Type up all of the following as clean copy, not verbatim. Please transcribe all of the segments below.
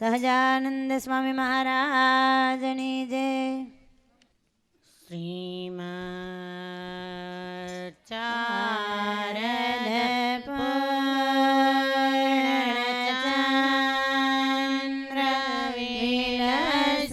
સહજાનંદ સ્વામી મહારાજની જય. શ્રીમદ ચારદ પૂર્ણચંદ્ર વિલસ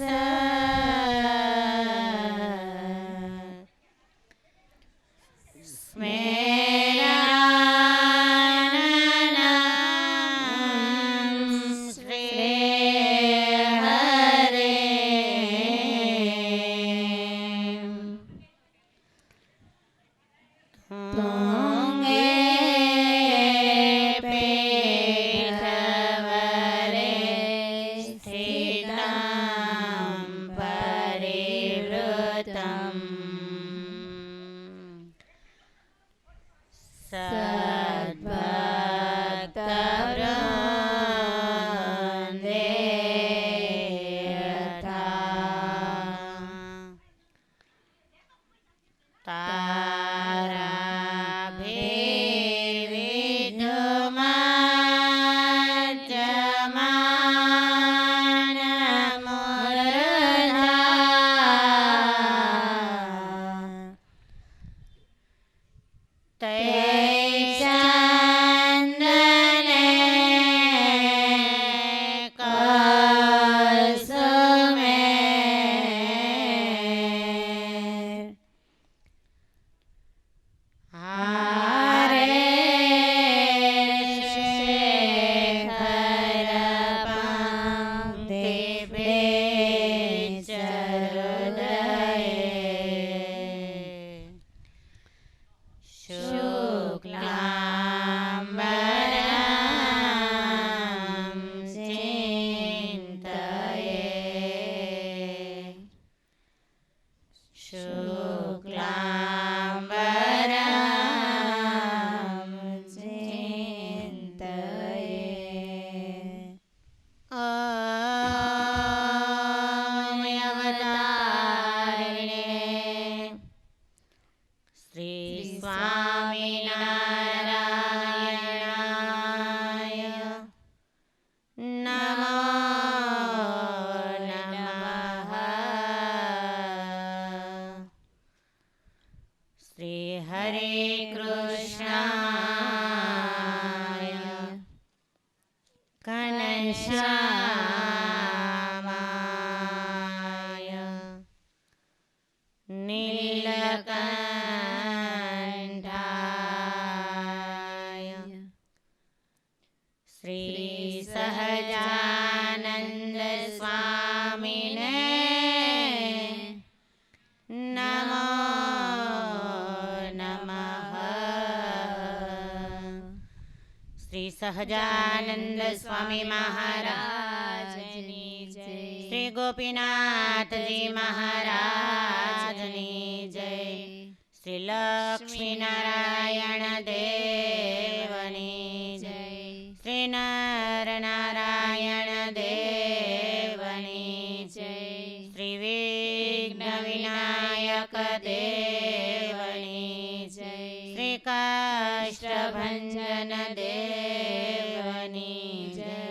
સહજાનંદ સ્વામી મહારાજની જય. શ્રી ગોપીનાથજી મહારાજની જય. શ્રી લક્ષ્મી નારાયણ દેવની જય. શ્રી નર નારાયણ દેવની જય. શ્રી વિઘ્ન વિનાયક દેવની જય. શ્રી કાષ્ટભંજન દેવની જય.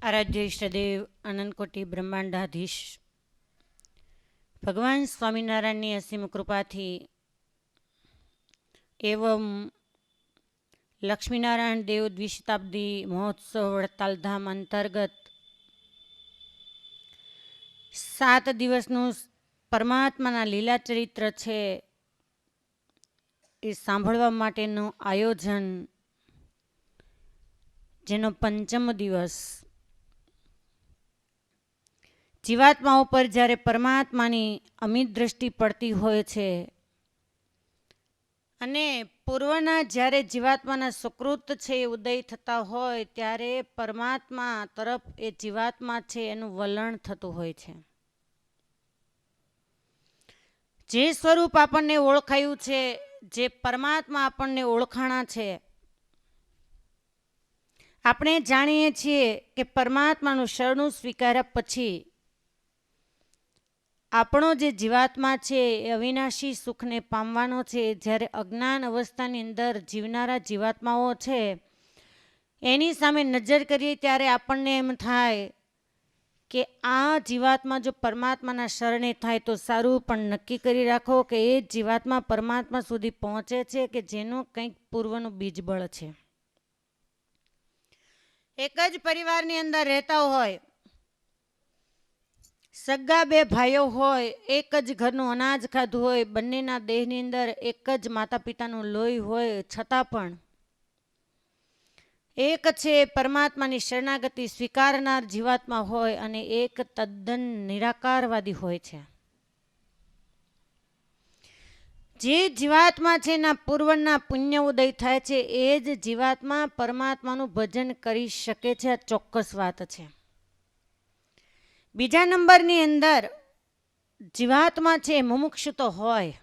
આરાધ્ય ઈષ્ટદેવ અનંતકોટી બ્રહ્માંડાધીશ ભગવાન સ્વામિનારાયણની અસીમ કૃપાથી એવમ લક્ષ્મીનારાયણ દેવ દ્વિશતાબ્દી મહોત્સવ વડતાલ ધામ અંતર્ગત 7 દિવસનું પરમાત્માના લીલા ચરિત્ર છે એ સાંભળવા માટેનું આયોજન, જેનો પંચમ દિવસ જીવાત્મા ઉપર જ્યારે પરમાત્માની અમિત દ્રષ્ટિ પડતી હોય છે અને પૂર્વના જ્યારે જીવાત્માના સુકૃત છે એ ઉદય થતા હોય ત્યારે પરમાત્મા તરફ એ જીવાત્મા છે એનું વલણ થતું હોય છે. જે સ્વરૂપ આપણને ઓળખાયું છે, જે પરમાત્મા આપણને ઓળખાણા છે, આપણે જાણીએ છીએ કે પરમાત્માનું શરણું સ્વીકાર્યા પછી આપણો જે જીવાત્મા છે એ અવિનાશી સુખને પામવાનો છે. જ્યારે અજ્ઞાન અવસ્થાની અંદર જીવનારા જીવાત્માઓ છે એની સામે નજર કરીએ ત્યારે આપણને એમ થાય કે આ જીવાત્મા જો પરમાત્માના શરણે થાય તો સારું, પણ નક્કી કરી રાખો કે એ જીવાત્મા પરમાત્મા સુધી પહોંચે છે કે જેનું કંઈક પૂર્વનું બીજબળ છે. એક જ પરિવારની અંદર રહેતા હોય, સગા બે ભાઈઓ હોય, એક જ ઘરનું અનાજ ખાધું હોય, બંનેના દેહની અંદર એક જ માતા પિતાનું લોહી હોય, છતાં પણ એક છે પરમાત્માની શરણાગતિ સ્વીકારનાર જીવાત્મા હોય અને એક તદ્દન નિરાકારવાદી હોય છે. જે જીવાત્મા છે એના પૂર્વના પુણ્ય ઉદય થાય છે એ જ જીવાત્મા પરમાત્માનું ભજન કરી શકે છે. આ ચોક્કસ વાત છે. બીજા નંબરની અંદર જીવાત્મા છે મુમુક્ષુ તો હોય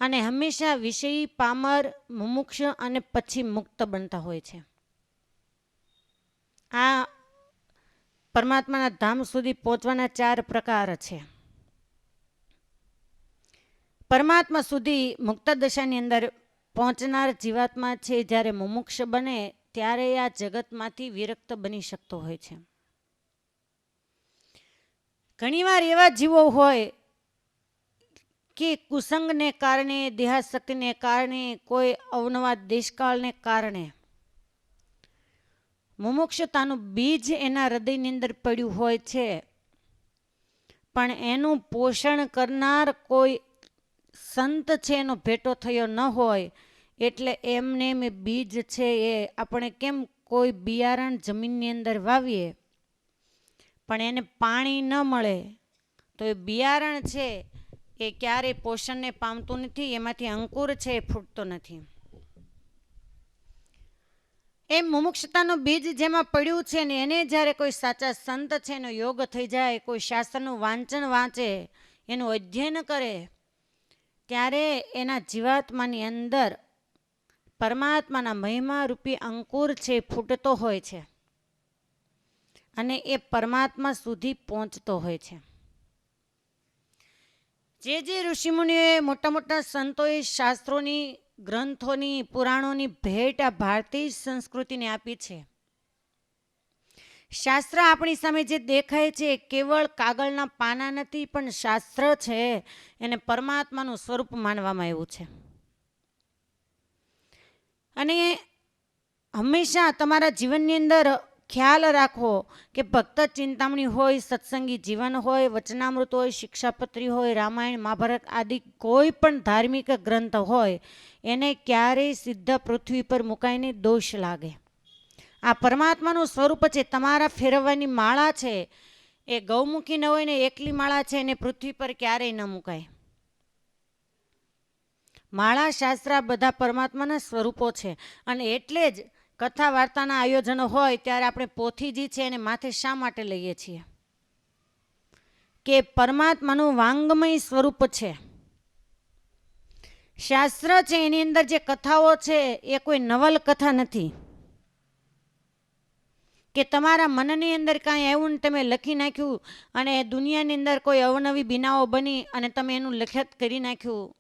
અને હંમેશા વિષયી, પામર, મુમુક્ષ અને પછી મુક્ત બનતા હોય છે. આ પરમાત્માના ધામ સુધી પહોંચવાના 4 પ્રકાર છે. પરમાત્મા સુધી મુક્ત દશાની અંદર પહોંચનાર જીવાત્મા છે જ્યારે મુમુક્ષ બને ત્યારે આ જગતમાંથી વિરક્ત બની શકતો હોય છે. ઘણીવાર એવા જીવો હોય કે કુસંગને કારણે, દેહાસક્તિને કારણે, કોઈ અવનવા દેશકાળને કારણે મુમુક્ષતાનું બીજ એના હૃદયની અંદર પડ્યું હોય છે, પણ એનું પોષણ કરનાર કોઈ સંત છે એનો ભેટો થયો ન હોય. એટલે એમને બીજ છે એ આપણે કેમ કોઈ બિયારણ જમીનની અંદર વાવીએ પણ એને પાણી ન મળે તો એ બિયારણ છે એ ક્યારેય પોષણને પામતું નથી, એમાંથી અંકુર છે એ ફૂટતો નથી. એ મુમુક્ષતાનું બીજ જેમાં પડ્યું છે ને એને જ્યારે કોઈ સાચા સંત છે એનો યોગ થઈ જાય, કોઈ શાસ્ત્રનું વાંચન વાંચે, એનું અધ્યયન કરે, ત્યારે એના જીવાત્માની અંદર પરમાત્માના મહિમા રૂપી અંકુર છે ફૂટતો હોય છે અને એ પરમાત્મા સુધી પહોંચતો હોય છે. જે ઋષિમુનિઓએ, મોટા મોટા સંતોએ શાસ્ત્રોની, ગ્રંથોની, પુરાણોની ભેટ આ ભારતીય સંસ્કૃતિને આપી છે. શાસ્ત્ર આપણી સામે જે દેખાય છે કેવળ કાગળના પાના નથી, પણ શાસ્ત્ર છે એને પરમાત્માનું સ્વરૂપ માનવામાં આવ્યું છે. અને હંમેશા તમારા જીવનની અંદર ખ્યાલ રાખો કે ભક્ત ચિંતામણી હોય, સત્સંગી જીવન હોય, વચનામૃત હોય, શિક્ષાપત્રી હોય, રામાયણ, મહાભારત આદિ કોઈ પણ ધાર્મિક ગ્રંથ હોય એને ક્યારેય સીધા પૃથ્વી પર મુકાઈને દોષ લાગે. આ પરમાત્માનું સ્વરૂપ છે. તમારા ફેરવવાની માળા છે એ ગૌમુખી ન હોય ને એકલી માળા છે એને પૃથ્વી પર ક્યારેય ન મુકાય. માળા, શાસ્ત્ર બધા પરમાત્માના સ્વરૂપો છે અને એટલે જ કથા વાર્તાના આયોજનો હોય ત્યારે આપણે પોથીજી છે એને માથે શા માટે લઈએ છીએ કે પરમાત્માનું વાંગમય સ્વરૂપ છે. શાસ્ત્ર છે એની અંદર જે કથાઓ છે એ કોઈ નવલકથા નથી કે તમારા મનની અંદર કાંઈ આવ્યું ને તમે લખી નાખ્યું અને દુનિયાની અંદર કોઈ અવનવી બીનાઓ બની અને તમે એનું લખત કરી નાખ્યું.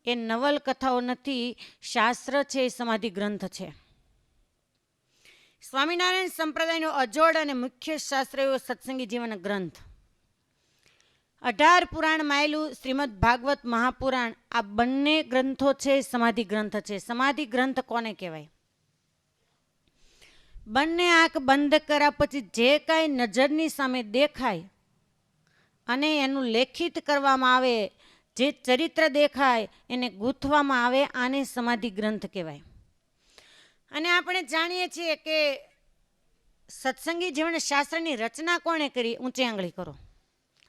એ નવલકથાઓ નથી. શાસ્ત્ર છે એ સમાધિ ગ્રંથ છે. સ્વામિનારાયણ સંપ્રદાયનો અજોડ અને મુખ્ય શાસ્ત્ર એવો સત્સંગી જીવન ગ્રંથ. 18 પુરાણ માયેલું શ્રીમદ ભાગવત મહાપુરાણ, આ બંને ગ્રંથો છે સમાધિ ગ્રંથ છે. સમાધિ ગ્રંથ કોને કહેવાય? બંને આંખ બંધ કર્યા પછી જે કાંઈ નજરની સામે દેખાય અને એનું લેખિત કરવામાં આવે, જે ચરિત્ર દેખાય એને ગૂંથવામાં આવે, આને સમાધિ ગ્રંથ કહેવાય. અને આપણે જાણીએ છીએ કે સત્સંગી જીવન શાસ્ત્રની રચના કોણે કરી? ઊંચી આંગળી કરો.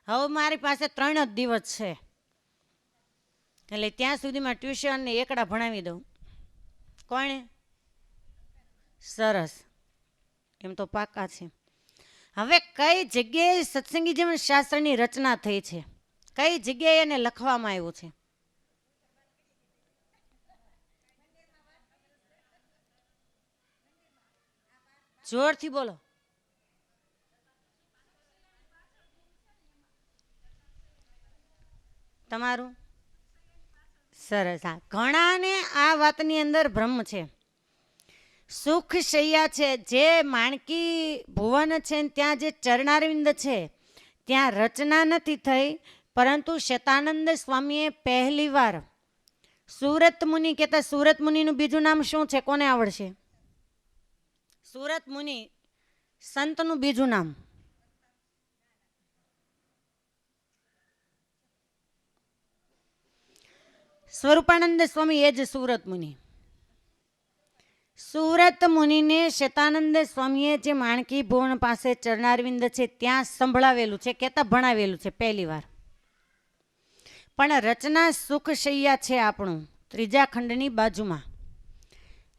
હવે મારી પાસે 3 જ દિવસ છે, એટલે ત્યાં સુધીમાં ટ્યુશન ને એકડા ભણાવી દઉં. કોણે? સરસ, એમ તો પાકા છે. હવે કઈ જગ્યાએ સત્સંગી જીવન શાસ્ત્રની રચના થઈ છે? કઈ જગ્યાએ એને લખવામાં આવ્યું છે? જોરથી બોલો. તમારું? સરસ. હા, ઘણાને આ વાતની અંદર ભ્રમ છે. સુખ શૈયા છે, જે માણકી ભુવન છે ત્યાં જે ચરણારવિંદ છે ત્યાં રચના નથી થઈ, પરંતુ શતાનંદ સ્વામીએ પહેલી વાર સુરત મુનિ કહેતા. સુરત મુનિનું બીજું નામ શું છે? કોને આવડશે? સુરત મુનિ સંતનું બીજું નામ? સ્વરૂપાનંદ સ્વામી, એ જ સુરત મુનિ. સુરત મુનિને શતાનંદ સ્વામીએ જે માણકી ભુવન પાસે ચરણારવિંદ છે ત્યાં સંભળાવેલું છે, કહેતા ભણાવેલું છે પહેલી વાર. પણ રચના સુખ શૈયા છે આપણું, 3જા ખંડની બાજુમાં.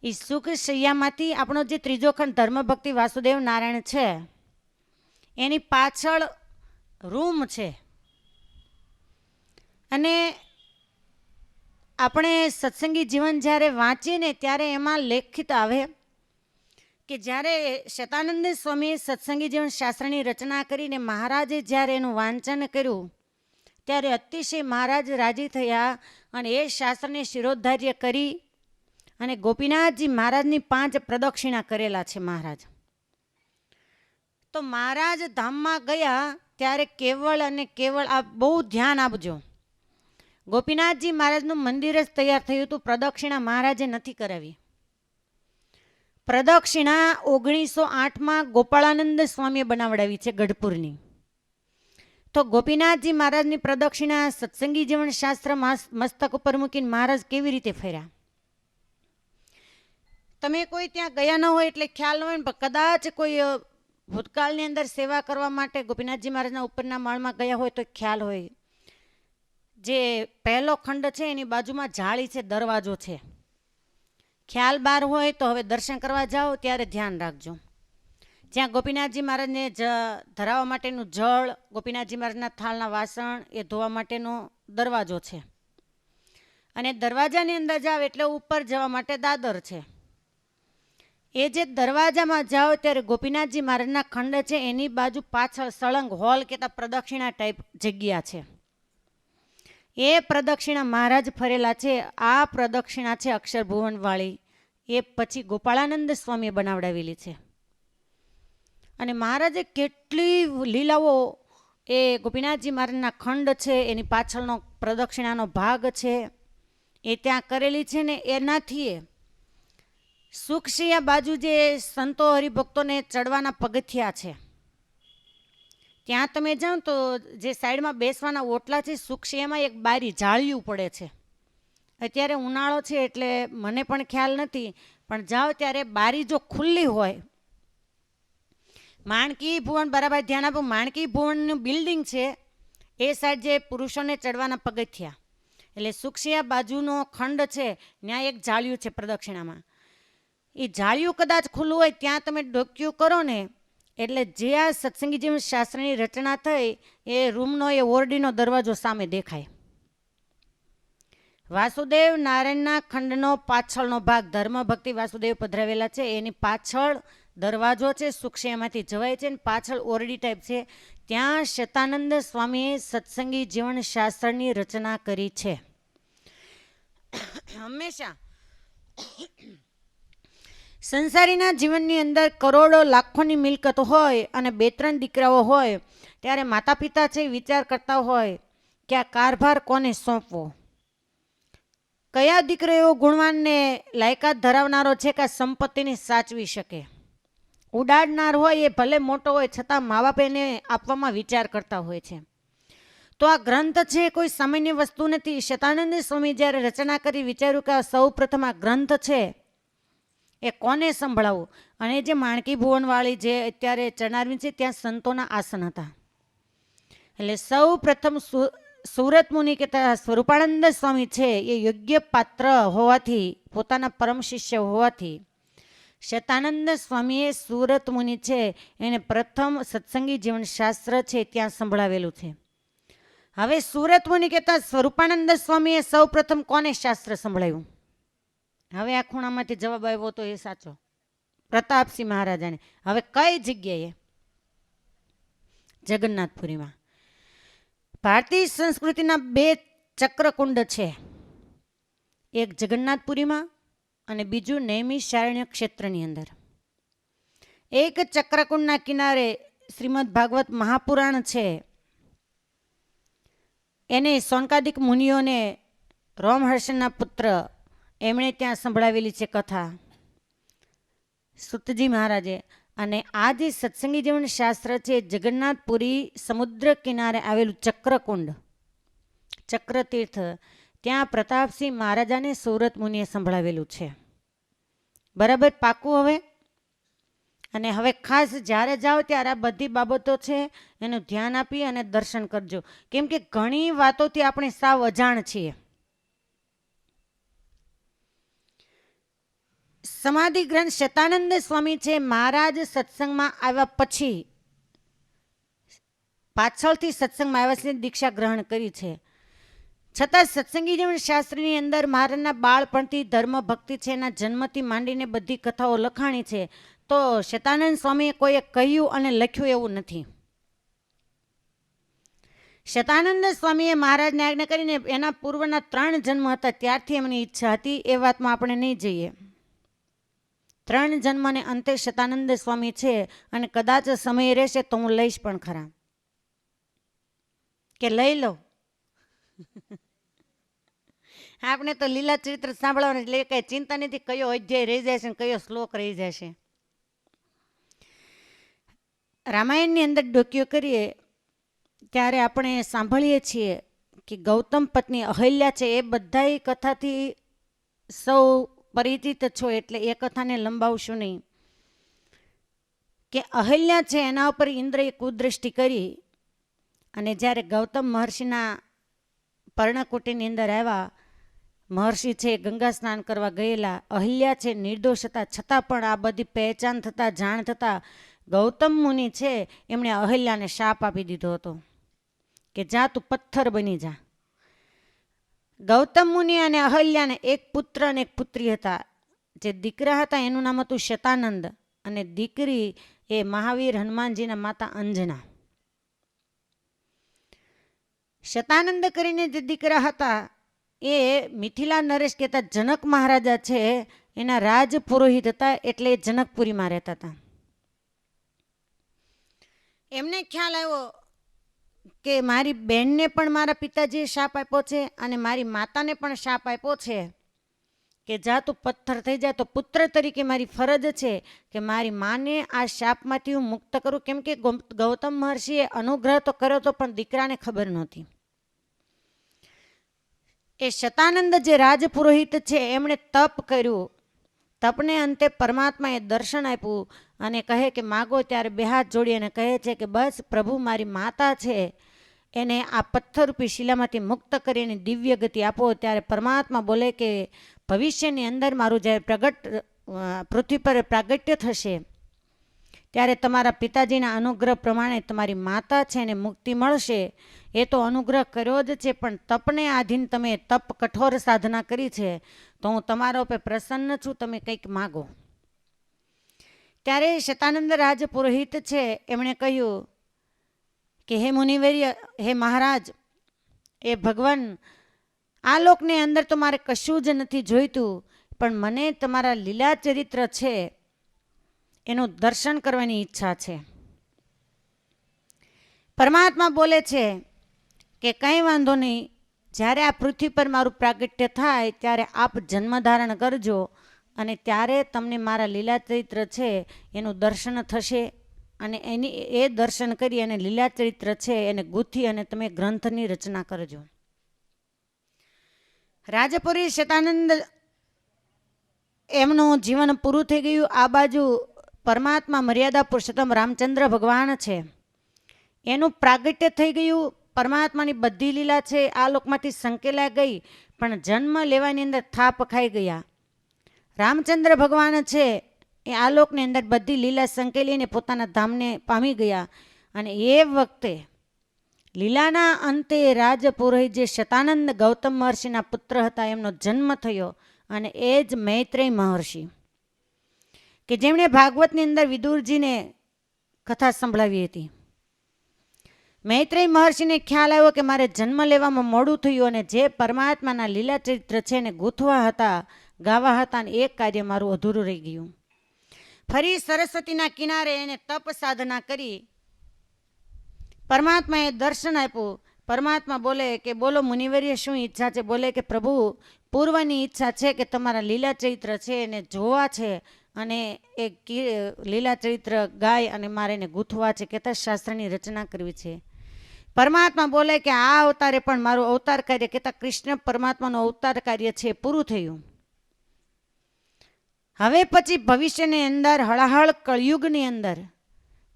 એ સુખ શૈયામાંથી આપણો જે 3જો ખંડ ધર્મભક્તિ વાસુદેવ નારાયણ છે એની પાછળ રૂમ છે. અને આપણે સત્સંગી જીવન જ્યારે વાંચીએ ને ત્યારે એમાં લેખિત આવે કે જ્યારે શતાનંદ સ્વામીએ સત્સંગી જીવન શાસ્ત્રની રચના કરીને મહારાજે જ્યારે એનું વાંચન કર્યું ત્યારે અતિશય મહારાજ રાજી થયા અને એ શાસ્ત્રને શિરોધાર્ય કરી અને ગોપીનાથજી મહારાજની 5 પ્રદક્ષિણા કરેલા છે મહારાજ. તો મહારાજ ધામમાં ગયા ત્યારે કેવળ અને કેવળ, આ બહુ ધ્યાન આપજો, ગોપીનાથજી મહારાજનું મંદિર જ તૈયાર થયું હતું, પ્રદક્ષિણા મહારાજે નથી કરાવી. પ્રદક્ષિણા 1908માં ગોપાળાનંદ સ્વામીએ બનાવડાવી છે ગઢપુરની. તો ગોપીનાથજી મહારાજની પ્રદક્ષિણા સત્સંગી જીવન શાસ્ત્ર મસ્તક ઉપર મૂકીને મહારાજ કેવી રીતે ફર્યા? તમે કોઈ ત્યાં ગયા ન હોય એટલે ખ્યાલ ન હોય ને, પણ કદાચ કોઈ ભૂતકાળની અંદર સેવા કરવા માટે ગોપીનાથજી મહારાજના ઉપરના માળમાં ગયા હોય તો ખ્યાલ હોય. જે પહેલો ખંડ છે એની બાજુમાં જાળી છે, દરવાજો છે. ખ્યાલ બહાર હોય તો હવે દર્શન કરવા જાઓ ત્યારે ધ્યાન રાખજો. જ્યાં ગોપીનાથજી મહારાજને ધરાવવા માટેનું જળ, ગોપીનાથજી મહારાજના થાળના વાસણ એ ધોવા માટેનો દરવાજો છે. અને દરવાજાની અંદર જાઓ એટલે ઉપર જવા માટે દાદર છે. એ જે દરવાજામાં જાઓ ત્યારે ગોપીનાથજી મહારાજના ખંડ છે એની બાજુ પાછળ સળંગ હોલ કહેતા પ્રદક્ષિણા ટાઈપ જગ્યા છે. એ પ્રદક્ષિણા મહારાજ ફરેલા છે. આ પ્રદક્ષિણા છે અક્ષરભુવન વાળી, એ પછી ગોપાળાનંદ સ્વામીએ બનાવડાવેલી છે. અને મહારાજે કેટલી લીલાઓ, એ ગોપીનાથજી મહારાજના ખંડ છે એની પાછળનો પ્રદક્ષિણાનો ભાગ છે એ ત્યાં કરેલી છે ને. એનાથી સુખશિયા બાજુ જે સંતો હરિભક્તોને ચડવાના પગથિયા છે ત્યાં તમે જાઓ તો જે સાઈડમાં બેસવાના ઓટલા છે, સુખશિયામાં એક બારી જાળિયું પડે છે. અત્યારે ઉનાળો છે એટલે મને પણ ખ્યાલ નથી, પણ જાઓ ત્યારે બારી જો ખુલ્લી હોય, માણકી ભુવન બરાબર ધ્યાન આપો, માણકી ભુવનનું બિલ્ડિંગ છે એ સાઈડ જે પુરુષોને ચડવાના પગથિયા, એટલે સુખશિયા બાજુનો ખંડ છે ત્યાં એક જાળિયું છે પ્રદક્ષિણામાં. એ જાળિયું કદાચ ખુલ્લું હોય ત્યાં તમે ડોક્યું કરો ને એટલે જે આ સત્સંગી જીવન શાસ્ત્રની રચના થઈ એ રૂમનો, એ ઓરડીનો દરવાજો સામે દેખાય. વાસુદેવ નારાયણના ખંડનો પાછળનો ભાગ, ધર્મ ભક્તિ વાસુદેવ પધરાવેલા છે એની પાછળ દરવાજો છે, સુખશિયામાંથી જવાય છે, પાછળ ઓરડી ટાઈપ છે. ત્યાં શતાનંદ સ્વામીએ સત્સંગી જીવન શાસ્ત્રની રચના કરી છે. હંમેશા સંસારીના જીવનની અંદર કરોડો લાખોની મિલકત હોય અને 2-3 દીકરાઓ હોય ત્યારે માતા પિતા છે વિચાર કરતા હોય કે આ કારભાર કોને સોંપવો, કયા દીકરો એવો ગુણવાન ને લાયકાત ધરાવનારો છે કે સંપત્તિને સાચવી શકે. ઉડાડનાર હોય એ ભલે મોટો હોય છતાં મા બાપ એને આપવામાં વિચાર કરતા હોય છે. તો આ ગ્રંથ છે કોઈ સામાન્ય વસ્તુ નથી. શતાનંદ સ્વામી જ્યારે રચના કરી વિચાર્યું કે આ સૌ પ્રથમ આ ગ્રંથ છે એ કોને સંભળાવવું. અને જે માણકી ભુવનવાળી જે અત્યારે ચરણારવિંદ છે ત્યાં સંતોના આસન હતા. એટલે સૌ પ્રથમ સુરત મુનિ કે સ્વરૂપાનંદ સ્વામી છે એ યોગ્ય પાત્ર હોવાથી, પોતાના પરમ શિષ્ય હોવાથી શતાનંદ સ્વામીએ સુરત મુનિ છે એને પ્રથમ સત્સંગી જીવનશાસ્ત્ર છે ત્યાં સંભળાવેલું છે. હવે સુરત મુનિ કહેતા સ્વરૂપાનંદ સ્વામીએ સૌ પ્રથમ કોને શાસ્ત્ર સંભળાવ્યું? હવે આ ખૂણામાંથી જવાબ આવ્યો તો એ સાચો, પ્રતાપસિંહ મહારાજાને. હવે કઈ જગ્યાએ? જગન્નાથપુરીમાં. ભારતીય સંસ્કૃતિના 2 ચક્રકુંડ છે, એક જગન્નાથપુરીમાં અને બીજું નૈમિષારણ્ય ક્ષેત્રની અંદર. એક ચક્રકુંડના કિનારે શ્રીમદ ભાગવત મહાપુરાણ છે, એને સોનકાદિક મુનિઓને રોમહર્ષણના પુત્ર એમણે ત્યાં સંભળાવેલી છે કથા, સુતજી મહારાજે. અને આ જે સત્સંગી જીવન શાસ્ત્ર છે જગન્નાથપુરી સમુદ્ર કિનારે આવેલું ચક્રકુંડ, ચક્રતીર્થ, ત્યાં પ્રતાપસિંહ મહારાજાને સુરત મુનિએ સંભળાવેલું છે. બરાબર, પાકું હવે? અને હવે ખાસ જ્યારે જાઓ ત્યારે આ બધી બાબતો છે એનું ધ્યાન આપી અને દર્શન કરજો, કેમ કે ઘણી વાતોથી આપણે સાવ અજાણ છીએ. સમાધિ ગ્રંથ શતાનંદ સ્વામી છે મહારાજ સત્સંગમાં આવ્યા પછી, પાછળથી સત્સંગમાં આવ્યા છે, દીક્ષા ગ્રહણ કરી છે. છતાં સત્સંગી જીવન શાસ્ત્રની અંદર મહારાજના બાળપણથી ધર્મ ભક્તિ છે, એના જન્મથી માંડીને બધી કથાઓ લખાણી છે. તો શતાનંદ સ્વામીએ કોઈએ કહ્યું અને લખ્યું એવું નથી. શતાનંદ સ્વામીએ મહારાજને આજ્ઞા કરીને એના પૂર્વના 3 જન્મ હતા ત્યારથી એમની ઈચ્છા હતી, એ વાતમાં આપણે નહીં જઈએ. 3 જન્મને અંતે શતાનંદ સ્વામી છે, અને કદાચ સમય રહેશે તો હું લઈશ પણ ખરા, કે લઈ લો. આપણે તો લીલા ચરિત્ર સાંભળવાનું એટલે કઈ ચિંતા નથી કયો અધ્યાય રહી જાય છે ને કયો શ્લોક રહી જાય છે. રામાયણની અંદર ડોક્યો કરીએ ત્યારે આપણે સાંભળીએ છીએ કે ગૌતમ પત્ની અહલ્યા છે, એ બધા કથાથી સૌ પરિચિત છો એટલે એ કથાને લંબાવશું નહીં. કે અહલ્યા છે એના ઉપર ઇન્દ્રએ કુદ્રષ્ટિ કરી, અને જ્યારે ગૌતમ મહર્ષિના પર્ણકુટીની અંદર આવ્યા, મહર્ષિ છે ગંગા સ્નાન કરવા ગયેલા, અહલ્યા છે નિર્દોષ હતા, છતાં પણ આ બધી પહેચાન થતાં, જાણ થતાં ગૌતમ મુનિ છે એમણે અહલ્યાને શાપ આપી દીધો હતો કે જા તું પથ્થર બની જા. ગૌતમ મુનિ અને અહલ્યાને એક પુત્ર અને એક પુત્રી હતા. જે દીકરા હતા એનું નામ હતું શતાનંદ, અને દીકરી એ મહાવીર હનુમાનજીના માતા અંજના. શતાનંદ કરીને જે દીકરા હતા એ મિથિલા નરેશ કહેતા જનક મહારાજા છે એના રાજ પુરોહિત હતા, એટલે એ જનકપુરીમાં રહેતા હતા. એમને ખ્યાલ આવ્યો કે મારી બહેનને પણ મારા પિતાજીએ શાપ આપ્યો છે અને મારી માતાને પણ શાપ આપ્યો છે કે જા તું પથ્થર થઈ જાય. તો પુત્ર તરીકે મારી ફરજ છે કે મારી માને આ શાપમાંથી હું મુક્ત કરું, કેમ કે ગૌતમ મહર્ષિએ અનુગ્રહ તો કર્યો હતો પણ દીકરાને ખબર નહોતી. એ શતાનંદ જે રાજપુરોહિત છે એમણે તપ કર્યું. તપને અંતે પરમાત્માએ દર્શન આપ્યું અને કહે કે માગો, ત્યારે 2 હાથ જોડી અને કહે છે કે બસ પ્રભુ મારી માતા છે એને આ પથ્થરરૂપી શિલામાંથી મુક્ત કરીને દિવ્ય ગતિ આપો. ત્યારે પરમાત્મા બોલે કે ભવિષ્યની અંદર મારું જ્યારે પૃથ્વી પર પ્રાગટ્ય થશે ત્યારે તમારા પિતાજીના અનુગ્રહ પ્રમાણે તમારી માતા છે એને મુક્તિ મળશે. એ તો અનુગ્રહ કર્યો જ છે, પણ તપને આધીન તમે તપ કઠોર સાધના કરી છે, તો હું તમારા ઉપર પ્રસન્ન છું, તમે કંઈક માગો. ત્યારે શતાનંદ રાજ પુરોહિત છે એમણે કહ્યું કે હે મુનિવર્ય, હે મહારાજ, એ ભગવાન, આ લોકની અંદર તો મારે કશું જ નથી જોઈતું, પણ મને તમારા લીલા ચરિત્ર છે એનું દર્શન કરવાની ઈચ્છા છે. પરમાત્મા બોલે છે કે કંઈ વાંધો નહીં, જ્યારે આ પૃથ્વી પર મારું પ્રાગટ્ય થાય ત્યારે આપ જન્મ ધારણ કરજો, અને ત્યારે તમને મારા લીલા ચરિત્ર છે એનું દર્શન થશે અને એ દર્શન કરી અને લીલા ચરિત્ર છે એને ગૂંથી અને તમે ગ્રંથની રચના કરજો. રાજપુરી શતાનંદ એમનું જીવન પૂરું થઈ ગયું. આ બાજુ પરમાત્મા મર્યાદા પુરુષોત્તમ રામચંદ્ર ભગવાન છે એનું પ્રાગટ્ય થઈ ગયું. પરમાત્માની બધી લીલા છે આ લોકમાંથી સંકેલા ગઈ, પણ જન્મ લેવાની અંદર થાપ ખાઈ ગયા. રામચંદ્ર ભગવાન છે એ આ લોકની અંદર બધી લીલા સંકેલીને પોતાના ધામને પામી ગયા. અને એ વખતે લીલાના અંતે રાજપુરોહિત જે શતાનંદ ગૌતમ મહર્ષિના પુત્ર હતા એમનો જન્મ થયો. અને એ જ મૈત્રેય મહર્ષિ કે જેમણે ભાગવતની અંદર વિદુરજીને કથા સંભળાવી હતી. મૈત્રેય મહર્ષિને ખ્યાલ આવ્યો કે મારે જન્મ લેવામાં મોડું થયું અને જે પરમાત્માના લીલા ચરિત્ર છે એને ગૂંથવા હતા, ગાવા હતા, અને એક કાર્ય મારું અધૂરું રહી ગયું. ફરી સરસ્વતીના કિનારે એને તપ સાધના કરી પરમાત્માએ દર્શન આપ્યું. પરમાત્મા બોલે કે બોલો મુનિવર્ય શું ઈચ્છા છે? બોલે કે પ્રભુ પૂર્વની ઈચ્છા છે કે તમારા લીલા ચરિત્ર છે એને જોવા છે અને એ લીલા ચરિત્ર ગાય અને મારે એને ગૂંથવા છે, કહેતા શાસ્ત્રની રચના કરવી છે. પરમાત્મા બોલે કે આ અવતારે પણ મારું અવતાર કાર્ય, કહેતા કૃષ્ણ પરમાત્માનું અવતાર કાર્ય છે પૂરું થયું. હવે પછી ભવિષ્યની અંદર હળાહળ કળયુગની અંદર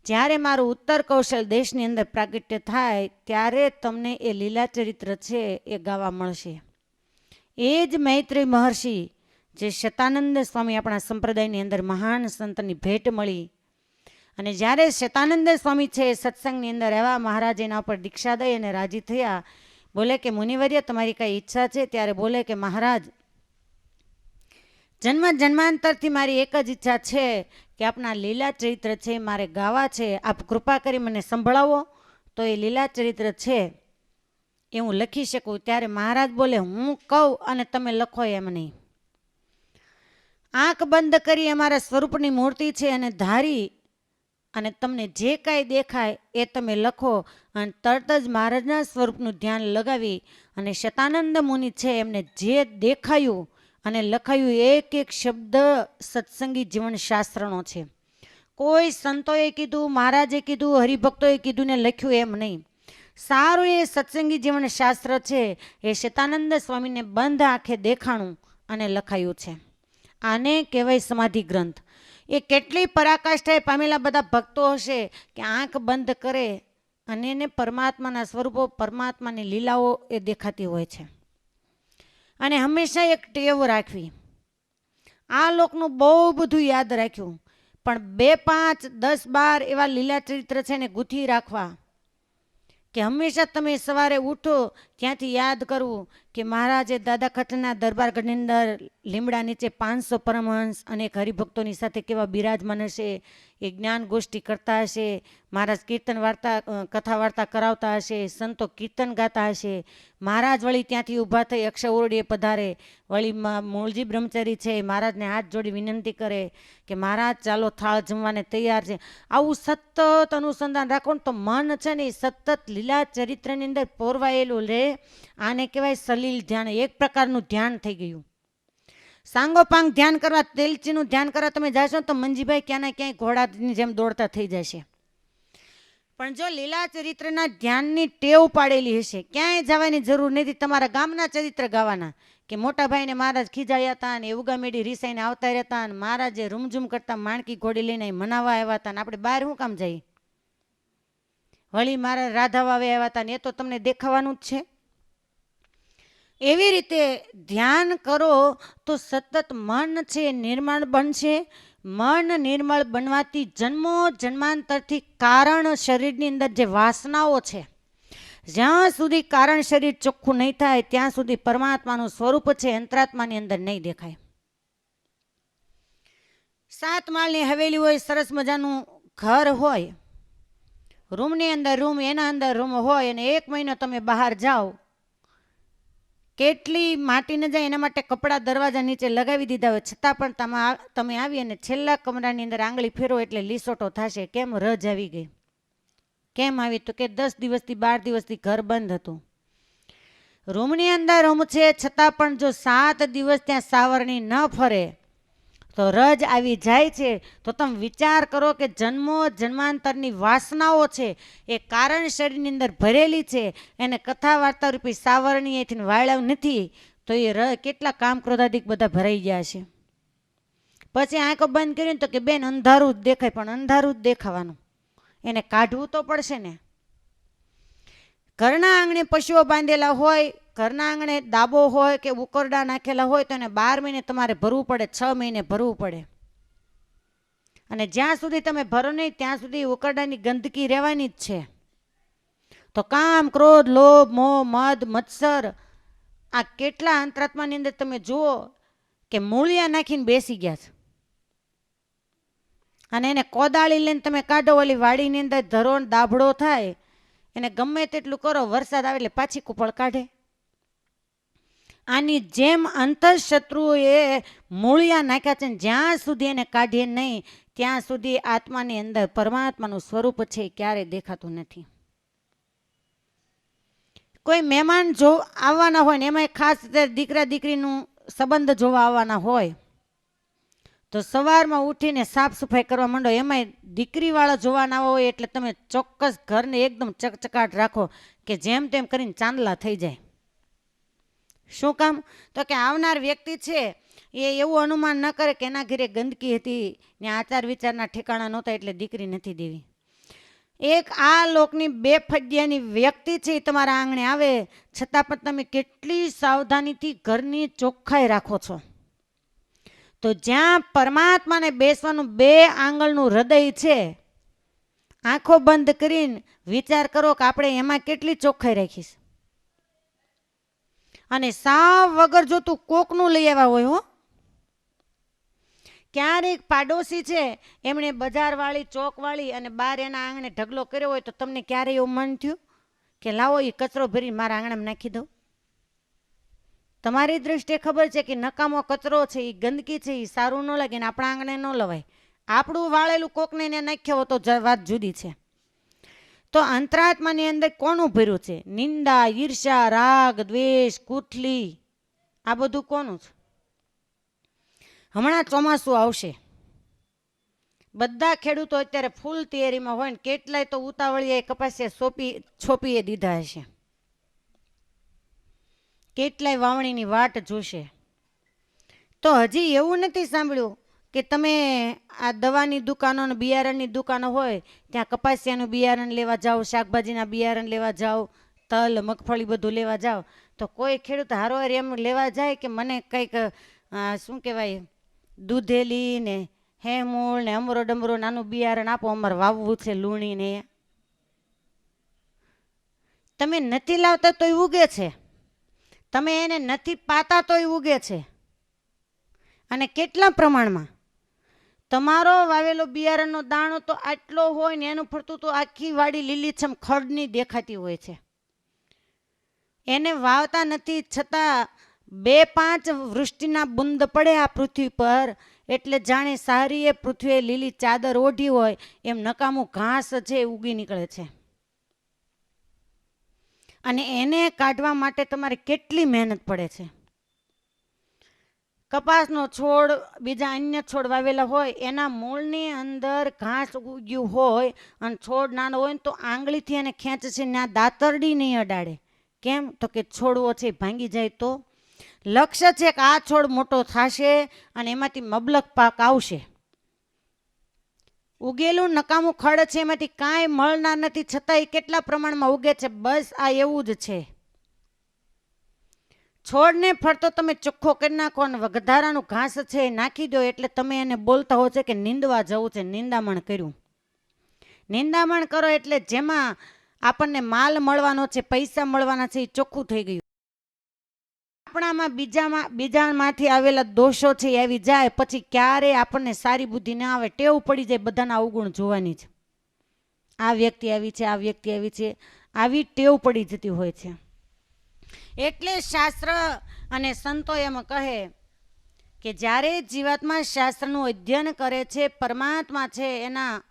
જ્યારે મારું ઉત્તર કૌશલ દેશની અંદર પ્રાગટ્ય થાય ત્યારે તમને એ લીલા ચરિત્ર છે એ ગાવા મળશે. એ જ મૈત્રેય મહર્ષિ જે શતાનંદ સ્વામી આપણા સંપ્રદાયની અંદર મહાન સંતની ભેટ મળી. અને જ્યારે શતાનંદ સ્વામી છે સત્સંગની અંદર એવા મહારાજ એના ઉપર દીક્ષા દઈ અને રાજી થયા. બોલે કે મુનિવર્ય તમારી કઈ ઈચ્છા છે? ત્યારે બોલે કે મહારાજ જન્મ જન્માંતરથી મારી એક જ ઈચ્છા છે કે આપના લીલા ચરિત્ર છે મારે ગાવા છે, આપ કૃપા કરી મને સંભળાવો તો એ લીલા ચરિત્ર છે એ હું લખી શકું. ત્યારે મહારાજ બોલે હું કહું અને તમે લખો એમ નહીં. આંખ બંધ કરી અમારા સ્વરૂપની મૂર્તિ છે અને ધારી અને તમને જે કાંઈ દેખાય એ તમે લખો. અને તરત જ મહારાજના સ્વરૂપનું ધ્યાન લગાવી અને શતાનંદ મુનિ છે એમને જે દેખાયું અને લખાયું એક એક શબ્દ સત્સંગી જીવન શાસ્ત્રનો છે. કોઈ સંતોએ કીધું, મહારાજે કીધું, હરિભક્તોએ કીધું ને લખ્યું એમ નહીં. સારું એ સત્સંગી જીવન શાસ્ત્ર છે એ શતાનંદ સ્વામીને બંધ આંખે દેખાણું અને લખાયું છે. આને કહેવાય સમાધિ ગ્રંથ. એ કેટલી પરાકાષ્ઠાએ પામેલા બધા ભક્તો હશે કે આંખ બંધ કરે અને એને પરમાત્માના સ્વરૂપો, પરમાત્માની લીલાઓ એ દેખાતી હોય છે. અને હંમેશા એક ટેવ રાખવી. આ લોકનું બહુ બધું યાદ રાખ્યું પણ 2, 5, 10, 12 એવા લીલા ચરિત્ર છે ને ગૂંથી રાખવા કે હંમેશા તમે સવારે ઉઠો ત્યાંથી યાદ કરવું કે મહારાજે દાદા ખટના દરબારગઢની અંદર લીમડા નીચે 500 પરમહંસ અને હરિભક્તોની સાથે કેવા બિરાજમાન હશે, એ જ્ઞાન ગોષ્ઠી કરતા હશે, મહારાજ કીર્તન વાર્તા કથા વાર્તા કરાવતા હશે, સંતો કીર્તન ગાતા હશે. મહારાજ વળી ત્યાંથી ઊભા થઈ અક્ષર ઓરડીએ પધારે, વળી મૂળજી બ્રહ્મચારી છે મહારાજને હાથ જોડી વિનંતી કરે કે મહારાજ ચાલો થાળ જમવાને તૈયાર છે. આવું સતત અનુસંધાન રાખો ને તો મન છે ને એ સતત લીલા ચરિત્રની અંદર પોરવાયેલું લે. આને કહેવાય સલીલ ધ્યાન. એક પ્રકારનું ધ્યાન થઈ ગયું. સાંગોપાંગ ધ્યાન કરવા, તેલચીનું ધ્યાન કરવા તમે જાશો તો મંજીભાઈ ક્યાંના ક્યાંય ઘોડાની જેમ દોડતા થઈ જશે. પણ જો લીલા ચરિત્રના ધ્યાનની ટેવ પાડેલી હશે ક્યાંય જવાની જરૂર નથી. તમારા ગામના ચરિત્ર ગાવાના કે મોટા ભાઈને મહારાજ ખીજાયા હતા અને ઉગામેડી રીસાઈને આવતા રહેતા અને મહારાજે રૂમઝૂમ કરતા માણકી ઘોડી લઈને મનાવા આવ્યા હતા ને આપણે બહાર શું કામ જઈએ? વળી મારા રાધા વાવે આવ્યા હતા ને એ તો તમને દેખાવાનું જ છે. એવી રીતે ધ્યાન કરો તો સતત મન છે નિર્મળ બનશે. મન નિર્મળ બનવાથી જન્મો જન્માંતરથી કારણ શરીરની અંદર જે વાસનાઓ છે, જ્યાં સુધી કારણ શરીર ચોખ્ખું નહીં થાય ત્યાં સુધી પરમાત્માનું સ્વરૂપ છે અંતરાત્માની અંદર નહીં દેખાય. 7 માળની હવેલી હોય, સરસ મજાનું ઘર હોય, રૂમની અંદર રૂમ, એના અંદર રૂમ હોય અને 1 મહિનો તમે બહાર જાઓ, કેટલી માટી ન જાય એના માટે કપડાં દરવાજા નીચે લગાવી દીધા હોય, છતાં પણ તમે આવી અને છેલ્લા કમરાની અંદર આંગળી ફેરો એટલે લીસોટો થશે. કેમ? રજ આવી ગઈ. કેમ આવી? તો કે 10 દિવસથી 12 દિવસથી ઘર બંધ હતું. રૂમની અંદર રૂમ છે છતાં પણ જો 7 દિવસ ત્યાં સાવરણી ન ફરે તો રજ આવી જાય છે તો તમે વિચાર કરો કે જન્મો જન્માંતરની વાસનાઓ છે એ કારણ શરીરની અંદર ભરેલી છે, એને કથા વાર્તા રૂપી સાવરણી એથી વાળ્યા નથી તો એ કેટલા કામ ક્રોધાદિક બધા ભરાઈ ગયા છે. પછી આંખો બંધ કરીને તો કે બેન અંધારું જ દેખાય, પણ અંધારું જ દેખાવાનું, એને કાઢવું તો પડશે ને. ઘરના આંગણે પશુઓ બાંધેલા હોય, ઘરના આંગણે દાબો હોય કે ઉકરડા નાખેલા હોય તો એને 12 મહિને તમારે ભરવું પડે, 6 મહિને ભરવું પડે. અને જ્યાં સુધી તમે ભરો નહીં ત્યાં સુધી ઉકરડાની ગંદકી રહેવાની જ છે. તો કામ ક્રોધ લોભ મોહ મદ મત્સર આ કેટલા અંતરાત્માની અંદર તમે જુઓ કે મૂળિયા નાખીને બેસી ગયા છે. અને એને કોદાળી લઈને તમે કાઢો, ઓલી વાડીની અંદર ધરો દાભડો થાય, એને ગમે તેટલું કરો, વરસાદ આવે એટલે પાછી કુપળ કાઢે. આની જેમ અંતઃશત્રુએ મૂળિયા નાખ્યા છે, જ્યાં સુધી એને કાઢીએ નહીં ત્યાં સુધી આત્માની અંદર પરમાત્માનું સ્વરૂપ છે ક્યારેય દેખાતું નથી. કોઈ મહેમાન જો આવવાના હોય ને એમાં ખાસ દીકરા દીકરીનું સંબંધ જોવા આવવાના હોય તો સવારમાં ઉઠીને સાફ સફાઈ કરવા માંડો. એમાંય દીકરીવાળા જોવાના હોય એટલે તમે ચોક્કસ ઘરને એકદમ ચકચકાટ રાખો કે જેમ તેમ કરીને ચાંદલા થઈ જાય. શું કામ? તો કે આવનાર વ્યક્તિ છે એ એવું અનુમાન ન કરે કે એના ઘરે ગંદકી હતી ને આચાર વિચારના ઠેકાણા નહોતા એટલે દીકરી નથી દેવી. એક આ લોકની બેફજ્યાની વ્યક્તિ છે એ તમારા આંગણે આવે છતાં પણ તમે કેટલી સાવધાનીથી ઘરની ચોખ્ખાઈ રાખો છો. તો જ્યાં પરમાત્માને બેસવાનું 2 આંગળનું હૃદય છે, આંખો બંધ કરીને વિચાર કરો કે આપણે એમાં કેટલી ચોખ્ખાઈ રાખીશ. અને સાવ વગર જો તું કોકનું લઈ આવ્યા હોય હો, ક્યારેક પાડોશી છે એમણે બજારવાળી ચોકવાળી અને બહાર એના આંગણે ઢગલો કર્યો હોય તો તમને ક્યારેય એવું મન થયું કે લાવો એ કચરો ભરી મારા આંગણામાં નાખી દઉં? તમારી દૃષ્ટિએ ખબર છે કે નકામો કચરો છે, એ ગંદકી છે, એ સારું ન લાગે ને આપણા આંગણે ન લવાય. આપણું વાળેલું કોકને એને નાખ્યો તો વાત જુદી છે. તો અંતરાત્માની અંદર કોનું ભર્યું છે? નિંદા, ઈર્ષા, રાગ, દ્વેષ, કુથલી, આ બધું કોનું છે? હમણાં ચોમાસું આવશે, બધા ખેડૂતો અત્યારે ફૂલ તૈયારીમાં હોય ને કેટલાય તો ઉતાવળીએ કપાસિયા છોપીએ દીધા હશે, કેટલાય વાવણીની વાટ જોશે. તો હજી એવું નથી સાંભળ્યું કે તમે આ દવાની દુકાનો અને બિયારણની દુકાનો હોય ત્યાં કપાસિયાનું બિયારણ લેવા જાઓ, શાકભાજીના બિયારણ લેવા જાઓ, તલ મગફળી બધું લેવા જાઓ તો કોઈ ખેડૂત હારોહાર એમ લેવા જાય કે મને કંઈક શું કહેવાય દૂધેલી ને હેમૂળ ને અમરો ડમરો નાનું બિયારણ આપો, અમારે વાવવું છે લૂણી ને. તમે નથી લાવતા તોય ઉગે છે, તમે એને નથી પાતા તોય ઉગે છે. અને કેટલા પ્રમાણમાં? તમારો વાવેલો બિયારણનો દાણો તો આટલો હોય ને એનું ફરતું તો આખી વાડી લીલીછમ ખડની દેખાતી હોય છે. એને વાવતા નથી છતાં 2-5 વૃષ્ટિના બુંદ પડે આ પૃથ્વી પર એટલે જાણે સારીએ પૃથ્વીએ લીલી ચાદર ઓઢી હોય એમ નકામું ઘાસ છે ઉગી નીકળે છે. અને એને કાઢવા માટે તમારે કેટલી મહેનત પડે છે. કપાસનો છોડ, બીજા અન્ય છોડ વાવેલા હોય એના મૂળની અંદર ઘાસ ઉગ્યું હોય અને છોડ નાનો હોય ને તો આંગળીથી એને ખેંચશે ને આ દાતરડી નહીં અડાડે. કેમ? તો કે છોડવો છે ભાંગી જાય તો. લક્ષ્ય છે કે આ છોડ મોટો થશે અને એમાંથી મબલક પાક આવશે. ઉગેલું નકામું ખડ છે એમાંથી કાંઈ મળના નથી છતાં એ કેટલા પ્રમાણમાં ઉગે છે? બસ આ એવું જ છે. છોડને ફરતો તમે ચોખ્ખો કરી નાખો અને વધારાનું ઘાસ છે એ નાખી દો એટલે તમે એને બોલતા હો છે કે નીંદવા જવું છે, નિંદામણ કર્યું. નિંદામણ કરો એટલે જેમાં આપણને માલ મળવાનો છે, પૈસા મળવાના છે એ ચોખ્ખું થઈ ગયું. આપણામાં બીજામાંથી આવેલા દોષો છે એ આવી જાય પછી ક્યારે આપણને સારી બુદ્ધિ ના આવે, ટેવ પડી જાય બધાના અવગુણ જોવાની છે. આ વ્યક્તિ આવી છે, આ વ્યક્તિ આવી છે, આવી ટેવ પડી જતી હોય છે. એટલે શાસ્ત્ર અને સંતો એમ કહે કે જ્યારે જીવાત્મા શાસ્ત્રનું અધ્યયન કરે છે, પરમાત્મા છે એના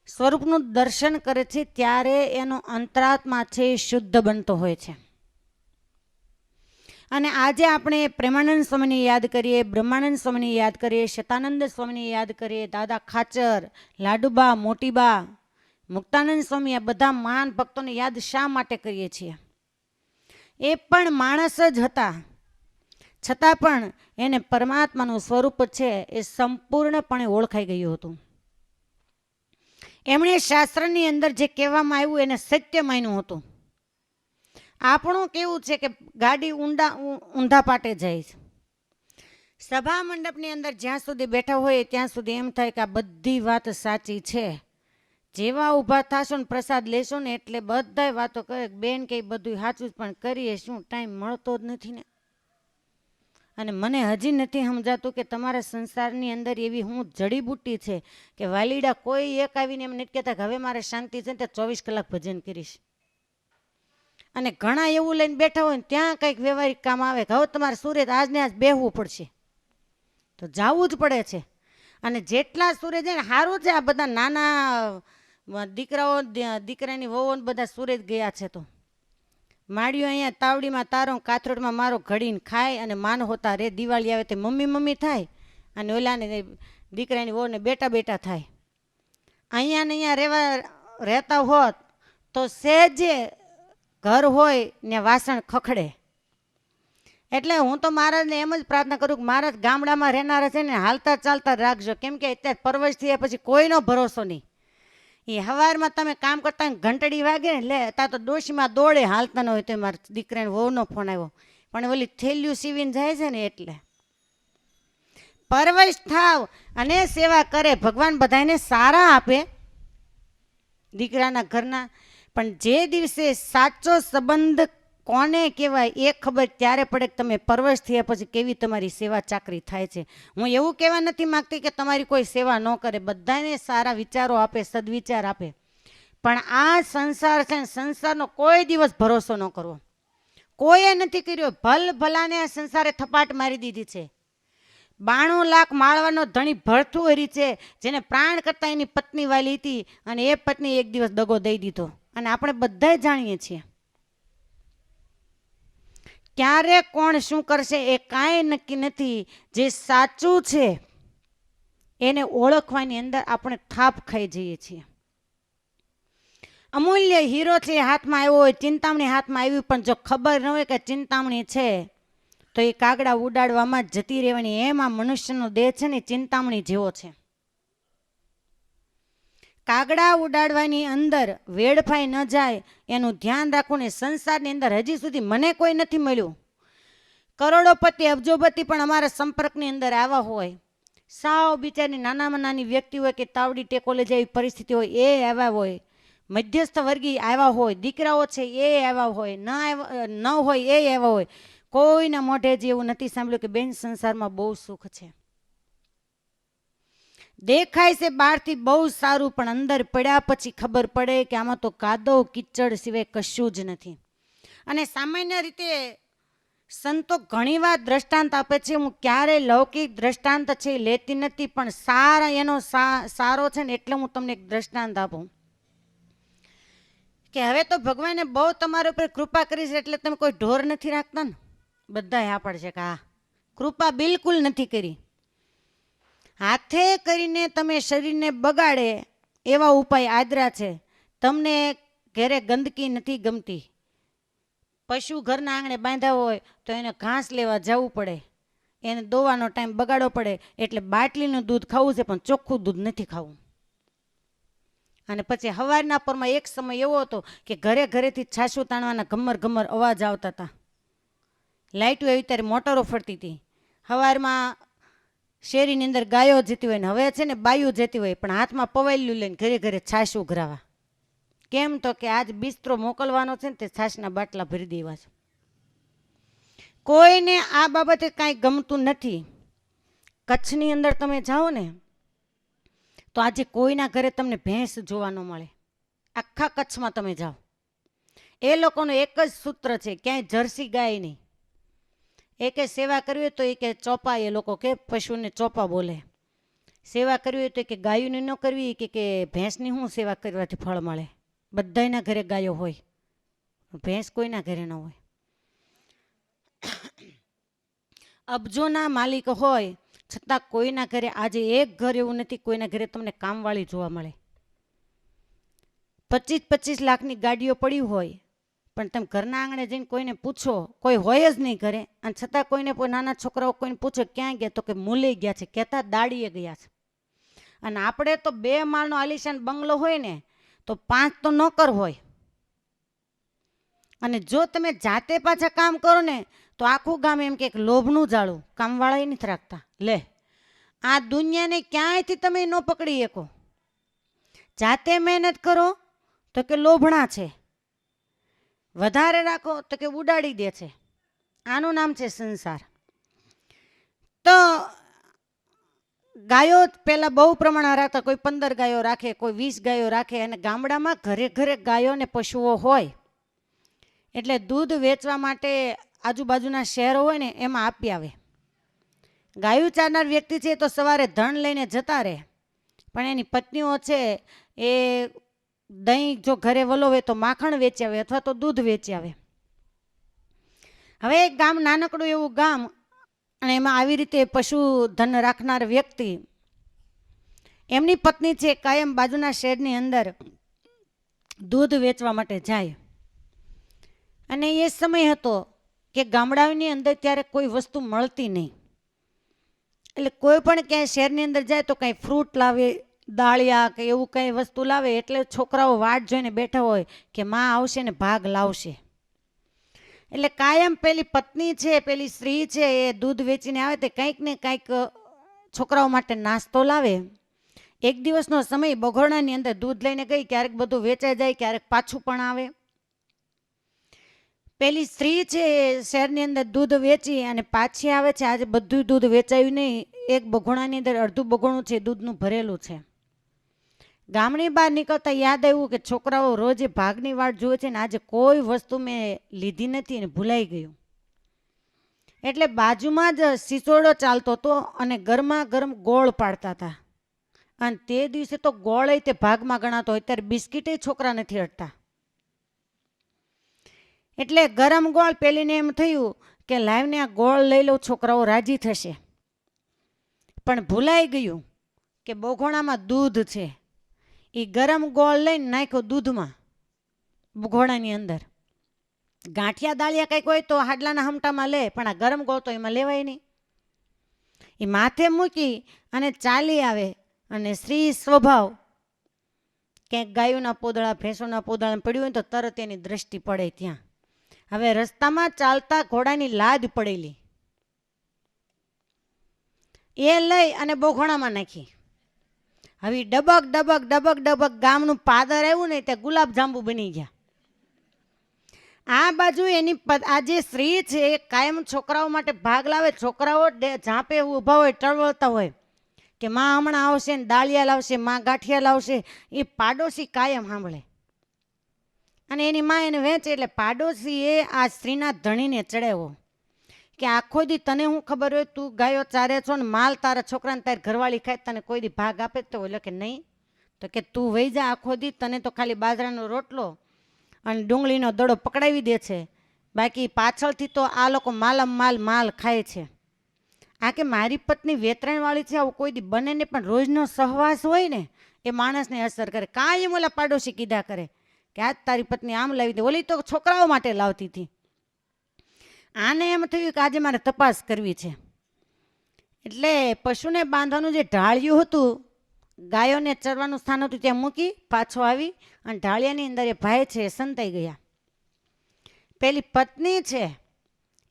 સ્વરૂપનું દર્શન કરે છે ત્યારે એનો અંતરાત્મા છે શુદ્ધ બનતો હોય છે. અને આજે આપણે પ્રેમાનંદ સ્વામીને યાદ કરીએ, બ્રહ્માનંદ સ્વામીને યાદ કરીએ, શતાનંદ સ્વામીને યાદ કરીએ, દાદા ખાચર, લાડુબા, મોટીબા, મુક્તાનંદ સ્વામી, આ બધા મહાન ભક્તોને યાદ શા માટે કરીએ છીએ? એ પણ માણસ જ હતા, છતાં પણ એને પરમાત્માનું સ્વરૂપ છે એ સંપૂર્ણપણે ઓળખાઈ ગયું હતું. એમણે શાસ્ત્રની અંદર જે કહેવામાં આવ્યું એને સત્ય માન્યું હતું. આપણું કેવું છે કે ગાડી ઊંધા પાટે જાય છે. સભા મંડપની અંદર જ્યાં સુધી બેઠા હોય ત્યાં સુધી એમ થાય કે આ બધી વાત સાચી છે. જેવા ઊભા થશો ને પ્રસાદ લેશો ને એટલે બધાય વાતો કરે, બેન કે બધું સાચું જ, પણ કરીએ શું, ટાઈમ મળતો જ નથી ને. અને મને હજી નથી સમજાતું કે તમારા સંસારની અંદર એવી હું જડીબુટ્ટી છે કે વાલીડા કોઈ એક આવીને એમ નથી કહેતા કે હવે મારે શાંતિ છે ને તે 24 કલાક ભજન કરીશ. અને ઘણા એવું લઈને બેઠા હોય ને ત્યાં કંઈક વ્યવહારિક કામ આવે કે હવે તમારે સુરત આજને આજ બેહવું પડશે, તો જવું જ પડે છે. અને જેટલા સુરત જાય ને સારું છે, આ બધા નાના દીકરાઓ દીકરાની વહુઓ બધા સુરત ગયા છે. તો માળીઓ અહીંયા તાવડીમાં તારો, કાથરોડમાં મારો ઘડીને ખાય અને માન હોતા રે. દિવાળી આવે તે મમ્મી મમ્મી થાય અને ઓલાને દીકરાની વહુને બેટા બેટા થાય. અહીંયા ને અહીંયા રહેતા હોત તો સહેજે ઘર હોય ને વાસણ ખખડે. એટલે હું તો મહારાજને એમ જ પ્રાર્થના કરું કે મહારાજ ગામડામાં રહેનારા છે ને હાલતા ચાલતા રાખજો, કેમ કે અત્યારે પરવશ થયા પછી કોઈનો ભરોસો નહીં. એ સવારમાં તમે કામ કરતા ઘંટડી વાગે ને લે તા તો ડોશીમાં દોડે હાલતા ન હોય તો મારા દીકરાને વહુનો ફોન આવ્યો, પણ ઓલી થેલિયું સીવીને જાય છે ને એટલે પરવશ થાવ અને સેવા કરે. ભગવાન બધાને સારા આપે દીકરાના ઘરના, પણ જે દિવસે સાચો સંબંધ કોને કહેવાય એ ખબર ત્યારે પડે કે તમે પરવશ થયા પછી કેવી તમારી સેવા ચાકરી થાય છે. હું એવું કહેવા નથી માગતી કે તમારી કોઈ સેવા ન કરે, બધાને સારા વિચારો આપે, સદવિચાર આપે, પણ આ સંસાર છે ને સંસારનો કોઈ દિવસ ભરોસો ન કરવો. કોઈએ નથી કર્યો. ભલ ભલાને આ સંસારે થપાટ મારી દીધી છે. 92 લાખ માળવાનો ધણી ભરથું હરી છે, જેને પ્રાણ કરતા એની પત્ની વાલી હતી અને એ પત્ની એક દિવસ દગો દઈ દીધો. અને આપણે બધા જાણીએ છીએ ક્યારે કોણ શું કરશે એ કાંઈ નક્કી નથી. જે સાચું છે એને ઓળખવાની અંદર આપણે થાપ ખાઈ જઈએ છીએ. અમૂલ્ય હીરો છે હાથમાં આવ્યો હોય, ચિંતામણી હાથમાં આવી, પણ જો ખબર ન હોય કે ચિંતામણી છે તો એ કાગડા ઉડાડવામાં જ જતી રહેવાની. એમ આ મનુષ્યનો દેહ છે ને ચિંતામણી જેવો છે. કાગડા ઉડાડવાની અંદર વેડફાઈ ન જાય એનું ધ્યાન રાખવું ને. સંસારની અંદર હજી સુધી મને કોઈ નથી મળ્યું, કરોડોપતિ અબજોપતિ પણ અમારા સંપર્કની અંદર આવ્યા હોય, સાવ બિચારી નાનામાં નાની વ્યક્તિ હોય કે તાવડી ટેકો લઈ જાય એવી પરિસ્થિતિ હોય એ આવ્યા હોય, મધ્યસ્થ વર્ગી આવ્યા હોય, દીકરાઓ છે એ આવ્યા હોય, ન હોય એ આવ્યા હોય. કોઈના મોઢે જ એવું નથી સાંભળ્યું કે બેન સંસારમાં બહુ સુખ છે. દેખાય છે બહારથી બહુ સારું, પણ અંદર પડ્યા પછી ખબર પડે કે આમાં તો કાદવ કિચડ સિવાય કશું જ નથી. અને સામાન્ય રીતે સંતો ઘણી વાર દ્રષ્ટાંત આપે છે. હું ક્યારેય લૌકિક દ્રષ્ટાંત છે એ લેતી નથી, પણ સારા એનો સારો છે ને એટલે હું તમને એક દ્રષ્ટાંત આપું કે હવે તો ભગવાને બહુ તમારા ઉપર કૃપા કરી છે એટલે તમે કોઈ ઢોર નથી રાખતા ને. બધા આ પડશે કે હા, કૃપા બિલકુલ નથી કરી. હાથે કરીને તમે શરીરને બગાડે એવા ઉપાય આદરા છે. તમને ઘરે ગંદકી નથી ગમતી, પશુ ઘરના આંગણે બાંધ્યા હોય તો એને ઘાસ લેવા જવું પડે, એને દોવાનો ટાઈમ બગાડવો પડે, એટલે બાટલીનું દૂધ ખાવું છે પણ ચોખ્ખું દૂધ નથી ખાવું. અને પછી સવારના પરમાં એક સમય એવો હતો કે ઘરે ઘરેથી છાશું તાણવાના ઘમર ઘમર અવાજ આવતા હતા. લાઇટો એવી ત્યારે મોટરો ફરતી હતી. સવારમાં શેરીની અંદર ગાયો જતી હોય ને હવે છે ને બાયું જતી હોય, પણ હાથમાં પવાયેલું લઈને ઘરે ઘરે છાશ ઉઘરાવા. કેમ તો કે આજ બિસ્તરો મોકલવાનો છે ને તે છાશના બાટલા ભરી દેવા છે. કોઈને આ બાબતે કાંઈ ગમતું નથી. કચ્છની અંદર તમે જાઓ ને તો આજે કોઈના ઘરે તમને ભેંસ જોવા ન મળે. આખા કચ્છમાં તમે જાઓ એ લોકોનું એક જ સૂત્ર છે, ક્યાંય જર્સી ગાય નહીં. એ કે સેવા કરવી હોય તો એ કે ચોપા, એ લોકો કે પશુને ચોપા બોલે. સેવા કરવી હોય તો કે ગાયોની ન કરવી, કે ભેંસની શું સેવા કરવાથી ફળ મળે. બધાના ઘરે ગાયો હોય, ભેંસ કોઈના ઘરે ન હોય. અબજોના માલિક હોય છતાં કોઈના ઘરે આજે એક ઘર એવું નથી કોઈના ઘરે તમને કામવાળી જોવા મળે. 25-25 લાખની ગાડીઓ પડી હોય પણ તમે ઘરના આંગણે જઈને કોઈને પૂછો, કોઈ હોય જ નહીં ઘરે, અને છતાં કોઈને નાના છોકરાઓ કોઈને પૂછો ક્યાં ગયા, તો કે મૂલી ગયા છે, કહેતા દાડીએ ગયા છે. અને આપણે તો 2 માળનો આલિશાન બંગલો હોય ને તો 5 તો નોકર હોય. અને જો તમે જાતે પાછા કામ કરો ને તો આખું ગામ એમ કે લોભનું જાળું, કામવાળા નથી રાખતા. લે, આ દુનિયાને ક્યાંયથી તમે ન પકડી શકો. જાતે મહેનત કરો તો કે લોભણા છે, વધારે રાખો તો કે ઉડાડી દે છે. આનું નામ છે સંસાર. તો ગાયો પહેલા બહુ પ્રમાણમાં રાખતા, કોઈ 15 ગાયો રાખે, કોઈ 20 ગાયો રાખે. અને ગામડામાં ઘરે ઘરે ગાયો ને પશુઓ હોય એટલે દૂધ વેચવા માટે આજુબાજુના શહેરો હોય ને એમાં આપી આવે. ગાયું ચારનાર વ્યક્તિ છે તો સવારે ધણ લઈને જતા રહે, પણ એની પત્નીઓ છે એ દહીં જો ઘરે વલોવે તો માખણ વેચી આવે અથવા તો દૂધ વેચી આવે. હવે એક ગામ, નાનકડું એવું ગામ, અને એમાં આવી રીતે પશુ ધન રાખનાર વ્યક્તિ, એમની પત્ની છે કાયમ બાજુના શેડની અંદર દૂધ વેચવા માટે જાય. અને એ સમય હતો કે ગામડાઓની અંદર ત્યારે કોઈ વસ્તુ મળતી નહીં, એટલે કોઈ પણ ક્યાંય શહેરની અંદર જાય તો કંઈ ફ્રૂટ લાવે, દાળિયા કે એવું કંઈ વસ્તુ લાવે, એટલે છોકરાઓ વાટ જોઈને બેઠા હોય કે માં આવશે ને ભાગ લાવશે. એટલે કાયમ પેલી પત્ની છે, પેલી સ્ત્રી છે, એ દૂધ વેચીને આવે તે કંઈક ને કંઈક છોકરાઓ માટે નાસ્તો લાવે. એક દિવસનો સમય બગોરણાની અંદર દૂધ લઈને ગઈ, ક્યારેક બધું વેચાઈ જાય, ક્યારેક પાછું પણ આવે. પેલી સ્ત્રી છે એ શહેરની અંદર દૂધ વેચી અને પાછી આવે છે. આજે બધું દૂધ વેચાયું નહીં, એક બગોણાની અંદર અડધું બગોણું છે દૂધનું ભરેલું છે. ગામની બહાર નીકળતા યાદ આવ્યું કે છોકરાઓ રોજ ભાગની વાટ જુએ છે ને આજે કોઈ વસ્તુ મેં લીધી નથી અને ભૂલાઈ ગયું. એટલે બાજુમાં જ સિસોડો ચાલતો હતો અને ગરમા ગરમ ગોળ પાડતા હતા. અને તે દિવસે તો ગોળ તે ભાગમાં ગણાતો હોય, ત્યારે બિસ્કીટે છોકરા નથી અડતા. એટલે ગરમ ગોળ પેલીને એમ થયું કે લાવને આ ગોળ લઈ લઉં, છોકરાઓ રાજી થશે. પણ ભૂલાઈ ગયું કે બગોણામાં દૂધ છે. એ ગરમ ગોળ લઈને નાખ્યો દૂધમાં બગોણાની અંદર. ગાંઠિયા દાળિયા કંઈક હોય તો હાડલાના હમટામાં લે, પણ આ ગરમ ગોળ તો એમાં લેવાય નહીં. એ માથે મૂકી અને ચાલી આવે. અને સ્ત્રી સ્વભાવ, ક્યાંક ગાયોના પોદળા, ભેંસોના પોદળા પડ્યું હોય તો તરત એની દ્રષ્ટિ પડે ત્યાં. હવે રસ્તામાં ચાલતા ઘોડાની લાદ પડેલી, એ લઈ અને બગોણામાં નાખી. હવે ડબક ડબક ડબક ડબક ગામનું પાદર આવ્યું ને ત્યાં ગુલાબ જાંબુ બની ગયા. આ બાજુ એની આ જે સ્ત્રી છે એ કાયમ છોકરાઓ માટે ભાગ લાવે. છોકરાઓ ઝાંપે ઊભા હોય, ટળવળતા હોય કે માં હમણાં આવશે ને દાળિયા લાવશે, માં ગાંઠિયા લાવશે. એ પાડોશી કાયમ સાંભળે અને એની માં એને વેચે. એટલે પાડોશીએ આ સ્ત્રીના ધણીને ચડાવ્યો કે આખો દી તને શું ખબર હોય, તું ગાયો ચારે છો ને માલ તારા છોકરાને તારી ઘરવાળી ખાય, તને કોઈ દી ભાગ આપે તો? એટલે કે નહીં. તો કે તું વહી જા આખો દી, તને તો ખાલી બાજરાનો રોટલો અને ડુંગળીનો દડો પકડાવી દે છે, બાકી પાછળથી તો આ લોકો માલમ માલ માલ ખાય છે. આ કે મારી પત્ની વેતરણવાળી છે, આવું કોઈ દી બને ને, પણ રોજનો સહવાસ હોય ને એ માણસને અસર કરે. કાંઈ ઓલા પાડોશી કીધા કરે કે આજ તારી પત્ની આમ લાવી દે, ઓલી તો છોકરાઓ માટે લાવતી હતી. આને એમ થયું કે આજે મારે તપાસ કરવી છે. એટલે પશુને બાંધવાનું જે ઢાળિયું હતું, ગાયોને ચરવાનું સ્થાન હતું, ત્યાં મૂકી પાછો આવી અને ઢાળિયાની અંદર એ ભાઈ છે એ સંતાઈ ગયા. પેલી પત્ની છે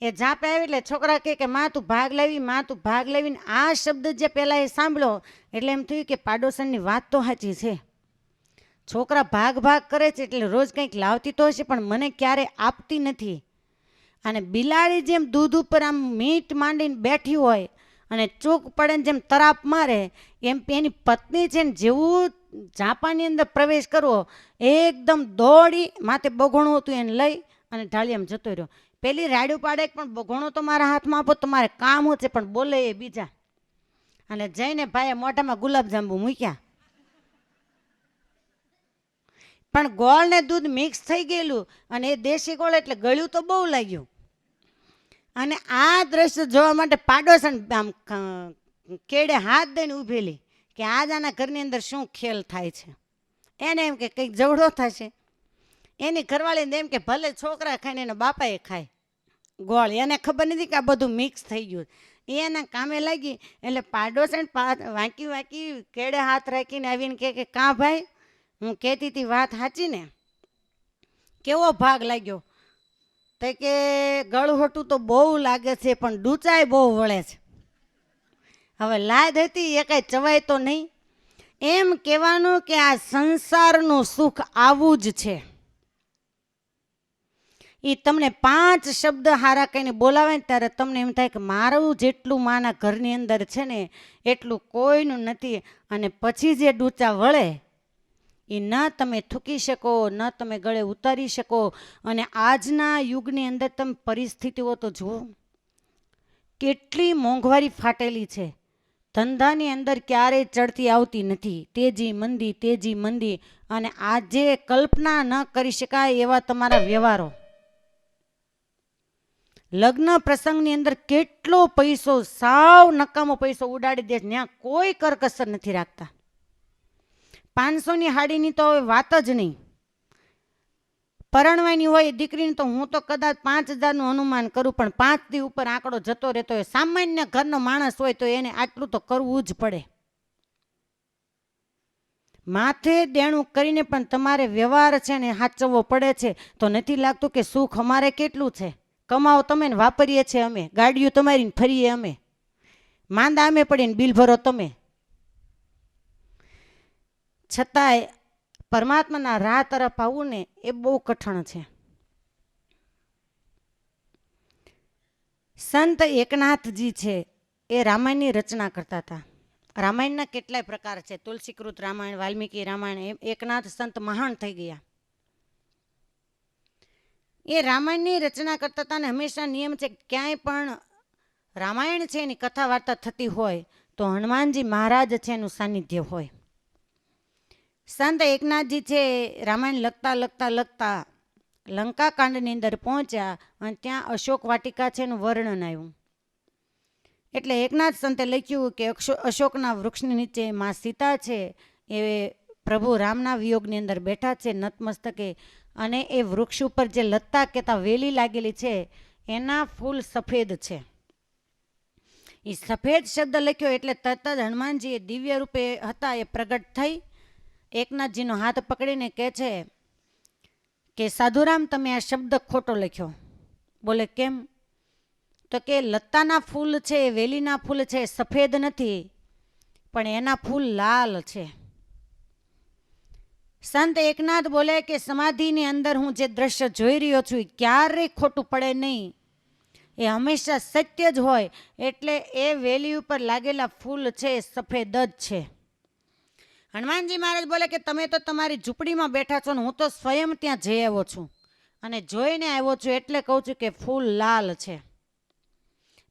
એ ઝાપે આવી એટલે છોકરા કે માં તું ભાગ લાવી, માં તું ભાગ લાવીને આ શબ્દ જે પહેલાં એ સાંભળ્યો એટલે એમ થયું કે પાડોશનની વાત તો સાચી છે. છોકરા ભાગ ભાગ કરે છે એટલે રોજ કંઈક લાવતી તો હશે, પણ મને ક્યારે આપતી નથી. અને બિલાડી જેમ દૂધ ઉપર આમ મીટ માંડીને બેઠી હોય અને ચૂક પડે ને જેમ તરાપ મારે, એમ એની પત્ની છે ને જેવું ઝાપાની અંદર પ્રવેશ કરવો, એકદમ દોડી માથે બગોણું હતું એને લઈ અને ઢાળિયામાં જતો રહ્યો. પેલી રાડ્યું પાડે પણ બગોણો તો મારા હાથમાં આપો, તમારે કામ છે, પણ બોલે એ બીજા. અને જઈને ભાઈએ મોઢામાં ગુલાબજાંબુ મૂક્યા, પણ ગોળ ને દૂધ મિક્સ થઈ ગયેલું અને એ દેશી ગોળ એટલે ગળ્યું તો બહુ લાગ્યું. અને આ દ્રશ્ય જોવા માટે પાડોશન આમ કેડે હાથ દઈને ઊભેલી કે આજ આના ઘરની અંદર શું ખેલ થાય છે. એને એમ કે કંઈક જવડો થશે. એની ઘરવાળીને એમ કે ભલે છોકરા ખાય ને એના બાપાએ ખાય ગોળ. એને ખબર નથી કે આ બધું મિક્સ થઈ ગયું. એના કામે લાગી એટલે પાડોશન વાંકી વાંકી કેડે હાથ રાખીને આવીને કે કાં ભાઈ હું કહેતી હતી વાત સાચી ને? કેવો ભાગ લાગ્યો? તો કે ગળહોટું તો બહુ લાગે છે પણ ડૂચાય બહુ વળે છે. હવે લાદ હતી એ કાંઈ ચવાય તો નહીં. એમ કહેવાનું કે આ સંસારનું સુખ આવું જ છે. એ તમને 5 શબ્દ હારા કહીને બોલાવે ને ત્યારે તમને એમ થાય કે મારું જેટલું માના ઘરની અંદર છે ને એટલું કોઈનું નથી. અને પછી જે ડૂચા વળે એ ન તમે થૂકી શકો, ન તમે ગળે ઉતારી શકો. અને આજના યુગની અંદર તમે પરિસ્થિતિઓ તો જુઓ, કેટલી મોંઘવારી ફાટેલી છે. ધંધાની અંદર ક્યારેય ચડતી આવતી નથી. તેજી મંદી, તેજી મંદી. અને આજે કલ્પના ન કરી શકાય એવા તમારા વ્યવહારો. લગ્ન પ્રસંગની અંદર કેટલો પૈસો, સાવ નકામો પૈસો ઉડાડી દે. ત્યાં કોઈ કરકસર નથી રાખતા. 500ની હાડીની તો હવે વાત જ નહીં. પરણવાની હોય દીકરીની તો હું તો કદાચ 5000નું અનુમાન કરું, પણ 5 દી ઉપર આંકડો જતો રહેતો હોય. સામાન્ય ઘરનો માણસ હોય તો એને આટલું તો કરવું જ પડે. માથે દેણું કરીને પણ તમારે વ્યવહાર છે ને સાચવવો પડે છે. તો નથી લાગતું કે સુખ અમારે કેટલું છે? કમાઓ તમે ને વાપરીએ છીએ અમે, ગાડીઓ તમારી ફરીએ અમે, માંદા અમે પડીને બિલ ભરો તમે. છતાંય પરમાત્માના રાહ તરફ આવવું ને એ બહુ કઠણ છે. સંત એકનાથજી છે એ રામાયણની રચના કરતા હતા. રામાયણના કેટલાય પ્રકાર છે. તુલસીકૃત રામાયણ, વાલ્મીકી રામાયણ. એકનાથ સંત મહાન થઈ ગયા. એ રામાયણની રચના કરતા હતા. અને હંમેશા નિયમ છે ક્યાંય પણ રામાયણ છે એની કથા વાર્તા થતી હોય તો હનુમાનજી મહારાજ છે એનું સાનિધ્ય હોય. સંત એકનાથજી છે રામાયણ લખતા લખતા લખતા લંકા કાંડની અંદર પહોંચ્યા અને ત્યાં અશોક વાટિકા છે એનું વર્ણન આવ્યું. એટલે એકનાથ સંતે લખ્યું કે અશોકના વૃક્ષની નીચે માં સીતા છે એ પ્રભુ રામના વિયોગની અંદર બેઠા છે નતમસ્તકે. અને એ વૃક્ષ ઉપર જે લતા કેતા વેલી લાગેલી છે એના ફૂલ સફેદ છે. એ સફેદ શબ્દ લખ્યો એટલે તરત જ હનુમાનજી એ દિવ્ય રૂપે હતા એ પ્રગટ થઈ એકનાથજીનો હાથ પકડીને કહે છે કે સાધુરામ તમે આ શબ્દ ખોટો લખ્યો. બોલે કેમ? તો કે લતાના ફૂલ છે, વેલીના ફૂલ છે સફેદ નથી પણ એના ફૂલ લાલ છે. સંત એકનાથ બોલે કે સમાધિની અંદર હું જે દ્રશ્ય જોઈ રહ્યો છું એ ક્યારેય ખોટું પડે નહીં, એ હંમેશા સત્ય જ હોય. એટલે એ વેલી ઉપર લાગેલા ફૂલ છે એ સફેદ જ છે. હનુમાનજી મહારાજ બોલે કે તમે તો તમારી ઝૂંપડીમાં બેઠા છો ને હું તો સ્વયં ત્યાં જઈ આવ્યો છું અને જોઈને આવ્યો છું એટલે કહું છું કે ફૂલ લાલ છે.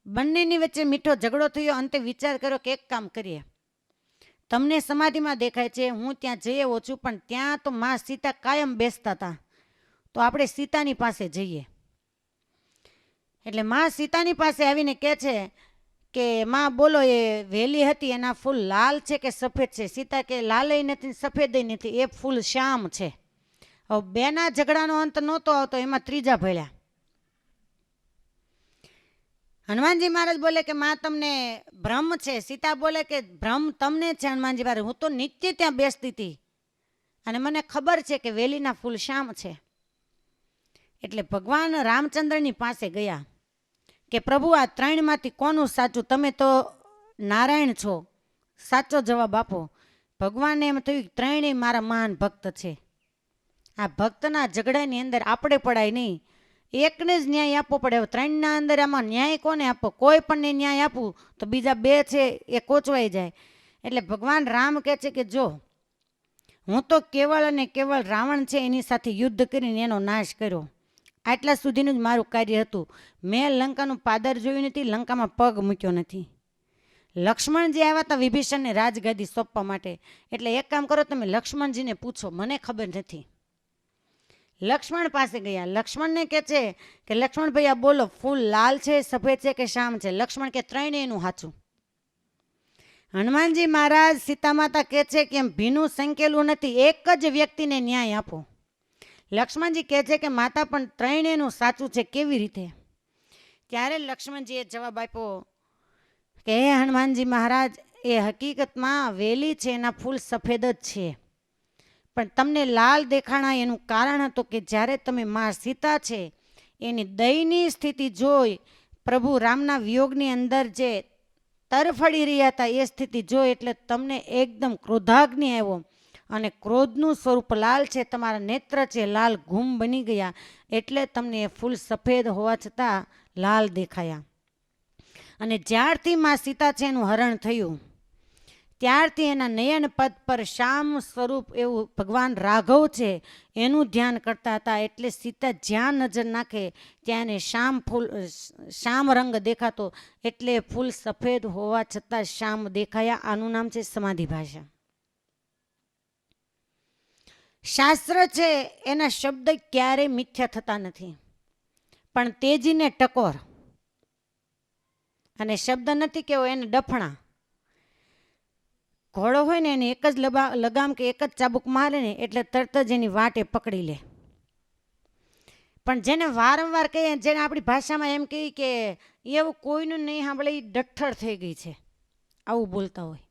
બંનેની વચ્ચે મીઠો ઝઘડો થયો. અંતે વિચાર કર્યો કે એક કામ કરીએ, તમને સમાધિમાં દેખાય છે, હું ત્યાં જઈ આવ્યો છું, પણ ત્યાં તો માં સીતા કાયમ બેસતા હતા, તો આપણે સીતાની પાસે જઈએ. એટલે માં સીતાની પાસે આવીને કહે છે કે માં બોલો એ વેલી હતી એના ફૂલ લાલ છે કે સફેદ છે? સીતા કે લાલય નથી સફેદય નથી, એ ફૂલ શ્યામ છે. હવે બેના ઝઘડાનો અંત નહોતો આવતો, એમાં ત્રીજા ભળ્યા. હનુમાનજી મહારાજ બોલે કે માં તમને ભ્રમ છે. સીતા બોલે કે ભ્રમ તમને છે હનુમાનજી મહારાજ, હું તો નિત્ય ત્યાં બેસતી હતી અને મને ખબર છે કે વેલીના ફૂલ શ્યામ છે. એટલે ભગવાન રામચંદ્રની પાસે ગયા કે પ્રભુ આ 3માંથી કોનું સાચું? તમે તો નારાયણ છો, સાચો જવાબ આપો. ભગવાનને એમ થયું 3 મારા મહાન ભક્ત છે, આ ભક્તના ઝઘડાની અંદર આપણે પડાય નહીં, એકને જ ન્યાય આપવો પડે. 3ના અંદર આમાં ન્યાય કોને આપો? કોઈ પણને ન્યાય આપવું તો બીજા 2 છે એ કોચવાઈ જાય. એટલે ભગવાન રામ કહે છે કે જો હું તો કેવળ અને કેવળ રાવણ છે એની સાથે યુદ્ધ કરીને એનો નાશ કર્યો, આટલા સુધીનું જ મારું કાર્ય હતું. મેં લંકાનું પાદર જોયું નથી, લંકામાં પગ મૂક્યો નથી. લક્ષ્મણજી આવ્યા હતા વિભીષણને રાજગાદી સોંપવા માટે. એટલે એક કામ કરો, તમે લક્ષ્મણજીને પૂછો, મને ખબર નથી. લક્ષ્મણ પાસે ગયા. લક્ષ્મણને કહે છે કે લક્ષ્મણ ભાઈ આ બોલો, ફૂલ લાલ છે, સફેદ છે કે શ્યામ છે? લક્ષ્મણ કે ત્રણેયનું સાચું. હનુમાનજી મહારાજ સીતા માતા કહે છે કે એમ ભીનું સંકેલું નથી, એક જ વ્યક્તિને ન્યાય આપો. લક્ષ્મણજી કહે છે કે માતા પણ ત્રણેયનું સાચું છે, કેવી રીતે? ત્યારે લક્ષ્મણજીએ જવાબ આપ્યો કે હે હનુમાનજી મહારાજ, એ હકીકતમાં વેલી છે, એના ફૂલ સફેદ જ છે, પણ તમને લાલ દેખાણા એનું કારણ હતું કે જ્યારે તમે મા સીતા છે એની દયનીય સ્થિતિ જોઈ, પ્રભુ રામના વિયોગની અંદર જે તરફડી રહ્યા હતા એ સ્થિતિ જોઈ એટલે તમને એકદમ ક્રોધાગ્નિ આવ્યો અને ક્રોધનું સ્વરૂપ લાલ છે, તમારા નેત્ર છે લાલ ઘૂમ બની ગયા, એટલે તમને એ ફૂલ સફેદ હોવા છતાં લાલ દેખાયા. અને જ્યારથી મા સીતા છે એનું હરણ થયું ત્યારથી એના નયન પદ પર શ્યામ સ્વરૂપ એવું ભગવાન રાઘવ છે એનું ધ્યાન કરતા હતા, એટલે સીતા જ્યાં નજર નાખે ત્યાં એને શ્યામ રંગ દેખાતો, એટલે ફૂલ સફેદ હોવા છતાં શ્યામ દેખાયા. આનું નામ છે સમાધિ ભાષા. શાસ્ત્ર છે એના શબ્દ ક્યારેય મિથ્યા થતા નથી, પણ તેજીને ટકોર અને શબ્દ નથી કેવો એને ડફણા. ઘોડો હોય ને એને એક જ લગામ કે એક જ ચાબુક મારે ને એટલે તરત જ એની વાટે પકડી લે, પણ જેને વારંવાર કહીએ, જેને આપણી ભાષામાં એમ કહીએ કે એવું કોઈનું નહીં સાંભળે એ ડઠ્ઠર થઈ ગઈ છે, આવું બોલતા હોય.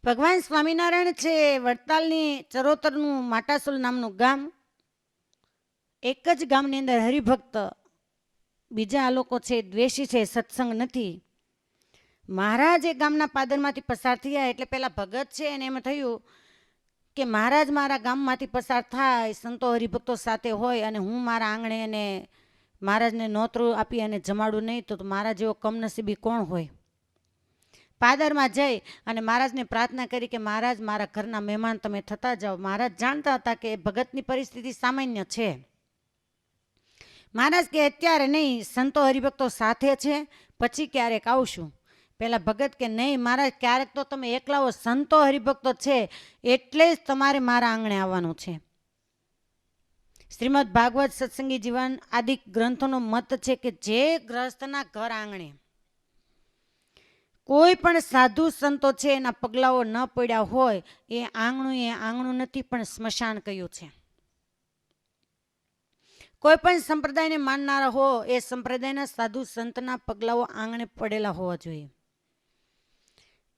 ભગવાન સ્વામિનારાયણ છે વડતાલની ચરોતરનું માટાસુલ નામનું ગામ, એક જ ગામની અંદર હરિભક્ત, બીજા લોકો છે દ્વેષી છે, સત્સંગ નથી. મહારાજ એ ગામના પાદરમાંથી પસાર થયા એટલે પેલા ભગત છે એને એમ થયું કે મહારાજ મારા ગામમાંથી પસાર થાય, સંતો હરિભક્તો સાથે હોય અને હું મારા આંગણે એને મહારાજને નોતરું આપી અને જમાડું નહીં તો મારા જેવો કમનસીબી કોણ હોય. પાદરમાં જઈ અને મહારાજને પ્રાર્થના કરી કે મહારાજ મારા ઘરના મહેમાન તમે થતા જાઓ. મહારાજ જાણતા હતા કે ભગતની પરિસ્થિતિ સામાન્ય છે. મહારાજ કે અત્યારે નહીં, સંતો હરિભક્તો સાથે છે, પછી ક્યારેક આવશું. પેલા ભગત કે નહીં મહારાજ, ક્યારેક તો તમે એકલા હો, સંતો હરિભક્તો છે એટલે જ તમારે મારા આંગણે આવવાનું છે. શ્રીમદ ભાગવત સત્સંગી જીવન આદિ ગ્રંથોનો મત છે કે જે ગ્રહસ્થના ઘર આંગણે કોઈ પણ સાધુ સંતો છે એના પગલાઓ ન પડ્યા હોય એ આંગણું નથી પણ સ્મશાન કહ્યું છે. કોઈ પણ સંપ્રદાયને માનનારા હો એ સંપ્રદાયના સાધુ સંતના પગલાઓ આંગણે પડેલા હોવા જોઈએ.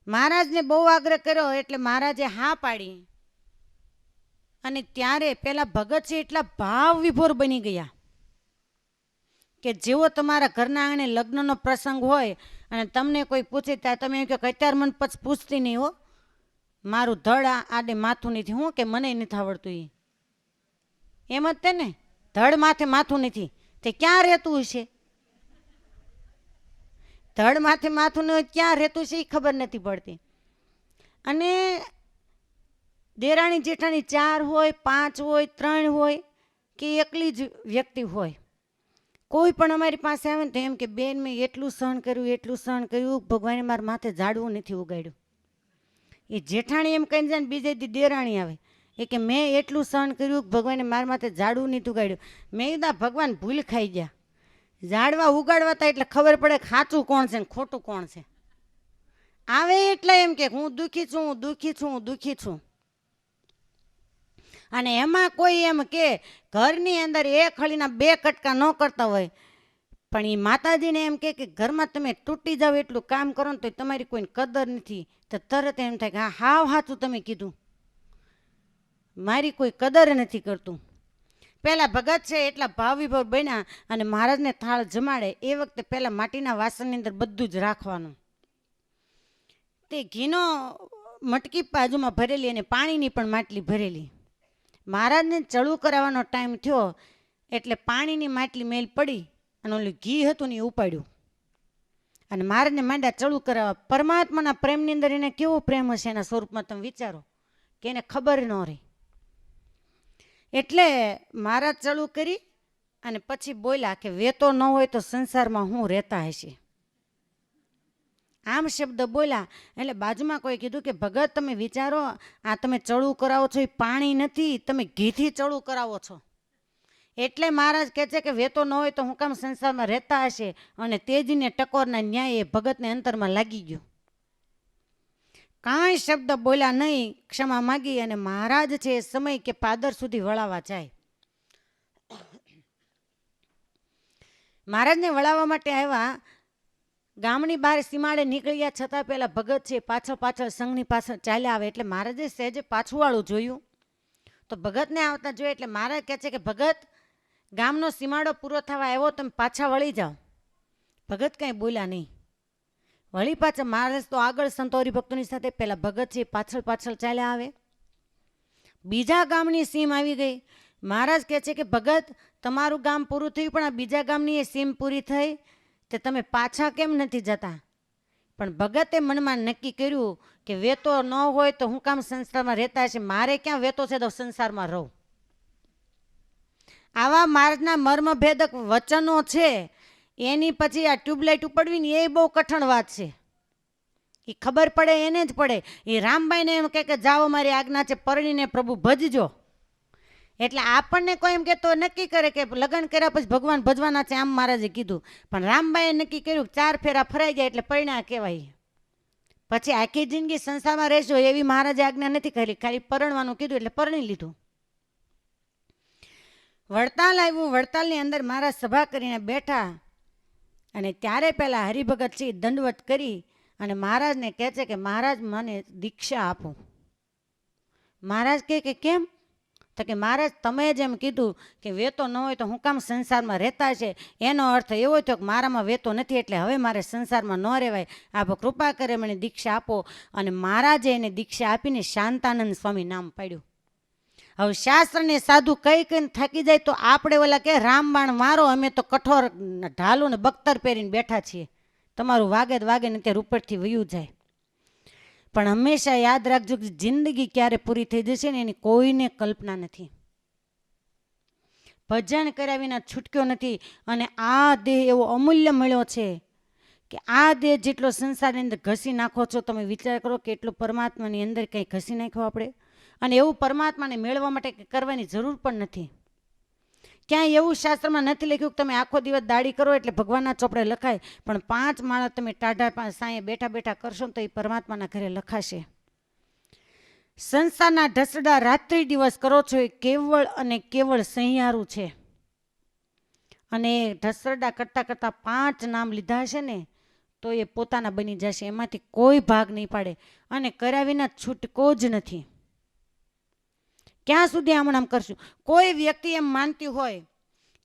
મહારાજને બહુ આગ્રહ કર્યો એટલે મહારાજે હા પાડી, અને ત્યારે પેલા ભગત છે એટલા ભાવ વિભોર બની ગયા કે જેવો તમારા ઘરના આંગણે લગ્નનો પ્રસંગ હોય અને તમને કોઈ પૂછે ત્યારે તમે એમ કે અત્યારે મને પછી પૂછતી નહીં હો, મારું ધડ આડે માથું નથી, હું કે મને નથી આવડતું. એમ જ તે ને, ધડ માથે માથું નથી તે ક્યાં રહેતું હશે? ધડ માથે માથું ન ક્યાં રહેતું છે એ ખબર નથી પડતી. અને દેરાણી જેઠાણી 4 હોય, 5 હોય, 3 હોય કે એકલી જ વ્યક્તિ હોય, કોઈ પણ અમારી પાસે આવે ને તો એમ કે બેન મેં એટલું સહન કર્યું, ભગવાને મારા માથે ઝાડવું નથી ઉગાડ્યું. એ જેઠાણી એમ કહીને જાય ને બીજે દી દેરાણી આવે એ કે મેં એટલું સહન કર્યું, ભગવાને મારા માથે ઝાડવું નથી ઉગાડ્યું. મેં કીધા ભગવાન ભૂલ ખાઈ ગયા, ઝાડવા ઉગાડવા હતા એટલે ખબર પડે સાચું કોણ છે ને ખોટું કોણ છે. આવે એટલે એમ કે હું દુઃખી છું. અને એમાં કોઈ એમ કે ઘરની અંદર એક હળીના 2 કટકા ન કરતા હોય, પણ એ માતાજીને એમ કે ઘરમાં તમે તૂટી જાવ એટલું કામ કરો ને તો તમારી કોઈ કદર નથી, તો તરત એમ થાય કે હા હાવ સાચું તમે કીધું, મારી કોઈ કદર નથી કરતું. પહેલાં ભગત છે એટલા ભાવ વિભોર બન્યા અને મહારાજને થાળ જમાડે એ વખતે પહેલાં માટીના વાસણની અંદર બધું જ રાખવાનું. તે ઘીનો મટકી બાજુમાં ભરેલી અને પાણીની પણ માટલી ભરેલી. મહારાજને ચડું કરાવવાનો ટાઈમ થયો એટલે પાણીની માટલી મેલ પડી અને ઓલું ઘી હતું ને એ ઉપાડ્યું અને મહારાજને માંડ્યા ચડું કરાવવા. પરમાત્માના પ્રેમની અંદર એને કેવો પ્રેમ હશે એના સ્વરૂપમાં તમે વિચારો કે એને ખબર ન રહી. એટલે મહારાજ ચડું કરી અને પછી બોલ્યા કે વેતો ન હોય તો સંસારમાં હું રહેતા હશે. આમ શબ્દ બોલ્યા એટલે બાજુમાં કોઈ કીધું કે ભગત તમે વિચારો, આ તમે ચડું કરાવો છો એ પાણી નથી, તમે ઘીથી ચડું કરાવો છો. એટલે મહારાજ કહે છે કે વેતો ન હોય તો હું કામ સંસારમાં રહેતા હશે. અને તેજીને ટકોરના ન્યાય એ ભગતને અંતરમાં લાગી ગયો. કાંઈ શબ્દ બોલ્યા નહીં, ક્ષમા માગી અને મહારાજ છે એ સમય કે પાદર સુધી વળાવવા જાય. મહારાજને વળાવવા માટે આવ્યા, ગામની બહાર સીમાડે નીકળ્યા છતાં પેલા ભગત છે પાછળ પાછળ સંઘની પાછળ ચાલ્યા આવે. એટલે મહારાજે સહેજે પાછું વાળું જોયું તો ભગતને આવતા જોયું. એટલે મહારાજ કહે છે કે ભગત, ગામનો સીમાડો પૂરો થવા આવ્યો, તમે પાછા વળી જાઓ. ભગત કાંઈ બોલ્યા નહીં, વળી પાછા. મહારાજ તો આગળ સંતો હરિભક્તોની સાથે, પેલા ભગત છે પાછળ પાછળ ચાલ્યા આવે. બીજા ગામની સીમ આવી ગઈ. મહારાજ કહે છે કે ભગત, તમારું ગામ પૂરું થયું પણ આ બીજા ગામની એ સીમ પૂરી થઈ, તે તમે પાછા કેમ નથી જતા? પણ ભગતે મનમાં નક્કી કર્યું કે વેતો ન હોય તો હું કામ સંસારમાં રહેતા હશે, મારે ક્યાં વેતો છે તો સંસારમાં રહું. આવા મહારાજના મર્મભેદક વચનો છે. એની પછી આ ટ્યુબલાઇટ ઉપડવી ને એ બહુ કઠણ વાત છે. એ ખબર પડે એને જ પડે. એ રામબાઈને એમ કહે કે જાઓ મારી આજ્ઞા છે, પરણીને પ્રભુ ભજજો. એટલે આપણને કોઈ એમ કે તો નક્કી કરે કે લગ્ન કર્યા પછી ભગવાન ભજવાના છે, આમ મહારાજે કીધું. પણ રામબાઈએ નક્કી કર્યું 4 ફેરા ફરાઈ જાય એટલે પરણ્યા કહેવાય. પછી આખી જિંદગી સંસારમાં રહેશો એવી મહારાજે આજ્ઞા નથી કરી, ખાલી પરણવાનું કીધું એટલે પરણી લીધું. વડતાલ આવ્યું. વડતાલની અંદર મહારાજ સભા કરીને બેઠા અને ત્યારે પેલા હરિભગત છે દંડવત કરી અને મહારાજને કહે છે કે મહારાજ મને દીક્ષા આપો. મહારાજ કહે કે કેમ? તો કે મહારાજ તમે જેમ કીધું કે વેતો ન હોય તો હું કામ સંસારમાં રહેતા છે, એનો અર્થ એવો થયો કે મારામાં વેતો નથી એટલે હવે મારે સંસારમાં ન રહેવાય, આપ કૃપા કરે મને દીક્ષા આપો. અને મહારાજે એને દીક્ષા આપીને શાંતાનંદ સ્વામી નામ પાડ્યું. હવે શાસ્ત્રને સાધુ કઈ કઈને થાકી જાય તો આપણે ઓલા કે રામબાણ મારો, અમે તો કઠોર ઢાલું ને બખ્તર પહેરીને બેઠા છીએ, તમારું વાગે વાગે ને ત્યારે ઉપરથી વયું જાય. પણ હંમેશા યાદ રાખજો કે જિંદગી ક્યારે પૂરી થઈ જશે ને એની કોઈને કલ્પના નથી. ભજન કર્યા વિના છૂટક્યો નથી. અને આ દેહ એવો અમૂલ્ય મળ્યો છે કે આ દેહ જેટલો સંસારની અંદર ઘસી નાખો છો, તમે વિચાર કરો કે એટલું પરમાત્માની અંદર કંઈ ઘસી નાખ્યો આપણે. અને એવું પરમાત્માને મેળવવા માટે કરવાની જરૂર પણ નથી. ક્યાંય એવું શાસ્ત્રમાં નથી લખ્યું કે તમે આખો દિવસ દાડી કરો એટલે ભગવાનના ચોપડે લખાય, પણ 5 માળા તમે ટાઢા સાંયે બેઠા બેઠા કરશો તો એ પરમાત્માના ઘરે લખાશે. સંસારના ઢસડા રાત્રિ દિવસ કરો છો એ કેવળ અને કેવળ સહિયારું છે. અને ઢસરડા કરતાં કરતાં 5 નામ લીધા હશે ને તો એ પોતાના બની જશે, એમાંથી કોઈ ભાગ નહીં પાડે. અને કર્યા વિના છૂટકો જ નથી. ક્યાં સુધી આમ કરશું? કોઈ વ્યક્તિ એમ માનતી હોય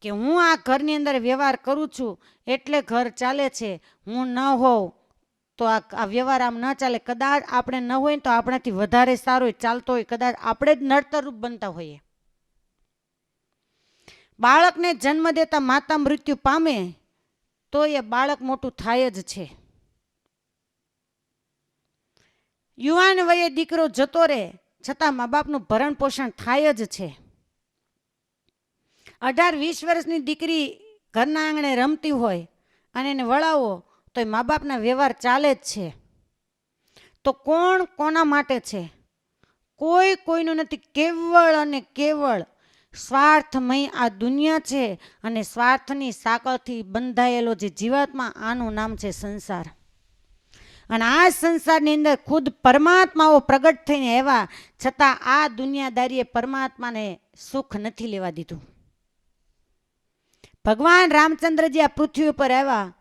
કે હું આ ઘરની અંદર વ્યવહાર કરું છું એટલે ઘર ચાલે છે, હું ન હોઉં તો આ વ્યવહાર આમ ન ચાલે. કદાચ આપણે ન હોય તો આપણાથી વધારે સારો ચાલતો હોય, કદાચ આપણે જ નડતરરૂપ બનતા હોઈએ. બાળકને જન્મ દેતા માતા મૃત્યુ પામે તો એ બાળક મોટું થાય જ છે. યુવાન વયે દીકરો જતો રહે છતાં મા બાપનું ભરણ પોષણ થાય જ છે. 18-20 વર્ષની દીકરી ઘરના આંગણે રમતી હોય અને એને વળાવો તો એ મા બાપના વ્યવહાર ચાલે જ છે. તો કોણ કોના માટે છે? કોઈ કોઈનું નથી. કેવળ અને કેવળ સ્વાર્થમય આ દુનિયા છે. અને સ્વાર્થની સાંકળથી બંધાયેલો જે જીવાત્મા, આનું નામ છે સંસાર. અને આ સંસારની અંદર ખુદ પરમાત્માઓ પ્રગટ થઈને આવ્યા છતાં આ દુનિયાદારીએ પરમાત્માને સુખ નથી લેવા દીધું. ભગવાન રામચંદ્રજી આ પૃથ્વી ઉપર આવ્યા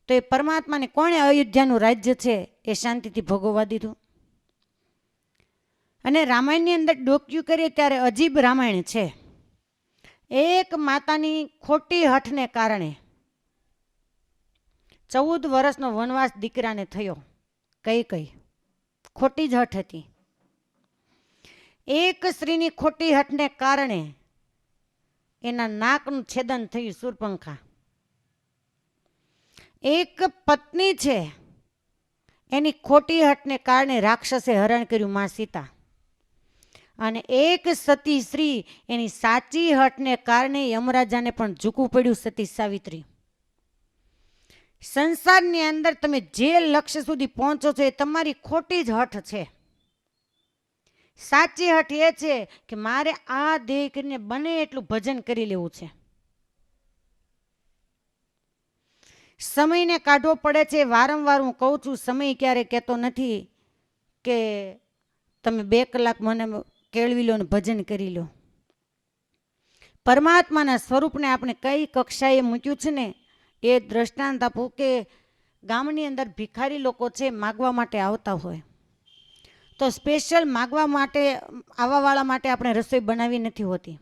તો એ પરમાત્માને કોણે અયોધ્યાનું રાજ્ય છે એ શાંતિથી ભોગવવા દીધું. અને રામાયણની અંદર ડોક્યુ કરીએ ત્યારે અજીબ રામાયણ છે. એક માતાની ખોટી હઠને કારણે 14 વર્ષનો વનવાસ દીકરાને થયો. કઈ ખોટી જ હઠ હતી. એક સ્ત્રીની ખોટી હઠને કારણે એના નાકનું છેદન થયું, શૂર્પણખા. એક પત્ની છે, એની ખોટી હઠને કારણે રાક્ષસે હરણ કર્યું, માં સીતા. અને એક સતી સ્ત્રી, એની સાચી હઠને કારણે યમરાજાને પણ ઝૂકવું પડ્યું, સતી સાવિત્રી. સંસારની અંદર તમે જે લક્ષ્ય સુધી પહોંચો છો એ તમારી ખોટી જ હઠ છે. સાચી હઠ એ છે કે મારે આ દેહ કરીને બને એટલું ભજન કરી લેવું છે. સમયને કાઢવો પડે છે. વારંવાર હું કહું છું, સમય ક્યારે કહેતો નથી કે તમે 2 કલાક મને કેળવી લો ને ભજન કરી લો. પરમાત્માના સ્વરૂપને આપણે કઈ કક્ષાએ મૂક્યું છે ને એ દ્રષ્ટાંત આપું કે ગામની અંદર ભિખારી લોકો છે, માગવા માટે આવતા હોય તો સ્પેશિયલ માગવા માટે આવવાવાળા માટે આપણે રસોઈ બનાવી નથી હોતી.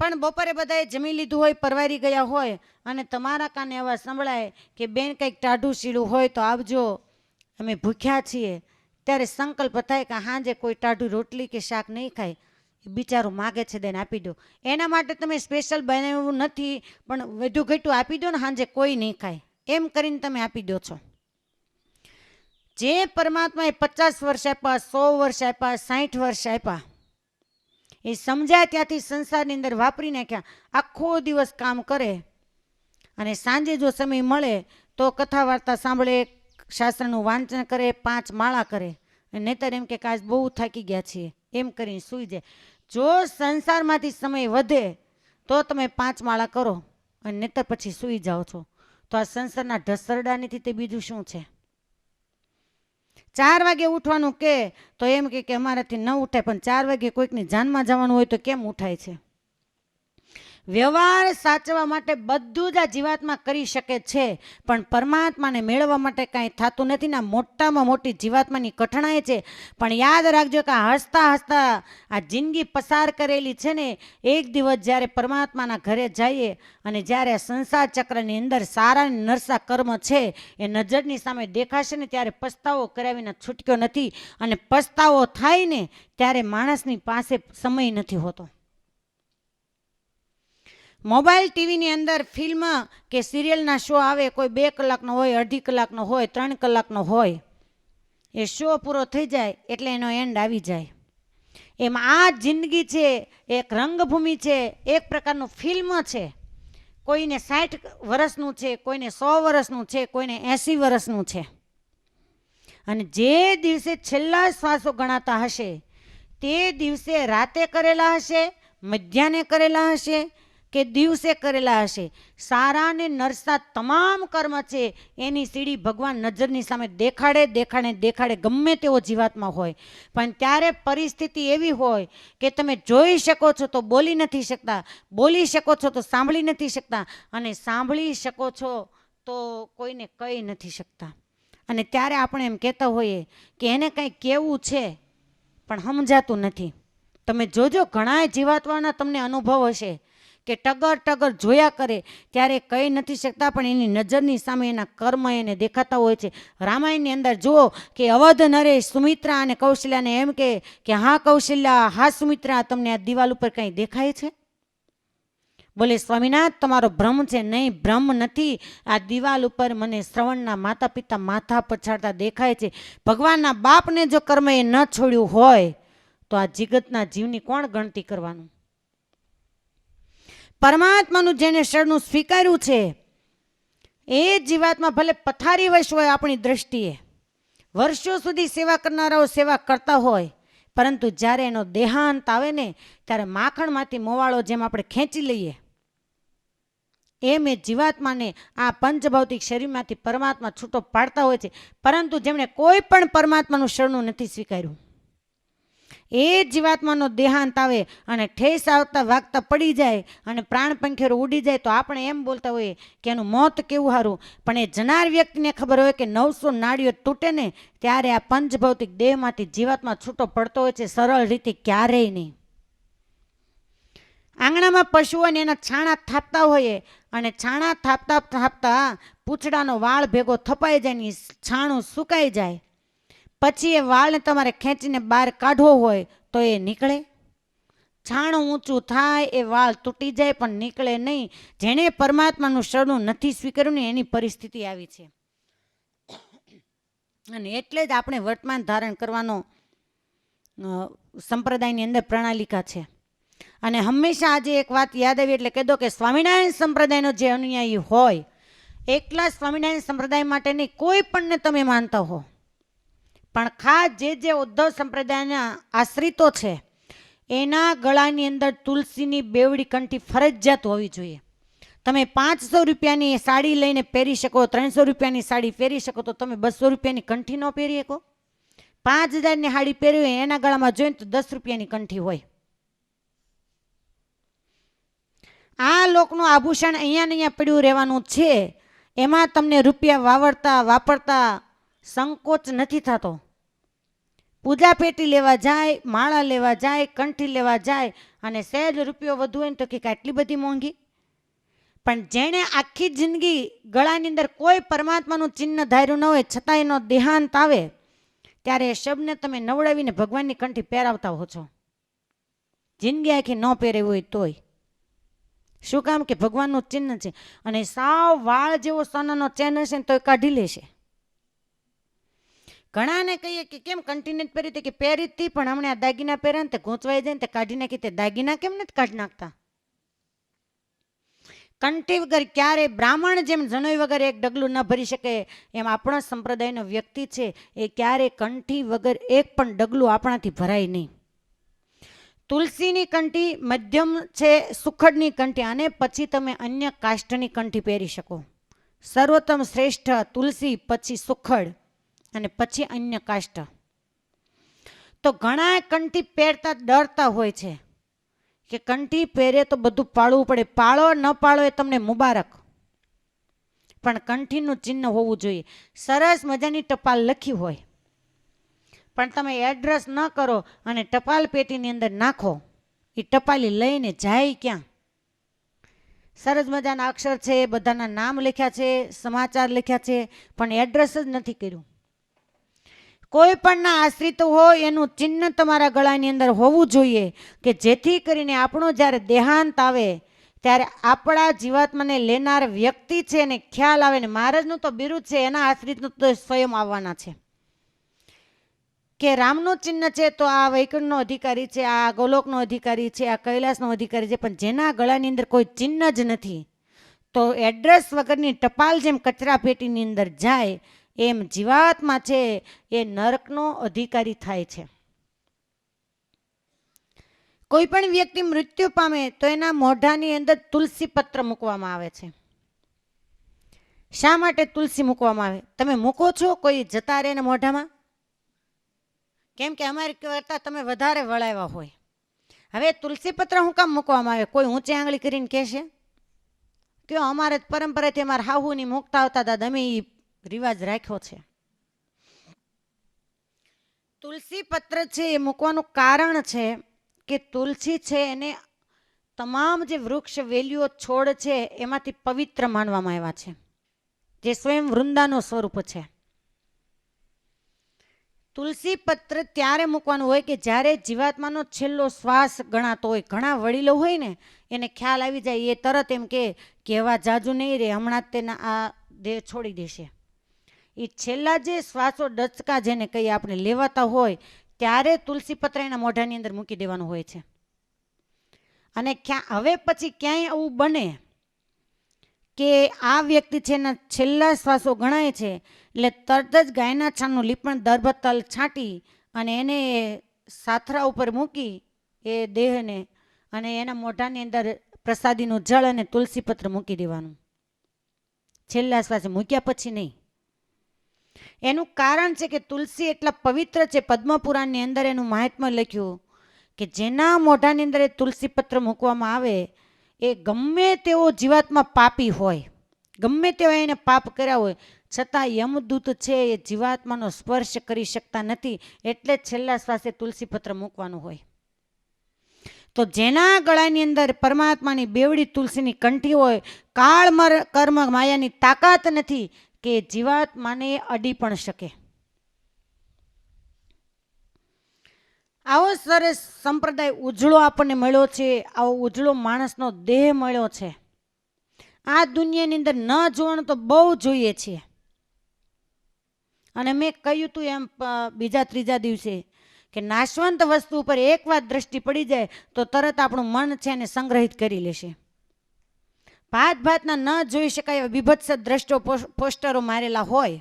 પણ બપોરે બધાએ જમી લીધું હોય, પરવારી ગયા હોય અને તમારા કાને એવા સંભળાય કે બેન કંઈક ટાઢું શીળું હોય તો આવજો, અમે ભૂખ્યા છીએ. ત્યારે સંકલ્પ થાય કે હાંજે કોઈ ટાઢું રોટલી કે શાક નહીં ખાય, બિચારું માગે છે દેને આપી દો. એના માટે તમે સ્પેશિયલ બનાવ્યું નથી, પણ વધુ ઘટું આપી દો ને, હાંજે કોઈ નહીં ખાય એમ કરીને તમે આપી દો છો. જે પરમાત્માએ 50 વર્ષ આપ્યા, 100 વર્ષ આપ્યા, 60 વર્ષ આપ્યા, એ સમજાય ત્યાંથી સંસારની અંદર વાપરી નાખ્યા. આખો દિવસ કામ કરે અને સાંજે જો સમય મળે તો કથા વાર્તા સાંભળે, શાસ્ત્રનું વાંચન કરે, 5 માળા કરે, નહીતર એમ કે આજ બહુ થાકી ગયા છીએ એમ કરીને સૂઈ જાય. જો સંસારમાંથી સમય વધે તો તમે 5 માળા કરો અને નહીતર પછી સૂઈ જાઓ છો. તો આ સંસારના ઢસરડા નથી તે બીજું શું છે? 4 વાગે ઉઠવાનું કે તો એમ કે અમારાથી ન ઉઠાય, પણ 4 વાગે કોઈકની જાનમાં જવાનું હોય તો કેમ ઉઠાય છે? વ્યવહાર સાચવવા માટે બધું જ આ જીવાત્મા કરી શકે છે, પણ પરમાત્માને મેળવવા માટે કાંઈ થતું નથી ને. મોટામાં મોટી જીવાત્માની કઠણાઈ છે. પણ યાદ રાખજો કે હસતા હસતા આ જિંદગી પસાર કરેલી છે ને, એક દિવસ જ્યારે પરમાત્માના ઘરે જઈએ અને જ્યારે સંસાર ચક્રની અંદર સારા નરસા કર્મ છે એ નજરની સામે દેખાશે ને, ત્યારે પસ્તાવો કરાવીને છૂટક્યો નથી. અને પસ્તાવો થાય ને ત્યારે માણસની પાસે સમય નથી હોતો. મોબાઈલ ટીવીની અંદર ફિલ્મ કે સિરિયલના શો આવે, કોઈ 2 કલાકનો હોય, 1.5 કલાકનો હોય, 3 કલાકનો હોય, એ શો પૂરો થઈ જાય એટલે એનો એન્ડ આવી જાય. એમ આ જિંદગી છે, એક રંગભૂમિ છે, એક પ્રકારનું ફિલ્મ છે. કોઈને 60 વર્ષનું છે, કોઈને 100 વર્ષનું છે, કોઈને 80 વર્ષનું છે. અને જે દિવસે છેલ્લા શ્વાસો ગણાતા હશે તે દિવસે રાતે કરેલા હશે, મધ્યાહ્ને કરેલા હશે કે દિવસે કરેલા હશે, સારા ને નરસા તમામ કર્મ છે એની સીડી ભગવાન નજરની સામે દેખાડે ગમે તેવો જીવાત્મા હોય. પણ ત્યારે પરિસ્થિતિ એવી હોય કે તમે જોઈ શકો છો તો બોલી નથી શકતા, બોલી શકો છો તો સાંભળી નથી શકતા, અને સાંભળી શકો છો તો કોઈને કહી નથી શકતા. અને ત્યારે આપણે એમ કહેતા હોઈએ કે એને કંઈ કહેવું છે પણ સમજાતું નથી. તમે જોજો ઘણા જીવાત્માના તમને અનુભવ હશે કે ટગર જોયા કરે ત્યારે કહી નથી શકતા, પણ એની નજરની સામે એના કર્મ એને દેખાતા હોય છે. રામાયણની અંદર જુઓ કે અવધ નરેશ સુમિત્રા અને કૌશલ્યાને એમ કે હા કૌશલ્યા, હા સુમિત્રા, તમને આ દિવાલ ઉપર કંઈ દેખાય છે? બોલે સ્વામિનાથ, તમારો ભ્રમ છે. નહીં, ભ્રમ નથી. આ દિવાલ ઉપર મને શ્રવણના માતા પિતા માથા પછાડતા દેખાય છે. ભગવાનના બાપને જો કર્મ એ ન છોડ્યું હોય તો આ જગતના જીવની કોણ ગણતી કરવાનું? પરમાત્માનું જેને શરણું સ્વીકાર્યું છે એ જીવાત્મા ભલે પથારી વશ હોય, આપણી દ્રષ્ટિએ વર્ષો સુધી સેવા કરનારાઓ સેવા કરતા હોય, પરંતુ જ્યારે એનો દેહાંત આવે ને ત્યારે માખણમાંથી મોવાળો જેમ આપણે ખેંચી લઈએ એમ એ જીવાત્માને આ પંચભૌતિક શરીરમાંથી પરમાત્મા છૂટો પાડતા હોય છે. પરંતુ જેમણે કોઈ પણ પરમાત્માનું શરણું નથી સ્વીકાર્યું એ જીવાત્માનો દેહાંત આવે અને ઠેસ આવતા વાગતા પડી જાય અને પ્રાણ પંખેરો ઉડી જાય તો આપણે એમ બોલતા હોઈએ કે એનું મોત કેવું સારું. પણ એ જનાર વ્યક્તિને ખબર હોય કે 900 નાડીઓ તૂટે ને ત્યારે આ પંચભૌતિક દેહમાંથી જીવાત્મા છૂટો પડતો હોય છે, સરળ રીતે ક્યારેય નહીં. આંગણામાં પશુઓને એના છાણા થાપતા હોઈએ અને છાણા થાપતા પૂંછડાનો વાળ ભેગો થપાઈ જાય ને છાણું સુકાઈ જાય, પછી એ વાળને તમારે ખેંચીને બહાર કાઢવો હોય તો એ નીકળે? છાણું ઊંચું થાય, એ વાળ તૂટી જાય પણ નીકળે નહીં. જેણે પરમાત્માનું શરણું નથી સ્વીકાર્યું ને એની પરિસ્થિતિ આવી છે. અને એટલે જ આપણે વર્તમાન ધારણ કરવાનો સંપ્રદાયની અંદર પ્રણાલિકા છે. અને હંમેશા આજે એક વાત યાદ આવી એટલે કહી દો કે સ્વામિનારાયણ સંપ્રદાયનો જે અનુયાયી હોય એકલા સ્વામિનારાયણ સંપ્રદાય માટે નહીં, કોઈ પણને તમે માનતા હો, પણ ખાસ જે ઉદ્ધવ સંપ્રદાયના આશ્રિતો છે એના ગળાની અંદર તુલસીની બેવડી કંઠી ફરજિયાત હોવી જોઈએ. તમે 500 રૂપિયાની સાડી લઈને પહેરી શકો, 300 રૂપિયાની સાડી પહેરી શકો, તો તમે 200 રૂપિયાની કંઠી ન પહેરી શકો? 5000ની સાડી પહેરી હોય એના ગળામાં જોઈને તો 10 રૂપિયાની કંઠી હોય. આ લોકનું આભૂષણ અહીંયા ને અહીંયા પડ્યું રહેવાનું છે, એમાં તમને રૂપિયા વાપરતા સંકોચ નથી થતો. પૂજા પેટી લેવા જાય, માળા લેવા જાય, કંઠી લેવા જાય અને સહેજ રૂપિયો વધુ હોય ને તો કે આટલી બધી મોંઘી. પણ જેણે આખી જિંદગી ગળાની અંદર કોઈ પરમાત્માનું ચિહ્ન ધાર્યું ન હોય, છતાં એનો દેહાંત આવે ત્યારે એ શબ્દને તમે નવડાવીને ભગવાનની કંઠી પહેરાવતા હો છો, જિંદગી આખી ન પહેરેવી હોય તોય. શું કામ? કે ભગવાનનું ચિહ્ન છે. અને સાવ વાળ જેવો સોનાનો ચેન હશે ને તો એ કાઢી લેશે. ઘણાને કહીએ કે કેમ કંઠી નથી પહેરી, કે પહેરી હતી પણ હમણાં આ દાગીના પહેર્યા ને તે ગૂંચવાઈ જાય ને તે કાઢી નાખી. તે દાગીના કેમ નથી કાઢી નાખતા? કંઠી વગર ક્યારે બ્રાહ્મણ જેમ જનોઈ વગર એક ડગલું ન ભરી શકે, એમ આપણો સંપ્રદાયનો વ્યક્તિ છે એ ક્યારે કંઠી વગર એક પણ ડગલું આપણાથી ભરાય નહીં. તુલસીની કંઠી મધ્યમ છે, સુખડની કંઠી, અને પછી તમે અન્ય કાષ્ટની કંઠી પહેરી શકો. સર્વોત્તમ શ્રેષ્ઠ તુલસી, પછી સુખડ અને પછી અન્ય કાષ્ટ. તો ઘણા કંઠી પહેરતા ડરતા હોય છે કે કંઠી પહેરે તો બધું પાળવું પડે. પાળો ન પાળો એ તમને મુબારક, પણ કંઠીનું ચિહ્ન હોવું જોઈએ. સરસ મજાની ટપાલ લખી હોય પણ તમે એડ્રેસ ન કરો અને ટપાલ પેટીની અંદર નાખો, એ ટપાલી લઈને જાય ક્યાં? સરસ મજાના અક્ષર છે, બધાના નામ લખ્યા છે, સમાચાર લખ્યા છે, પણ એડ્રેસ જ નથી કર્યું. કોઈ પણના આશ્રિત હોય એનું ચિહ્ન તમારા ગળાની અંદર હોવું જોઈએ, કે જેથી કરીને આપણું જ્યારે દેહાંત આવે ત્યારે આપણા જીવાત્માને લેનાર વ્યક્તિ છે એને ખ્યાલ આવે. ને મહારાજનું તો બિરુદ છે, એના આશ્રિતનું તો સ્વયં આવવાના છે કે રામનું ચિહ્ન છે તો આ વૈકુંઠનો અધિકારી છે, આ ગોલોકનો અધિકારી છે, આ કૈલાસનો અધિકારી છે. પણ જેના ગળાની અંદર કોઈ ચિહ્ન જ નથી, તો એડ્રેસ વગરની ટપાલ જેમ કચરા પેટીની અંદર જાય એમ જીવાત્મા છે એ નરકનો અધિકારી થાય છે. કોઈ પણ વ્યક્તિ મૃત્યુ પામે તો એના મોઢાની અંદર તુલસી પત્ર મૂકવામાં આવે છે. શા માટે તુલસી મૂકવામાં આવે? તમે મૂકો છો કોઈ જતા રહે ને મોઢામાં? કેમ કે અમારી કરતા તમે વધારે વળાવ્યા હોય. હવે તુલસી પત્ર શું કામ મૂકવામાં આવે? કોઈ ઊંચી આંગળી કરીને કહેશે કે અમારે પરંપરાથી અમારા હાહુની મૂકતા આવતા હતા, અમે એ રિવાજ રાખ્યો છે. તુલસી પત્ર છે એ મૂકવાનું કારણ છે કે તુલસી છે એને તમામ જે વૃક્ષ વેલીઓ છોડ છે એમાંથી પવિત્ર માનવામાં આવ્યા છે, જે સ્વયં વૃંદાનું સ્વરૂપ છે. તુલસી પત્ર ત્યારે મૂકવાનું હોય કે જ્યારે જીવાત્માનો છેલ્લો શ્વાસ ગણાતો હોય. ઘણા વડીલો હોય ને એને ખ્યાલ આવી જાય, એ તરત એમ કે કહેવા જાજુ નહીં રે, હમણાં જ તેના આ દેહ છોડી દેશે. એ છેલ્લા જે શ્વાસો ડચકા જેને કહીએ આપણે લેવાતા હોય ત્યારે તુલસી પત્ર એના મોઢાની અંદર મૂકી દેવાનું હોય છે. અને હવે પછી ક્યાંય આવું બને કે આ વ્યક્તિ છે એના છેલ્લા શ્વાસો ગણાય છે, એટલે તરત જ ગાયના છાણનું લીપણ દર્ભતલ છાંટી અને એને સાથરા ઉપર મૂકી એ દેહને, અને એના મોઢાની અંદર પ્રસાદીનું જળ અને તુલસી પત્ર મૂકી દેવાનું છેલ્લા શ્વાસે, મૂક્યા પછી નહીં. એનું કારણ છે કે તુલસી એટલા પવિત્ર છે. પદ્મપુરાણની અંદર એનું મહાત્મ્ય લખ્યું કે જેના મોઢાની અંદર એ તુલસી પત્ર મૂકવામાં આવે એ ગમે તેવો જીવાત્મા પાપી હોય, ગમે તેવા એને પાપ કર્યા હોય, છતાં યમદૂત છે એ જીવાત્માનો સ્પર્શ કરી શકતા નથી. એટલે છેલ્લા શ્વાસે તુલસી પત્ર મૂકવાનું હોય. તો જેના ગળાની અંદર પરમાત્માની બેવડી તુલસીની કંઠી હોય, કાળ કર્મ માયાની તાકાત નથી કે જીવાત્માને અડી પણ શકે. આવો સરસ સંપ્રદાય ઉજળો આપણને મળ્યો છે, આવો ઉજળો માણસનો દેહ મળ્યો છે. આ દુનિયાની અંદર ન જોવાનું તો બહુ જોઈએ છીએ. અને મેં કહ્યું હતું એમ બીજા ત્રીજા દિવસે કે નાશવંત વસ્તુ ઉપર એકવાર દ્રષ્ટિ પડી જાય તો તરત આપણું મન છે એને સંગ્રહિત કરી લેશે. ભાતના ન જોઈ શકાય એવા બીભત્સ દ્રષ્ટો પોસ્ટરો મારેલા હોય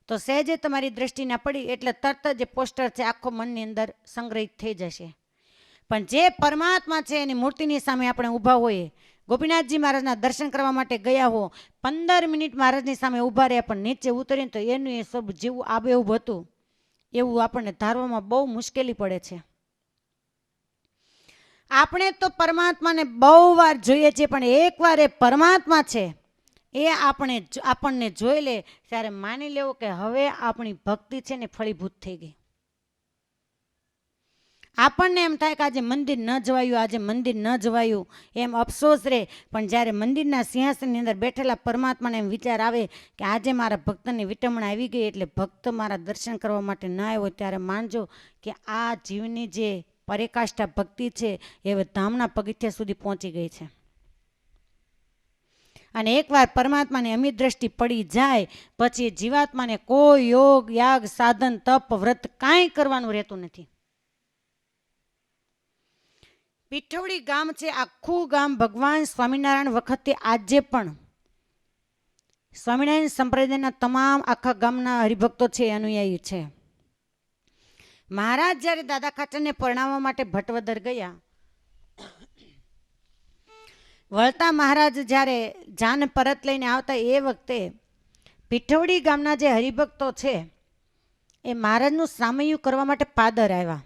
તો સહેજે તમારી દ્રષ્ટિ ના પડી એટલે તરત જ પોસ્ટર છે આખો મનની અંદર સંગ્રહિત થઈ જશે. પણ જે પરમાત્મા છે એની મૂર્તિની સામે આપણે ઊભા હોઈએ, ગોપીનાથજી મહારાજના દર્શન કરવા માટે ગયા હો, 15 મિનિટ મહારાજની સામે ઊભા રહ્યા પણ નીચે ઉતરીને તો એનું એ સબ જેવું આબેહૂબ હતું એવું આપણને ધારવામાં બહુ મુશ્કેલી પડે છે. આપણે તો પરમાત્માને બહુ વાર જોઈએ છીએ પણ એકવાર એ પરમાત્મા છે એ આપણને જોઈ લે ત્યારે માની લેવું કે હવે આપણી ભક્તિ છે ને ફળીભૂત થઈ ગઈ. આપણને એમ થાય કે આજે મંદિર ન જવાયું, આજે મંદિર ન જવાયું, એમ અફસોસ રહે. પણ જ્યારે મંદિરના સિંહાસનની અંદર બેઠેલા પરમાત્માને એમ વિચાર આવે કે આજે મારા ભક્તની વિટમણા આવી ગઈ એટલે ભક્ત મારા દર્શન કરવા માટે ન આવ્યો, ત્યારે માનજો કે આ જીવની જે પરેકાષ્ઠા ભક્તિ છે એ હવે ધામના પગથિયા સુધી પહોંચી ગઈ છે. અને એકવાર પરમાત્માની અમિત દ્રષ્ટિ પડી જાય પછી જીવાત્માને કોઈ યોગ યાગ સાધન તપ વ્રત કાંઈ કરવાનું રહેતું નથી. પીઠવડી ગામ છે, આખું ગામ ભગવાન સ્વામિનારાયણ વખતે આજે પણ સ્વામિનારાયણ સંપ્રદાયના તમામ આખા ગામના હરિભક્તો છે, અનુયાયી છે. મહારાજ જ્યારે દાદા ખાચરને પરણાવવા માટે ભટવદર ગયા, વળતા મહારાજ જ્યારે જાન પરત લઈને આવતા એ વખતે પીઠવડી ગામના જે હરિભક્તો છે એ મહારાજનું સામૈયું કરવા માટે પાદર આવ્યા.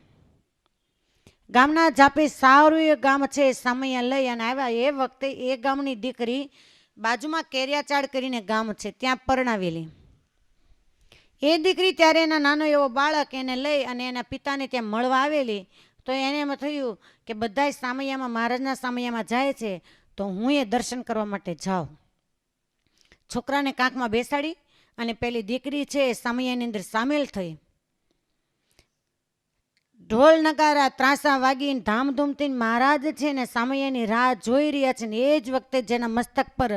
ગામના જાપે સારું એ ગામ છે, સામૈયા લઈ અને આવ્યા. એ વખતે એ ગામની દીકરી બાજુમાં કેરિયાચાળ કરીને ગામ છે ત્યાં પરણાવેલી. એ દીકરી ત્યારે એના નાનો એવો બાળક એને લઈ અને એના પિતાને ત્યાં મળવા આવેલી. તો એને એમ થયું કે બધા સામૈયામાં મહારાજના સામૈયામાં જાય છે તો હું એ દર્શન કરવા માટે જાઉં. છોકરાને કાંખમાં બેસાડી અને પેલી દીકરી છે એ સામૈયાની અંદર સામેલ થઈ. ઢોલ નગારા ત્રાસા વાગીને ધામધૂમથી મહારાજ છે ને સામૈયાની રાહ જોઈ રહ્યા છે ને એ જ વખતે જેના મસ્તક પર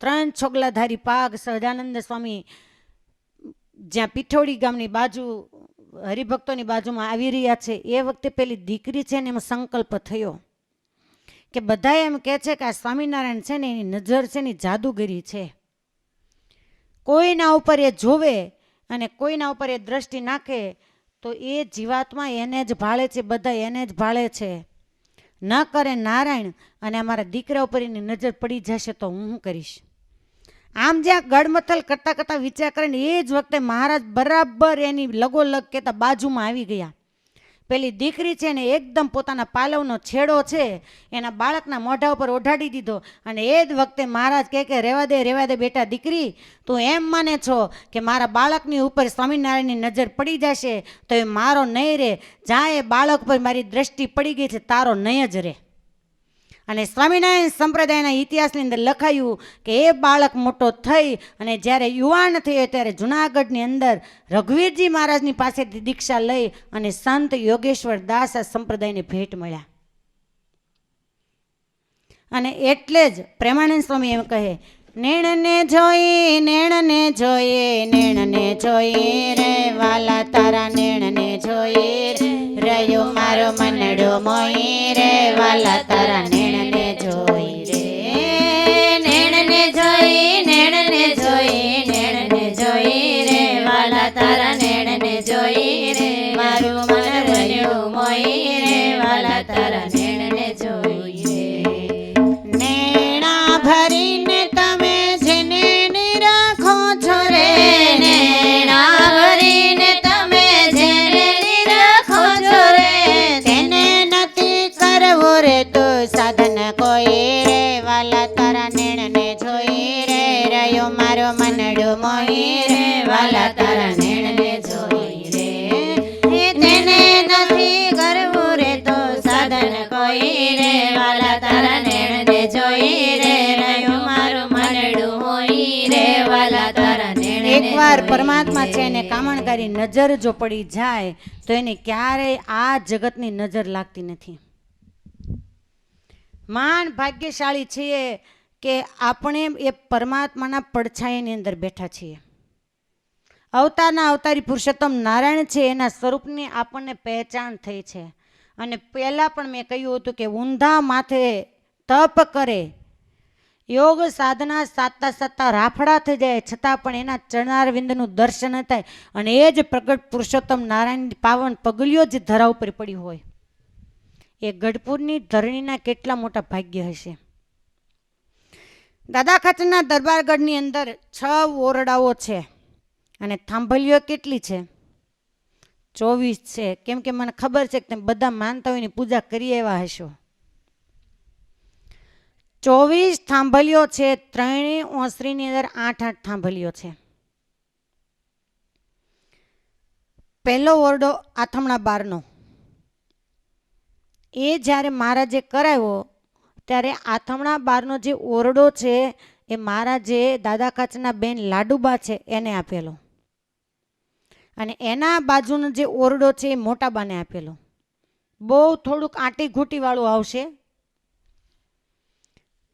3 છોગલાધારી પાગ સહજાનંદ સ્વામી જ્યાં પીઠોડી ગામની બાજુ હરિભક્તોની બાજુમાં આવી રહ્યા છે એ વખતે પેલી દીકરી છે ને એમાં સંકલ્પ થયો કે બધા એમ કહે છે કે આ સ્વામિનારાયણ છે ને એની નજર છે ને જાદુગરી છે. કોઈના ઉપર એ જોવે અને કોઈના ઉપર એ દ્રષ્ટિ નાખે તો એ જીવાત્મા એને જ ભાળે છે, બધા એને જ ભાળે છે. ન કરે નારાયણ અને અમારા દીકરા ઉપર એની નજર પડી જશે તો હું શું કરીશ? આમ જ્યાં ગડમથલ કરતા કરતા વિચાર કરીને એ જ વખતે મહારાજ બરાબર એની લગોલગ કહેતા બાજુમાં આવી ગયા. પેલી દીકરી છે ને એકદમ પોતાના પાલવનો છેડો છે એના બાળકના મોઢા ઉપર ઓઢાડી દીધો અને એ જ વખતે મહારાજ કહે રેવા દે બેટા દીકરી, તું એમ માને છો કે મારા બાળકની ઉપર સ્વામિનારાયણની નજર પડી જશે તો એ મારો નહીં રે. જા એ બાળક પર મારી દ્રષ્ટિ પડી ગઈ છે, તારો નહીં જ રે. અને સ્વામિનારાયણ સંપ્રદાયના ઇતિહાસની અંદર લખાયું કે એ બાળક મોટો થઈ અને જ્યારે યુવાન થયો ત્યારે જુનાગઢની અંદર રઘુવીરજી મહારાજની પાસેથી દીક્ષા લઈ અને સંત યોગેશ્વર દાસ આ સંપ્રદાયને ભેટ મળ્યા. અને એટલે જ પ્રેમાનંદ સ્વામી એમ કહે, નેણને જોઈ નેણને જોઈ રે વાલા તારા નેણને જોઈ રહ્યો મારો મનડો મોઈ રે વાલા તારા નેણને જોઈ રે. નેણને જોઈ રે વાલા તારા નેણને જોઈ રે મારું મન રહ્યું મોઈ રે વાલા તારા નેણને જોઈ રે. નેણા ભરીને તમે જેને નિરાખો છો રે, નેણા ભરીને તમે જેને નિરાખો છો રે, તેને નથી કરવો રે તો સાધન કોઈ રે વાલા તારા નેણને જોઈ રે રહ્યો મારો મનડો મોઈ રે વાલા તારા નેણને જોઈ રે. તેને નથી કરવું રે તો સાધન કોઈ રે વાલા તારા નેણને જોઈ રે રહ્યો મારો મનડો મોઈ રે વાલા તારા નેણને. એકવાર પરમાત્મા છે એને કામણકારી નજર જો પડી જાય તો એને ક્યારેય આ જગતની નજર લાગતી નથી. મહાન ભાગ્યશાળી છીએ કે આપણે એ પરમાત્માના પડછાયાની અંદર બેઠા છીએ. અવતારના અવતારી પુરુષોત્તમ નારાયણ છે એના સ્વરૂપની આપણને પહેચાન થઈ છે. અને પહેલાં પણ મેં કહ્યું હતું કે ઊંધા માથે તપ કરે યોગ સાધના સાધતા સાધતા રાફડા થઈ જાય છતાં પણ એના ચરણારવિંદનું દર્શન ન થાય અને એ જ પ્રગટ પુરુષોત્તમ નારાયણની પાવન પગલીઓ જે ધરા ઉપર પડી હોય, એ ગઢપુરની ધરણીના કેટલા મોટા ભાગ્ય હશે. દાદા ખાચરના દરબારગઢની અંદર 6 ઓરડાઓ છે અને થાંભલીઓ કેટલી છે? 24 છે. કેમ કે મને ખબર છે કે તમે બધા માનતા હોય એની પૂજા કરી એવા હશો. 24 થાંભલીઓ છે. ત્રણેય ઓસરીની અંદર 8-8 થાંભલીઓ છે. પહેલો ઓરડો આથમણા બારનો, એ જ્યારે મહારાજે કરાવ્યો ત્યારે આથમણા બારનો જે ઓરડો છે એ મહારાજે દાદા ખાચરના બેન લાડુબા છે એને આપેલો અને એના બાજુનો જે ઓરડો છે એ મોટાબાને આપેલો. બહુ થોડુંક આંટી ઘૂંટી વાળું આવશે.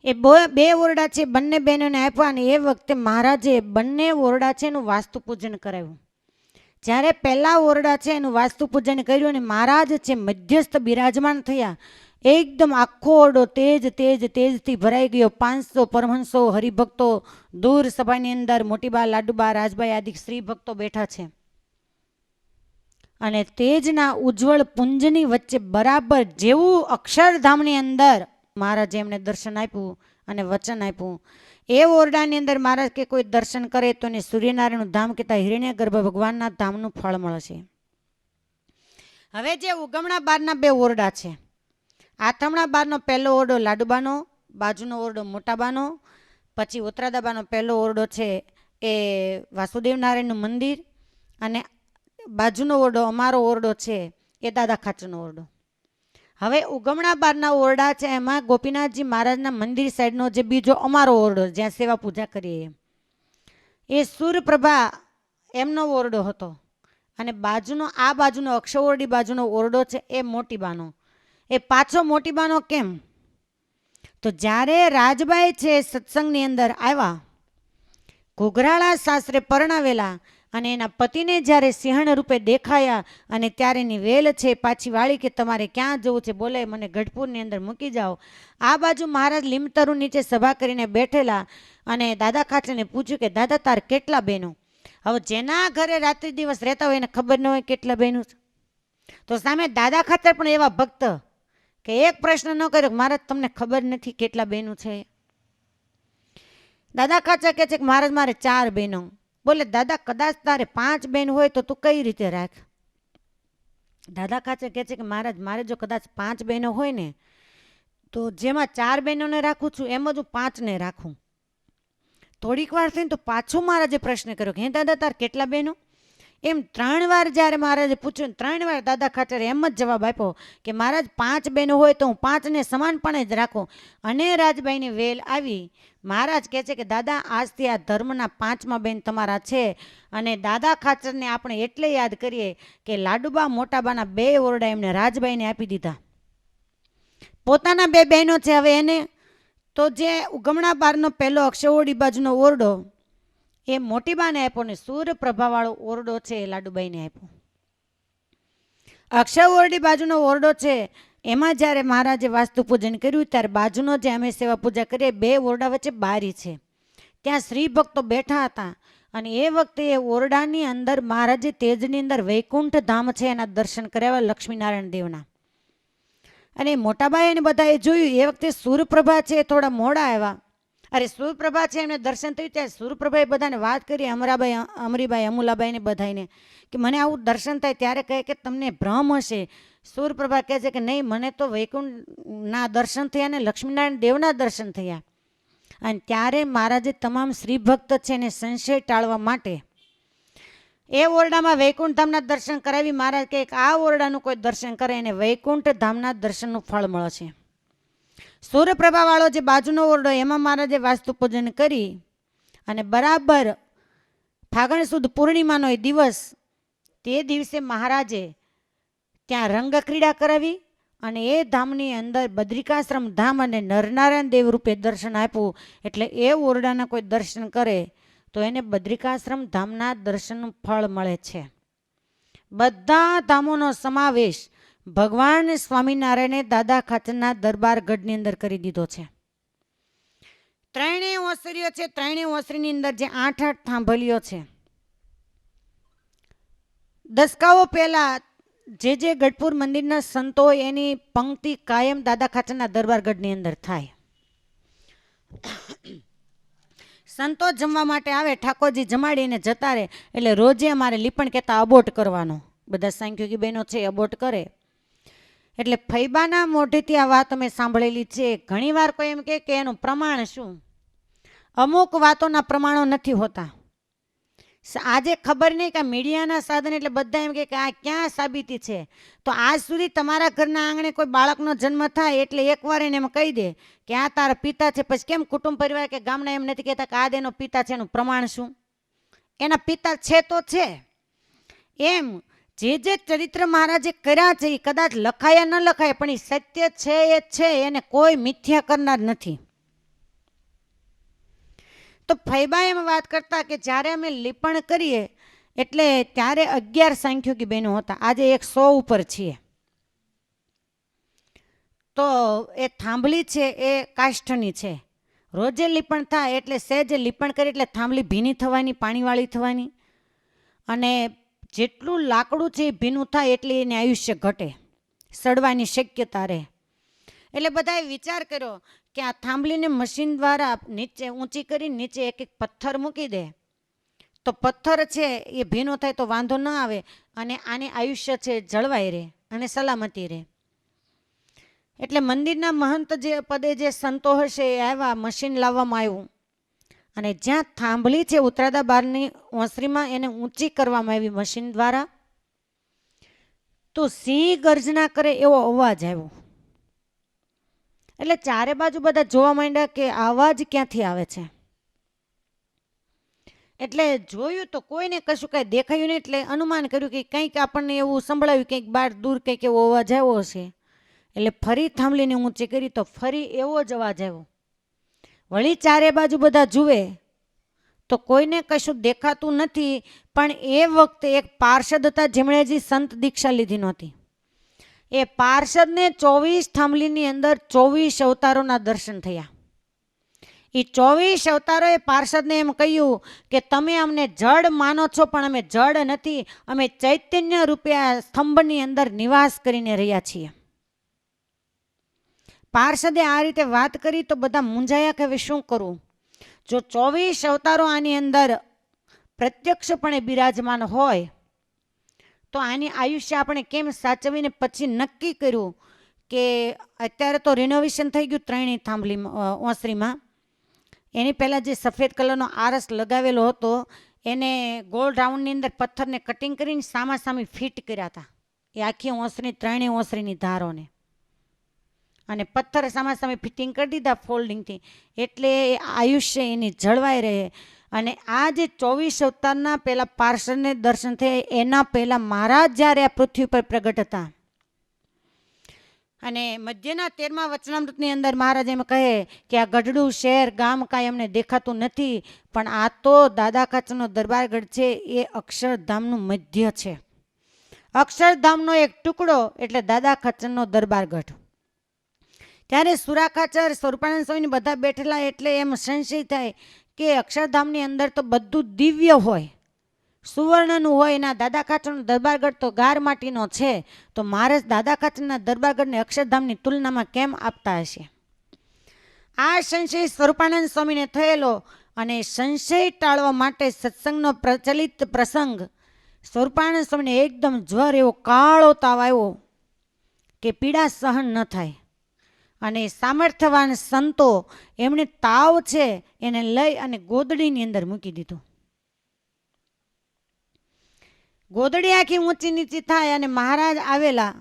એ બે ઓરડા છે બંને બહેનોને આપ્યા અને એ વખતે મહારાજે બંને ઓરડા છે એનું વાસ્તુ પૂજન કરાવ્યું. જ્યારે પહેલા ઓરડા છે એનું વાસ્તુ પૂજન કર્યું અને મહારાજ છે મધ્યસ્થ બિરાજમાન થયા. એકદમ આખો ઓરડો તેજથી ભરાઈ ગયો. 500 પરમહંસો હરિભક્તો દૂર સભાની અંદર મોટીબા, લાડુબા, રાજભાઈ આદિ શ્રી ભક્તો બેઠા છે અને તેજના ઉજ્જવળ પુંજની વચ્ચે બરાબર જેવું અક્ષરધામની અંદર મહારાજે એમને દર્શન આપ્યું અને વચન આપ્યું. એ ઓરડાની અંદર મહારાજ કે કોઈ દર્શન કરે તો એને સૂર્યનારાયણનું ધામ કહેતા હિરણ્ય ગર્ભ ભગવાનના ધામનું ફળ મળશે. હવે જે ઉગમણા બારના 2 ઓરડા છે. આથમણા બારનો પહેલો ઓરડો લાડુબાનો, બાજુનો ઓરડો મોટાબાનો, પછી ઉત્તરાદાબાનો પહેલો ઓરડો છે એ વાસુદેવ નારાયણનું મંદિર અને બાજુનો ઓરડો અમારો ઓરડો છે એ દાદા ખાચરનો ઓરડો. હવે ઉગમણા બારના ઓરડા છે એમાં ગોપીનાથજી મહારાજના મંદિર સાઈડનો જે બીજો અમારો ઓરડો જ્યાં સેવા પૂજા કરીએ એ સૂર્યપ્રભા એમનો ઓરડો હતો અને આ બાજુનો અક્ષરઓરડી બાજુનો ઓરડો છે એ મોટીબાનો. એ પાછો મોટીબાનો કેમ? તો જ્યારે રાજબાઈ છે સત્સંગની અંદર આવ્યા, ઘોઘરાળા સાસરે પરણાવેલા અને એના પતિને જ્યારે સિંહણ રૂપે દેખાયા અને ત્યારે એની વેલ છે પાછી વાળી કે તમારે ક્યાં જવું છે? બોલે મને ગઢપુરની અંદર મૂકી જાઓ. આ બાજુ મહારાજ લીમતરુ નીચે સભા કરીને બેઠેલા અને દાદા ખાચરને પૂછ્યું કે દાદા તાર કેટલા બહેનો? હવે જેના ઘરે રાત્રિ દિવસ રહેતા હોય એને ખબર ન હોય કેટલા બહેનો છે. તો સામે દાદા ખાચર પણ એવા ભક્ત કે એક પ્રશ્ન ન કર્યો મહારાજ તમને ખબર નથી કેટલા બહેનો છે? દાદા ખાચર કહે છે કે મહારાજ મારે 4 બહેનો. બોલે દાદા કદાચ તારે 5 બહેન હોય તો તું કઈ રીતે રાખ? દાદા ખાચર કહે છે કે મહારાજ મારે જો કદાચ 5 બહેનો હોય ને તો જેમાં 4 બહેનોને રાખું છું એમ જ હું 5ને રાખું. થોડીક વાર થઈને તો પાછો મહારાજે પ્રશ્ન કર્યો કે હે દાદા તાર કેટલા બહેનો? એમ 3 વાર જ્યારે મહારાજે પૂછ્યું 3 વાર દાદા ખાચરે એમ જ જવાબ આપ્યો કે મહારાજ 5 બહેનો હોય તો હું 5ને સમાનપણે જ રાખું. અને રાજબાઈની વેલ આવી. મહારાજ કહે છે કે દાદા આજથી આ ધર્મના 5મા બહેન તમારા છે. અને દાદા ખાચરને આપણે એટલે યાદ કરીએ કે લાડુબા મોટાબાના 2 ઓરડા એમને રાજબાઈને આપી દીધા. પોતાના 2 બહેનો છે. હવે એને તો જે ઉગમણા બારનો પહેલો અક્ષરઓરડી બાજુનો ઓરડો એ મોટીબાને આપ્યો ને સૂર્યપ્રભાવાળો ઓરડો છે એ લાડુબાઈને આપ્યો. અક્ષરઓરડી બાજુનો ઓરડો છે એમાં જ્યારે મહારાજે વાસ્તુ પૂજન કર્યું ત્યારે બાજુનો જે અમે સેવા પૂજા કરીએ 2 ઓરડા વચ્ચે બારી છે. ત્યાં શ્રી ભક્તો બેઠા હતા અને એ વખતે એ ઓરડાની અંદર મહારાજે તેજની અંદર વૈકુંઠ ધામ છે એના દર્શન કર્યા લક્ષ્મીનારાયણ દેવના. અને મોટાબાઈ એને બધાએ જોયું. એ વખતે સૂર્યપ્રભા છે થોડા મોડા આવ્યા. અરે સૂર્યપ્રભા છે એમને દર્શન થયું ત્યારે સૂર્યપ્રભાએ બધાને વાત કરી અમરીબાઈ અમુલાબાઈને બધાને કે મને આવું દર્શન થાય. ત્યારે કહે કે તમને ભ્રમ હશે. સૂર્યપ્રભા કહે છે કે નહીં મને તો વૈકુંઠના દર્શન થયા અને લક્ષ્મીનારાયણ દેવના દર્શન થયા. અને ત્યારે મહારાજે તમામ શ્રી ભક્ત છે એને સંશય ટાળવા માટે એ ઓરડામાં વૈકુંઠ ધામના દર્શન કરાવી. મહારાજ કહે કે આ ઓરડાનું કોઈ દર્શન કરે એને વૈકુંઠ ધામના દર્શનનું ફળ મળશે. સૂર્યપ્રભાવાળો જે બાજુનો ઓરડો એમાં મહારાજે વાસ્તુ પૂજન કરી અને બરાબર ફાગણ સુદ પૂર્ણિમાનો એ દિવસ તે દિવસે મહારાજે ત્યાં રંગક્રીડા કરાવી અને એ ધામની અંદર બદ્રિકાશ્રમ ધામ અને નરનારાયણ દેવ રૂપે દર્શન આપ્યું. એટલે એ ઓરડાના કોઈ દર્શન કરે તો એને બદ્રિકાશ્રમ ધામના દર્શનનું ફળ મળે છે. બધા ધામોનો સમાવેશ ભગવાન સ્વામિનારાયણે દાદા ખાચરના દરબાર ગઢની અંદર કરી દીધો છે. ત્રણેય ઓસરીઓ છે, ત્રણેય ઓસરીની અંદર જે 8-8 થાંભલીઓ છે, દસકાઓ પહેલા જે ગઢપુર મંદિરના સંતો એની પંક્તિ કાયમ દાદા ખાચરના દરબારગઢની અંદર થાય. સંતો જમવા માટે આવે, ઠાકોરજી જમાડીને જતા રહે, એટલે રોજે અમારે લીપણ કહેતા અબોટ કરવાનો. બધા સાંખ્યોગી બહેનો છે અબોટ કરે. એટલે ફૈબાના મોઢેથી આ વાત અમે સાંભળેલી છે. ઘણીવાર કોઈ એમ કે એનું પ્રમાણ શું? અમુક વાતોના પ્રમાણો નથી હોતા. આજે ખબર નહીં કે મીડિયાના સાધન એટલે બધા એમ કે આ ક્યાં સાબિતી છે. તો આજ સુધી તમારા ઘરના આંગણે કોઈ બાળકનો જન્મ થાય એટલે એકવાર એને એમ કહી દે કે આ તારા પિતા છે. પછી કેમ કુટુંબ પરિવાર કે ગામના એમ નથી કહેતા કે આ એનો પિતા છે? એનું પ્રમાણ શું? એના પિતા છે તો છે. એમ જે ચરિત્ર મહારાજે કર્યા છે એ કદાચ લખાયા ન લખાય, પણ એ સત્ય છે, એ છે, એને કોઈ મિથ્યા કરનાર નથી. તો ફૈબા એમ વાત કરતા કે જ્યારે અમે લીપણ કરીએ એટલે ત્યારે 11 સાંખ્યોગી બહેનો હતા, આજે 100 ઉપર છીએ. તો એ થાંભલી છે એ કાષ્ઠની છે. રોજે લીપણ થાય એટલે સહેજ લીપણ કરી એટલે થાંભલી ભીની થવાની, પાણીવાળી થવાની, અને જેટલું લાકડું છે એ ભીનું થાય એટલે એને આયુષ્ય ઘટે, સડવાની શક્યતા રહે. એટલે બધાએ વિચાર કર્યો કે આ થાંભલીને મશીન દ્વારા નીચે ઊંચી કરી નીચે એક એક પથ્થર મૂકી દે તો પથ્થર છે એ ભીનો થાય તો વાંધો ન આવે, અને આને આયુષ્ય છે જળવાઈ રહે અને સલામતી રહે. એટલે મંદિરના મહંત જે પદે જે સંતો હશે એ આવ્યા, મશીન લાવવામાં આવ્યું, અને જ્યાં થાંભલી છે ઉત્તરાદા બારની ઓસરીમાં એને ઊંચી કરવામાં આવી મશીન દ્વારા. તો સિંહ ગર્જના કરે એવો અવાજ આવ્યો. એટલે ચારે બાજુ બધા જોવા માંડ્યા કે અવાજ ક્યાંથી આવે છે. એટલે જોયું તો કોઈને કશું કાંઈ દેખાયું નહીં. એટલે અનુમાન કર્યું કે કંઈક આપણને એવું સંભળાવ્યું, કંઈક બહાર દૂર કંઈક એવો અવાજ આવ્યો હશે. એટલે ફરી થાંભલીને ઊંચી કરી તો ફરી એવો જ અવાજ આવ્યો. વળી ચારે બાજુ બધા જુએ તો કોઈને કશું દેખાતું નથી. પણ એ વખતે એક પાર્ષદ હતા જેમણે હજી સંત દીક્ષા લીધી નહોતી. એ પાર્ષદને 24 થાંભલીની અંદર 24 અવતારોના દર્શન થયા. એ 24 અવતારોએ પાર્ષદને એમ કહ્યું કે તમે અમને જડ માનો છો, પણ અમે જડ નથી, અમે ચૈતન્ય રૂપે આ સ્તંભની અંદર નિવાસ કરીને રહ્યા છીએ. પાર્ષદે આ રીતે વાત કરી તો બધા મૂંઝાયા કે હવે શું કરવું. જો 24 અવતારો આની અંદર પ્રત્યક્ષપણે બિરાજમાન હોય તો આની આયુષ્ય આપણે કેમ સાચવીને પછી નક્કી કર્યું કે અત્યારે તો રિનોવેશન થઈ ગયું ત્રણેય થાંભલી ઓસરીમાં. એની પહેલાં જે સફેદ કલરનો આરસ લગાવેલો હતો એને ગોળ રાઉન્ડની અંદર પથ્થરને કટિંગ કરીને સામાસામી ફિટ કર્યા હતા એ આખી ઓસરી ત્રણેય ઓસરીની ધારોને, અને પથ્થર સામાસામે ફિટિંગ કરી દીધા ફોલ્ડિંગથી, એટલે આયુષ્ય એની જળવાઈ રહે. અને આ જે 24 અવતારના પહેલાં પાર્ષદને દર્શન થયા એના પહેલાં મહારાજ જ્યારે આ પૃથ્વી પર પ્રગટ હતા, અને મધ્યના 13મા વચનામૃતની અંદર મહારાજ એમ કહે કે આ ગઢડું શહેર ગામ કાંઈ અમને દેખાતું નથી, પણ આ તો દાદા ખાચરનો દરબારગઢ છે, એ અક્ષરધામનું મધ્ય છે. અક્ષરધામનો એક ટુકડો એટલે દાદા ખાચરનો દરબારગઢ. ત્યારે સુરા ખાચર, સ્વરૂપાનંદ સ્વામી બધા બેઠેલા, એટલે એમ સંશય થાય કે અક્ષરધામની અંદર તો બધું દિવ્ય હોય, સુવર્ણનું હોય, એના દાદા ખાચરનો દરબારગઢ તો ગાર માટીનો છે, તો મહારાજ દાદા ખાચરના દરબારગઢને અક્ષરધામની તુલનામાં કેમ આપતા હશે? આ સંશય સ્વરૂપાનંદ સ્વામીને થયેલો, અને સંશય ટાળવા માટે સત્સંગનો પ્રચલિત પ્રસંગ, સ્વરૂપાનંદ સ્વામીને એકદમ જ્વર, એવો કાળો તાવ આવ્યો કે પીડા સહન ન થાય. અને સામર્થ્યવાન સંતો એમણે તાવ છે એને લઈ અને ગોદડીની અંદર મૂકી દીધું. ગોદડી આખી ઊંચી નીચી થાય અને મહારાજ આવેલા.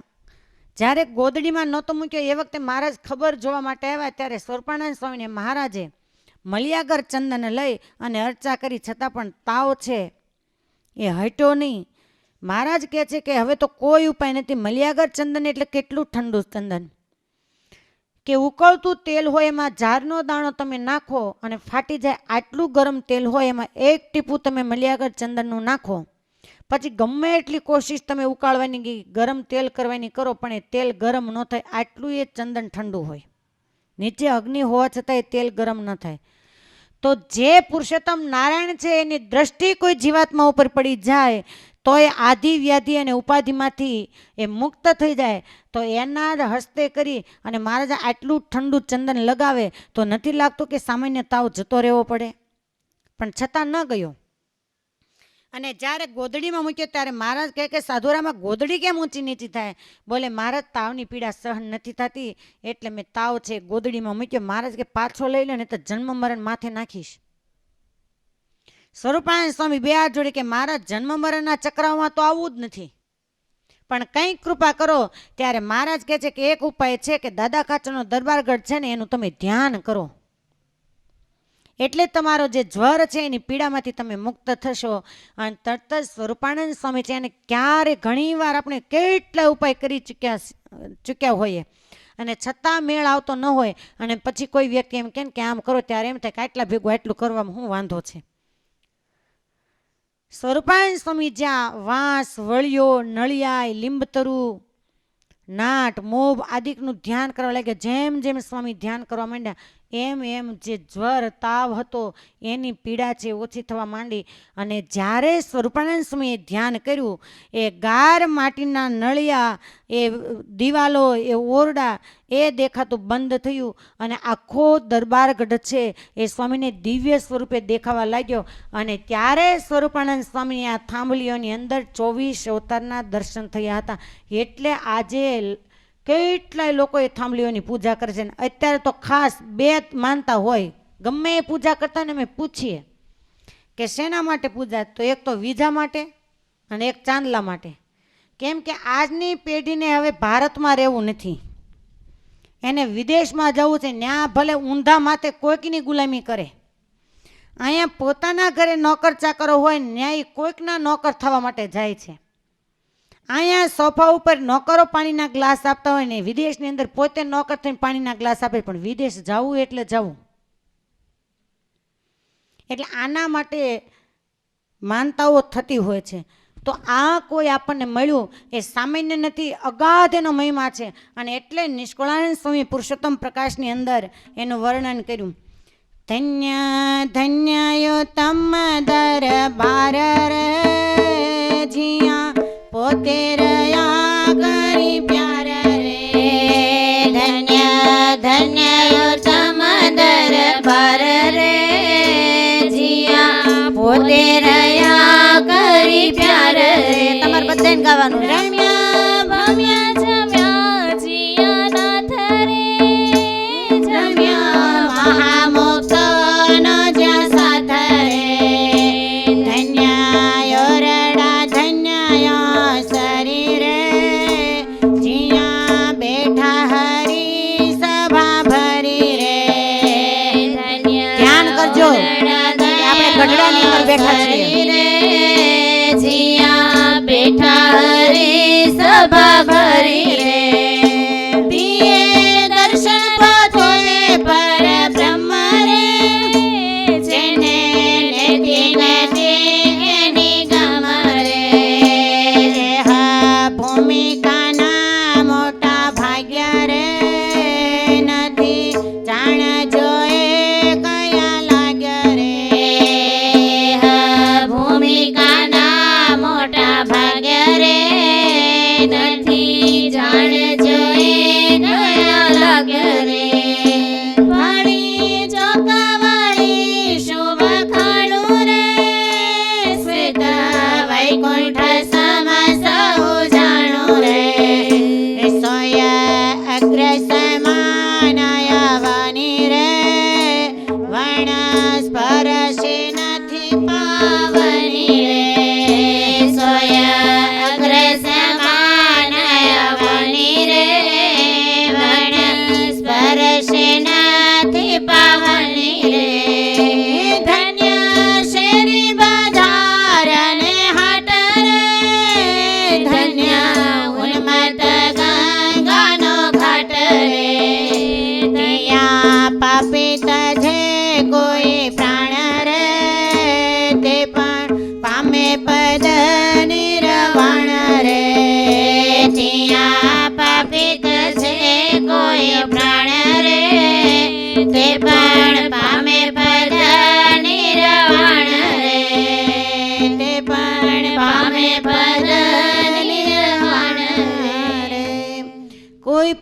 જ્યારે ગોદડીમાં નહોતો મૂક્યો એ વખતે મહારાજ ખબર જોવા માટે આવ્યા, ત્યારે સ્વરૂપાનંદ સ્વામીને મહારાજે મલિયાગર ચંદન લઈ અને અર્ચા કરી, છતાં પણ તાવ છે એ હટ્યો નહીં. મહારાજ કહે છે કે હવે તો કોઈ ઉપાય નથી. મલિયાગર ચંદન એટલે કેટલું ઠંડુ ચંદન કે ઉકળતું તેલ હોય એમાં ઝારનો દાણો તમે નાખો અને ફાટી જાય, આટલું ગરમ તેલ હોય એમાં એક ટીપું તમે મલિયાગર ચંદનનું નાખો, પછી ગમે એટલી કોશિશ તમે ઉકાળવાની ગરમ તેલ કરવાની કરો પણ એ તેલ ગરમ ન થાય, આટલું એ ચંદન ઠંડુ હોય. નીચે અગ્નિ હોવા છતાં એ તેલ ગરમ ન થાય. તો જે પુરુષોત્તમ નારાયણ છે એની દ્રષ્ટિ કોઈ જીવાત્મા ઉપર પડી જાય તો એ આધિ વ્યાધિ અને ઉપાધિમાંથી એ મુક્ત થઈ જાય. તો એના જ હસ્તે કરી અને મહારાજ આટલું ઠંડુ ચંદન લગાવે તો નથી લાગતું કે સામાન્ય તાવ જતો રહેવો પડે, પણ છતાં ન ગયો. અને જ્યારે ગોદડીમાં મૂક્યો ત્યારે મહારાજ કહે કે સાધુરામાં ગોદડી કેમ ઊંચી નીચી થાય? બોલે મહારાજ તાવની પીડા સહન નથી થતી એટલે મેં તાવ છે ગોદડીમાં મૂક્યો. મહારાજ કે પાછો લઈ લે ને તો જન્મ મરણ માથે નાખીશ. સ્વરૂપાનંદ સ્વામી બે હાથ જોડે કે મહારાજ જન્મ મરણના ચક્રમાં તો આવવું જ નથી, પણ કંઈક કૃપા કરો. ત્યારે મહારાજ કહે છે કે એક ઉપાય છે કે દાદા ખાચરનો દરબારગઢ છે ને એનું તમે ધ્યાન કરો, એટલે તમારો જે જ્વર છે એની પીડામાંથી તમે મુક્ત થશો. અને તરત જ સ્વરૂપાનંદ સ્વામી છે એને ક્યારે ઘણીવાર આપણે કેટલા ઉપાય કરી ચૂક્યા હોઈએ અને છતાં મેળ આવતો ન હોય. અને પછી કોઈ વ્યક્તિ એમ કે આમ કરો ત્યારે એમ થાય કે આટલા ભેગું આટલું કરવામાં શું વાંધો છે. સ્વરૂપાનંદ સ્વામી જ્યાં વાંસ, વળિયો, નળિયાઈ, લીંબતરું, નાટ, મોભ આદિકનું ધ્યાન કરવા લાગ્યા. જેમ જેમ સ્વામી ધ્યાન કરવા માંડ્યા એમ એમ જે જ્વર તાવ હતો એની પીડા છે ઓછી થવા માંડી. અને જ્યારે સ્વરૂપાનંદ સ્વામીએ ધ્યાન કર્યું એ ગાર માટીના નળિયા, એ દિવાલો, એ ઓરડા એ દેખાતું બંધ થયું અને આખો દરબારગઢ છે એ સ્વામીને દિવ્ય સ્વરૂપે દેખાવા લાગ્યો. અને ત્યારે સ્વરૂપાનંદ સ્વામીની આ થાંભલીઓની અંદર 24 અવતારના દર્શન થયા હતા. એટલે આજે કેટલાય લોકો એ થાંભલીઓની પૂજા કરે છે. અત્યારે તો ખાસ બે માનતા હોય, ગમે એ પૂજા કરતા ને અમે પૂછીએ કે શેના માટે પૂજા, તો એક તો વીજા માટે અને એક ચાંદલા માટે. કેમ કે આજની પેઢીને હવે ભારતમાં રહેવું નથી, એને વિદેશમાં જવું છે. ત્યાં ભલે ઊંધા માથે કોઈકની ગુલામી કરે, અહીંયા પોતાના ઘરે નોકર ચાકરો હોય ન્યાય કોઈકના નોકર થવા માટે જાય છે. અહીંયા સોફા ઉપર નોકરો પાણીના ગ્લાસ આપતા હોય ને વિદેશની અંદર પોતે નોકર થઈને પાણીના ગ્લાસ આપે. પણ વિદેશ જવું એટલે જવું. એટલે આના માટે માનતાઓ થતી હોય છે. તો આ કોઈ આપણને મળ્યું એ સામાન્ય નથી, અગાધ એનો મહિમા છે. અને એટલે નિષ્કળાનંદ સ્વામી પુરુષોત્તમ પ્રકાશની અંદર એનું વર્ણન કર્યું. ધન્ય ધન્યયો તમ દરબાર રે જીયા પોતે રહ્યા કરી પ્યાર રે. ધન્ય ધન્યયો તમ દરબાર રે જીયા પોતે રહ્યા કરી પ્યાર રે. તમારે બધાને ગાવાનું. રમ્યા ભમ્યા જમ્યા જીયા નાથ રે જમ્યા મહામોક્ષ નો જ્યાં સાથ રે. ધન્યાયો રડા ધન્યાયો શરીરે જીયા બેઠા હરી સભા ભરી રે. ધ્યાન કરજો આપણે ગઢડાની અંદર બેઠા છીએ. જીયા બેઠા હરી સભા ભરી રે. પિયે દર્શન પથોએ પર બ્રહ્મ રે જેને નેતિ નેતિ એની ગમ રે. હા ભૂમિકાના મોટા ભાગ્ય રે નથી જાણ જોએ કયા લાગ્ય રે. હા ભૂમિકાના મોટા ભાગ્ય રે નથી જાણ જોએ કયા લાગ્ય રે. વાળી ચોકાવાળી શુભ ખાણું રે શ્વેત વૈકુંઠ સમ સહુ જાણું રે. સોય અગ્ર સમાનય વની રે વર્ણ સ્પર્શે નથી પાવની રે. સોય અગ્ર સમાનય વની રે વર્ણ સ્પર્શે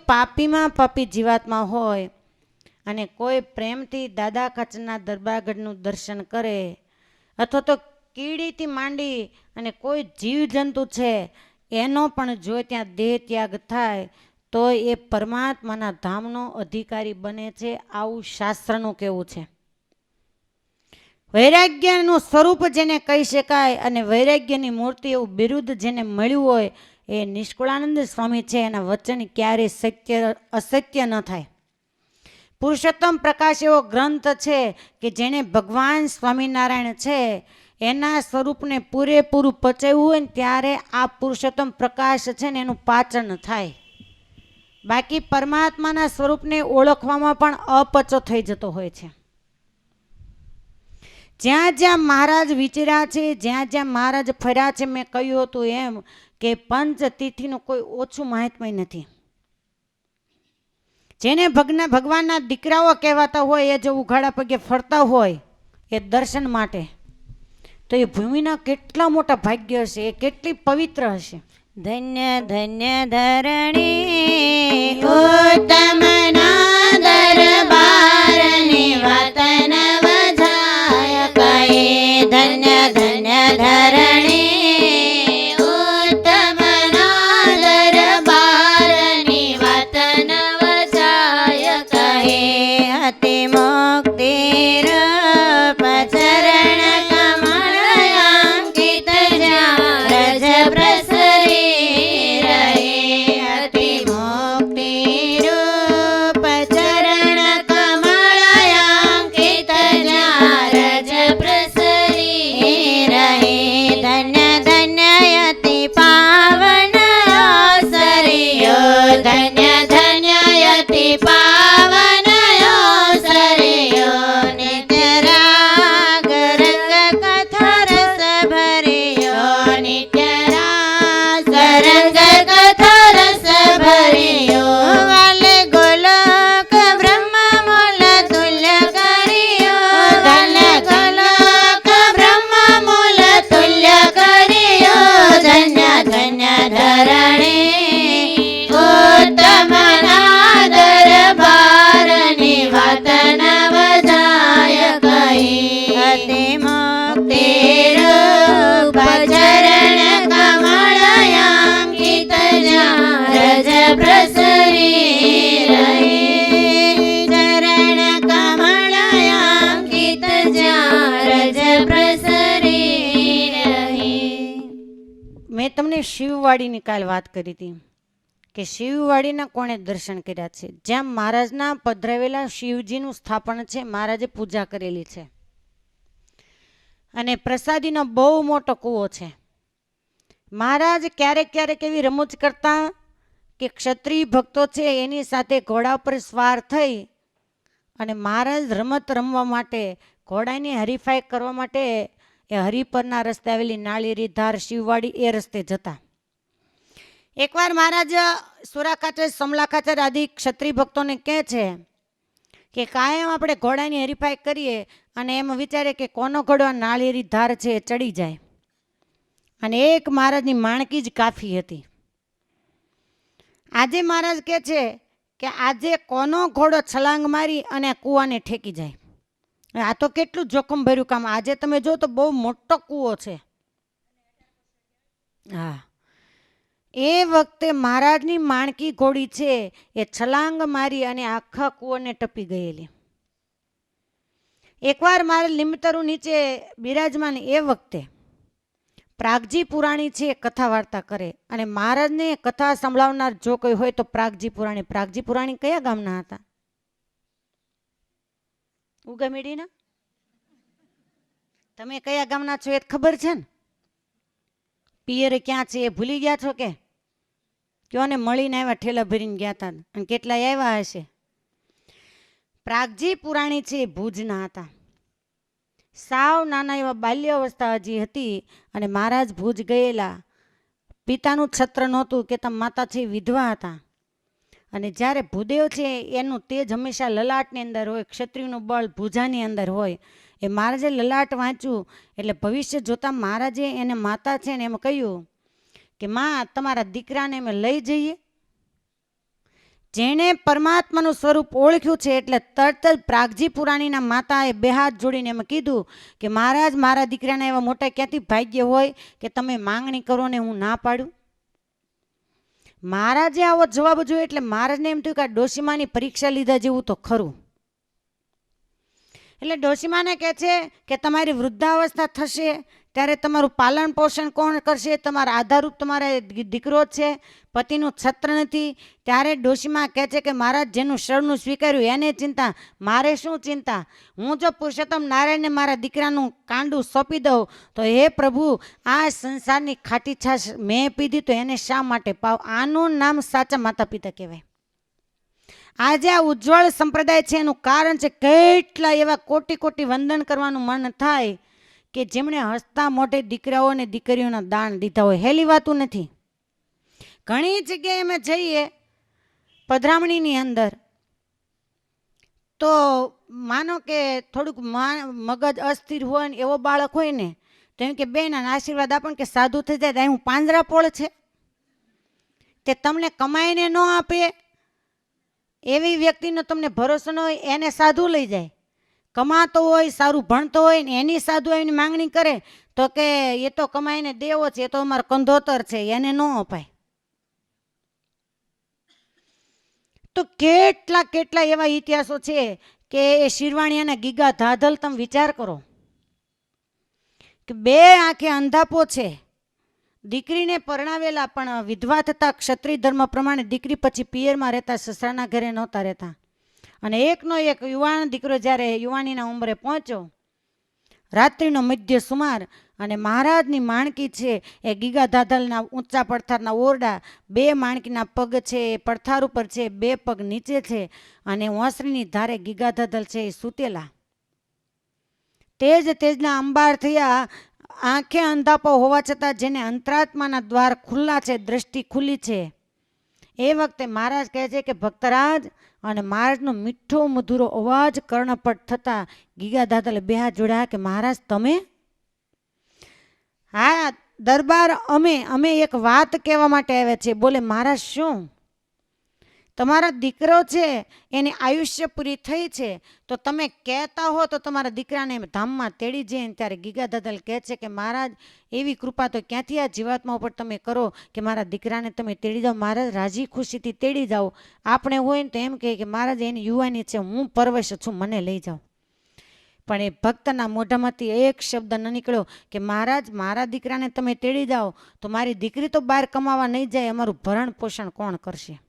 પાપીમાં પાપી જીવાત્મા હોય અને કોઈ પ્રેમથી દાદા ખાચરના દરબારગઢનું દર્શન કરે, અથવા તો કીડીથી માંડી અને કોઈ જીવજંતુ છે એનો પણ જો ત્યાં દેહ ત્યાગ થાય તો એ પરમાત્માના ધામનો અધિકારી બને છે, આવું શાસ્ત્રનું કહેવું છે. વૈરાગ્યનું સ્વરૂપ જેને કહી શકાય અને વૈરાગ્યની મૂર્તિ એવું બિરુદ જેને મળ્યું હોય એ નિષ્કુળાનંદ સ્વામી છે. એના વચન ક્યારેય અસત્ય ન થાય. પુરુષોત્તમ પ્રકાશ એવો ગ્રંથ છે કે જેને ભગવાન સ્વામિનારાયણ છે એના સ્વરૂપને પૂરેપૂરું પચાવ્યું હોય ને ત્યારે આ પુરુષોત્તમ પ્રકાશ છે ને એનું પાચન થાય. બાકી પરમાત્માના સ્વરૂપને ઓળખવામાં પણ અપચો થઈ જતો હોય છે. જ્યાં જ્યાં મહારાજ વિચર્યા છે, જ્યાં જ્યાં મહારાજ ફર્યા છે, મેં કહ્યું હતું એમ કે પંચ તિથિનું કોઈ ઓછું મહાત્મ્ય નથી. જેને ભગવાનના દીકરાઓ કહેવાતા હોય એ જો ઉઘાડા પગે ફરતા હોય એ દર્શન માટે, તો એ ભૂમિના કેટલા મોટા ભાગ્ય હશે, એ કેટલી પવિત્ર હશે. ધન્ય ધન્ય ધરણી ઉત્તમના દરબારની વાત નવ જાય કહે. ધન્ય ધન્ય ધરણી ઉત્તમના દરબારની વાત નવ જાય કહે. અતિ મુક્તિ રૂપ ચરણ કમળ અંકિત જ્યાં રજ પ્રસરી રહે. અતિ મુક્તિ રૂપ ચરણ કમળ અંકિત જ્યાં રજ પ્રસરી રહે. ધન્ય ધન્ય અતિ પાવન અવસરિયો. ધન્ય ધન્ય અતિ પાવન અવસરિયો. નિત્ય રાગ રંગ કથા રસ ભર્યો. નિત્ય રાગ રંગ કથા રસ ભર્યો. વાલે ગોલોક બ્રહ્મ મૂલ તુલ્ય કર્યો. ધન્ય ગોલોક બ્રહ્મ મૂલ તુલ્ય કર્યો. ધન્ય ધન્ય ધરણી ઉત્તમના દરબારની વાત નવ જાય કહી. અતિ મુક્તિ રૂપ ચરણ કમળ અંકિત જ્યાં રજ પ્રસરી રહે. ચરણ કમળ અંકિત જ્યાં રજ પ્રસરી રહે. મેં તમને શિવવાડીની કાલ વાત કરી હતી કે શિવવાડીના કોણે દર્શન કર્યા છે. જ્યાં મહારાજના પધરાવેલા શિવજીનું સ્થાપન છે, મહારાજે પૂજા કરેલી છે અને પ્રસાદીનો બહુ મોટો કૂવો છે. મહારાજ ક્યારેક ક્યારેક એવી રમૂજ કરતા કે ક્ષત્રિય ભક્તો છે એની સાથે ઘોડા પર સવાર થઈ અને મહારાજ રમત રમવા માટે, ઘોડાની હરીફાઈ કરવા માટે એ હરિપરના રસ્તે આવેલી નાળિયેરી ધાર શિવવાડી એ રસ્તે જતા. એકવાર મહારાજ સુરાખાચર, સમલાખાચર આદિ ક્ષત્રિય ભક્તોને કહે છે કે કાયમ આપણે ઘોડાની હરીફાઈ કરીએ અને એમ વિચારે કે કોનો ઘોડો આ નાળિયેરી ધાર છે એ ચડી જાય. અને એક મહારાજની માણકી જ કાફી હતી. આજે મહારાજ કહે છે કે આજે કોનો ઘોડો છલાંગ મારી અને આ કૂવાને ઠેકી જાય. આ તો કેટલું જોખમ ભર્યું કામ. આજે તમે જો તો બહુ મોટો કૂવો છે. હા, એ વખતે મહારાજની માણકી ઘોડી છે એ છલાંગ મારી અને આખા કૂવાને ટપી ગયેલી. એકવાર મારે લીમતરુ નીચે બિરાજમાન એ વખતે પ્રાગજી પુરાણી છે કથા વાર્તા કરે અને મહારાજને કથા સંભળાવનાર જો કોઈ હોય તો પ્રાગજી પુરાણી. પ્રાગજી પુરાણી કયા ગામના હતા? ઉગામેડીના? તમે કયા ગામના છો એ ખબર છે ને? પિયરે ક્યાં છે એ ભૂલી ગયા છો કે? કયો ને મળીને આવ્યા, ઠેલા ભરીને ગયા હતા અને કેટલાય આવ્યા હશે. પ્રાગજી પુરાણી છે એ ભુજના હતા. સાવ નાના એવા બાલ્ય અવસ્થા હજી હતી અને મહારાજ ભુજ ગયેલા. પિતાનું છત્ર નહોતું કે તમ માતા છે વિધવા હતા અને જ્યારે ભૂદેવ છે એનું તેજ હંમેશા લલાટની અંદર હોય, ક્ષત્રિયનું બળ ભુજાની અંદર હોય. એ મહારાજે લલાટ વાંચ્યું એટલે ભવિષ્ય જોતા મહારાજે એને માતા છે ને એમ કહ્યું કે માં તમારા દીકરાને અમે લઈ જઈએ. જેણે પરમાત્માનું સ્વરૂપ ઓળખ્યું છે એટલે તરત જ પ્રાગજી પુરાણીના માતાએ બે હાથ જોડીને એમ કીધું કે મહારાજ, મારા દીકરાના એવા મોટા ક્યાંથી ભાગ્ય હોય કે તમે માંગણી કરો ને હું ના પાડું. મહારાજે આવો જવાબ જોયો એટલે મહારાજને એમ થયું કે આ ડોશીમાની પરીક્ષા લીધા જેવું તો ખરું. એટલે ડોશીમાને કહે છે કે તમારી વૃદ્ધાવસ્થા થશે ત્યારે તમારું પાલન પોષણ કોણ કરશે? તમારા આધારરૂપ તમારે દીકરો છે, પતિનું છત્ર નથી. ત્યારે ડોશીમા કહે છે કે મહારાજ, જેનું શરણું સ્વીકાર્યું એને ચિંતા, મારે શું ચિંતા? હું જો પુરુષોત્તમ નારાયણને મારા દીકરાનું કાંડું સોંપી દઉં તો હે પ્રભુ, આ સંસારની ખાટી છાશ મેં પીધી તો એને શા માટે પાવ? આનું નામ સાચા માતા પિતા કહેવાય. આજે આ ઉજ્જવળ સંપ્રદાય છે એનું કારણ છે કેટલા એવા કોટી કોટી વંદન કરવાનું મન થાય કે જેમણે હસતા મોઢે દીકરાઓ અને દીકરીઓના દાન દીધા હોય. હેલી વાતું નથી. ઘણી જગ્યાએ અમે જઈએ પધરામણીની અંદર તો માનો કે થોડુંક મગજ અસ્થિર હોય ને એવો બાળક હોય ને તો એમ કે બેન આશીર્વાદ આપણ કે સાધુ થઈ જાય. હું પાંજરાપોળ છે તે તમને કમાઈને ન આપે એવી વ્યક્તિનો તમને ભરોસો ન હોય, એને સાધુ લઈ જાય. કમાતો હોય, સારું ભણતો હોય ને એની સાધુ એની માંગણી કરે તો કે એ તો કમાઈને દેવો છે, એ તો અમારો કંધોતર છે, એને ન અપાય. તો કેટલા કેટલા એવા ઇતિહાસો છે કે એ શિરવાણી અને ગીગા ધાધલ તમે વિચાર કરો કે બે આંખે અંધાપો છે, દીકરીને પરણાવેલા પણ વિધવા થતા ક્ષત્રિય ધર્મ પ્રમાણે દીકરી પછી પિયરમાં રહેતા, સસરાના ઘરે નહોતા રહેતા. અને એકનો એક યુવાન દીકરો જ્યારે યુવાનીના ઉંમરે પહોંચ્યો, રાત્રિનો મધ્ય સુમાર, અને મહારાજની માણકી છે એ ગીગા ધાધલના ઊંચા પડથારના ઓરડા, બે માણકીના પગ છે એ પડથાર ઉપર છે, બે પગ નીચે છે, અને ઓસરીની ધારે ગીગા ધાધલ છે એ સૂતેલા. તેજના અંબાર થયા, આંખે અંધાપો હોવા છતાં જેને અંતરાત્માના દ્વાર ખુલ્લા છે, દ્રષ્ટિ ખુલ્લી છે. એ વખતે મહારાજ કહે છે કે ભક્તરાજ, અને મહારાજનો મીઠો મધુરો અવાજ કર્ણપટ થતા ગીગા ધાધલે બે હાથ જોડ્યા કે મહારાજ તમે? હા દરબાર, અમે એક વાત કહેવા માટે આવ્યા છીએ. બોલે મહારાજ શું? તમારા દીકરો છે એની આયુષ્ય પૂરી થઈ છે તો તમે કહેતા હો તો તમારા દીકરાને ધામમાં તેડી જઈને. ત્યારે ગીગા ધાધલ કહે છે કે મહારાજ, એવી કૃપા તો ક્યાંથી આ જીવાત્મા ઉપર તમે કરો કે મારા દીકરાને તમે તેડી જાઓ. મહારાજ રાજી ખુશીથી તેડી જાઓ. આપણે હોય ને તો એમ કહે કે મહારાજ એની યુવાની છે, હું પરવશ છું, મને લઈ જાઓ. પણ એ ભક્તના મોઢામાંથી એક શબ્દ ન નીકળ્યો કે મહારાજ, મારા દીકરાને તમે તેડી જાઓ તો મારી દીકરી તો બહાર કમાવા નહીં જાય, અમારું ભરણ પોષણ કોણ કરશે?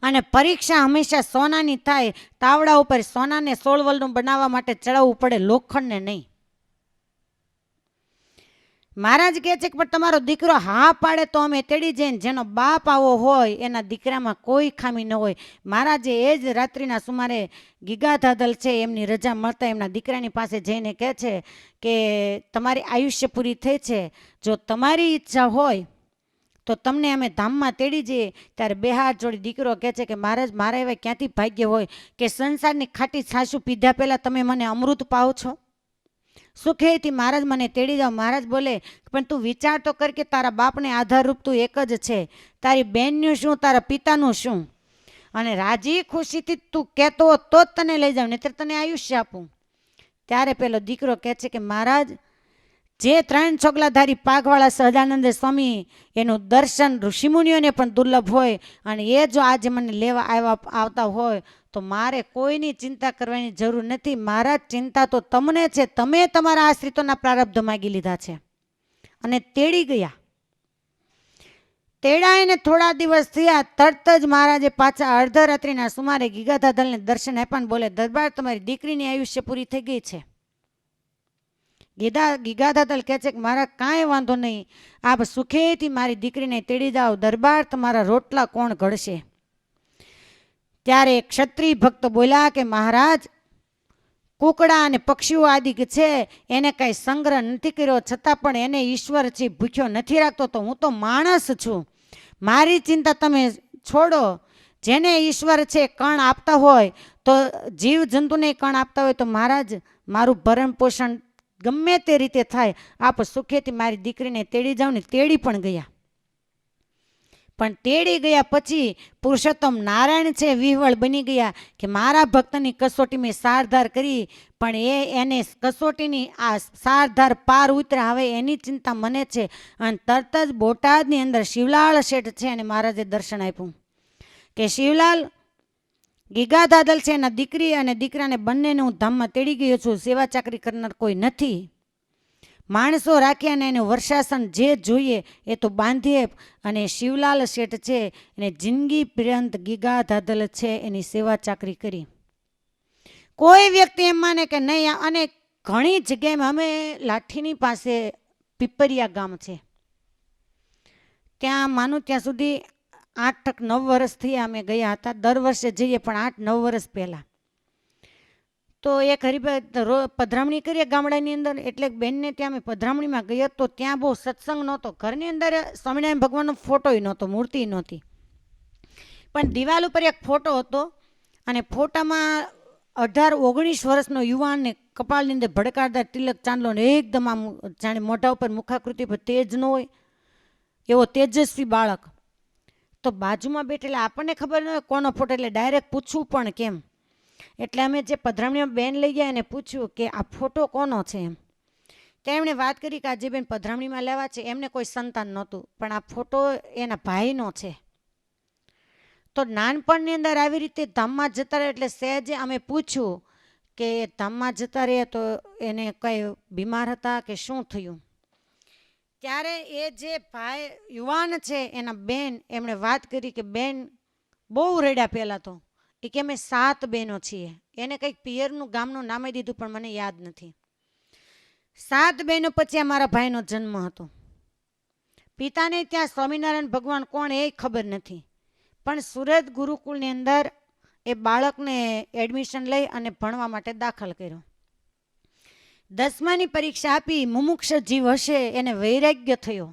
અને પરીક્ષા હંમેશા સોનાની થાય. તાવડા ઉપર સોનાને સોળવલનું બનાવવા માટે ચડાવવું પડે, લોખંડને નહીં. મહારાજ કહે છે કે પણ તમારો દીકરો હા પાડે તો અમે તેડી જઈને. જેનો બાપ આવો હોય એના દીકરામાં કોઈ ખામી ન હોય. મહારાજે એ જ રાત્રિના સુમારે ગીગા ધાધલ છે એમની રજા મળતા એમના દીકરાની પાસે જઈને કહે છે કે તમારી આયુષ્ય પૂરી થઈ છે, જો તમારી ઈચ્છા હોય તો તમને અમે ધામમાં તેડી જઈએ. ત્યારે બે હાથ જોડી દીકરો કહે છે કે મહારાજ, મારા એવા ક્યાંથી ભાગ્ય હોય કે સંસારની ખાટી છાશું પીધા પહેલાં તમે મને અમૃત પાવ છો? સુખેથી મહારાજ મને તેડી જાઓ. મહારાજ બોલે પણ તું વિચાર તો કર કે તારા બાપને આધારરૂપ તું એક જ છે, તારી બહેનનું શું, તારા પિતાનું શું? અને રાજી ખુશીથી તું કહેતો તો જ તને લઈ જાઉં, નહીતર તને આયુષ્ય આપું. ત્યારે પેલો દીકરો કહે છે કે મહારાજ, જે 3 ચોગલાધારી પાઘવાળા સહજાનંદ સ્વામી એનું દર્શન ઋષિમુનિઓને પણ દુર્લભ હોય, અને એ જો આજે મને લેવા આવતા હોય તો મારે કોઈની ચિંતા કરવાની જરૂર નથી. મહારાજ, ચિંતા તો તમને છે, તમે તમારા આશ્રિતોના પ્રારબ્ધ માગી લીધા છે. અને તેડી ગયા. તેડાઈને થોડા દિવસ થયા, તરત જ મહારાજે પાછા અર્ધરાત્રિના સુમારે ગીગા ધાધલને દર્શન આપ્યા. બોલે દરબાર, તમારી દીકરીની આયુષ્ય પૂરી થઈ ગઈ છે. ગીગા ધાધલ કહે છે કે મારા કાંઈ વાંધો નહીં, આપ સુખેથી મારી દીકરીને તેડી જાઓ. દરબાર, તમારા રોટલા કોણ ઘડશે? ત્યારે ક્ષત્રિય ભક્ત બોલ્યા કે મહારાજ, કુકડા અને પક્ષીઓ આદિ છે એને કાંઈ સંગ્રહ નથી કર્યો, છતાં પણ એને ઈશ્વર છે ભૂખ્યો નથી રાખતો. તો હું તો માણસ છું, મારી ચિંતા તમે છોડો. જેને ઈશ્વર છે કણ આપતા હોય તો જીવ જંતુને કણ આપતા હોય તો મહારાજ, મારું ભરણ પોષણ ગમે તે રીતે થાય, આપ સુખેથી મારી દીકરીને તેડી જાઓ. ને તેડી પણ ગયા. પણ તેડી ગયા પછી પુરુષોત્તમ નારાયણ છે વિહવળ બની ગયા કે મારા ભક્તની કસોટી મેં સારધાર કરી, પણ એને કસોટીની આ સારધાર પાર ઉતર્યા, હવે એની ચિંતા મને છે. અને તરત જ બોટાદની અંદર શિવલાલ શેઠ છે અને મહારાજે દર્શન આપ્યું કે શિવલાલ ગીગા દાદલ છે એના દીકરી અને દીકરાને બંનેને હું ધામમાં તેડી ગયો છું, સેવા ચાકરી કરનાર કોઈ નથી, માણસો રાખ્યા ને એનું વર્ષાસન જે જોઈએ એ તો બાંધીએ. અને શિવલાલ શેઠ છે એને જિંદગી પર્યંત ગીગા દાદલ છે એની સેવા ચાકરી કરી. કોઈ વ્યક્તિ એમ માને કે નહીં, અને ઘણી જગ્યાએ અમે લાઠીની પાસે પીપરિયા ગામ છે, ત્યાં માનું ત્યાં સુધી 8-9 વર્ષથી અમે ગયા હતા. દર વર્ષે જઈએ પણ 8-9 વર્ષ પહેલાં તો એક હરિભાઈ પધરામણી કરીએ ગામડાની અંદર, એટલે બેનને ત્યાં અમે પધરામણીમાં ગયા તો ત્યાં બહુ સત્સંગ નહોતો, ઘરની અંદર સ્વામિનારાયણ ભગવાનનો ફોટોય નહોતો, મૂર્તિ નહોતી, પણ દિવાલ ઉપર એક ફોટો હતો અને ફોટામાં 18-19 વર્ષનો યુવાનને કપાળની અંદર ભડકાદાર તિલક ચાંદલો ને એકદમ આમ જાણે મોઢા ઉપર મુખાકૃતિ પર તેજ ન હોય એવો તેજસ્વી બાળક. તો બાજુમાં બેઠેલા આપણને ખબર ન હોય કોનો ફોટો, એટલે ડાયરેક્ટ પૂછવું પણ કેમ, એટલે અમે જે પધરામણીમાં બેન લઈ ગયા એને પૂછ્યું કે આ ફોટો કોનો છે એમ. ત્યાં એમણે વાત કરી કે આ જે બેન પધરામણીમાં લેવા છે એમને કોઈ સંતાન નહોતું, પણ આ ફોટો એના ભાઈનો છે. તો નાનપણની અંદર આવી રીતે ધામમાં જતા રહે, એટલે સહેજે અમે પૂછ્યું કે ધામમાં જતા રહે તો એને કઈ બીમાર હતા કે શું થયું. ત્યારે એ જે ભાઈ યુવાન છે એના બેન એમણે વાત કરી કે બેન બહુ રડ્યા પહેલાં તો, એ કે અમે 7 બહેનો છીએ, એને કંઈક પિયરનું ગામનું નામે દીધું પણ મને યાદ નથી. 7 બહેનો પછી અમારા ભાઈનો જન્મ હતો. પિતાને ત્યાં સ્વામિનારાયણ ભગવાન કોણ એ ખબર નથી, પણ સુરત ગુરુકુળની અંદર એ બાળકને એડમિશન લઈ અને ભણવા માટે દાખલ કર્યો. 10માની પરીક્ષા આપી, મુમુક્ષ જીવ હશે એને વૈરાગ્ય થયો.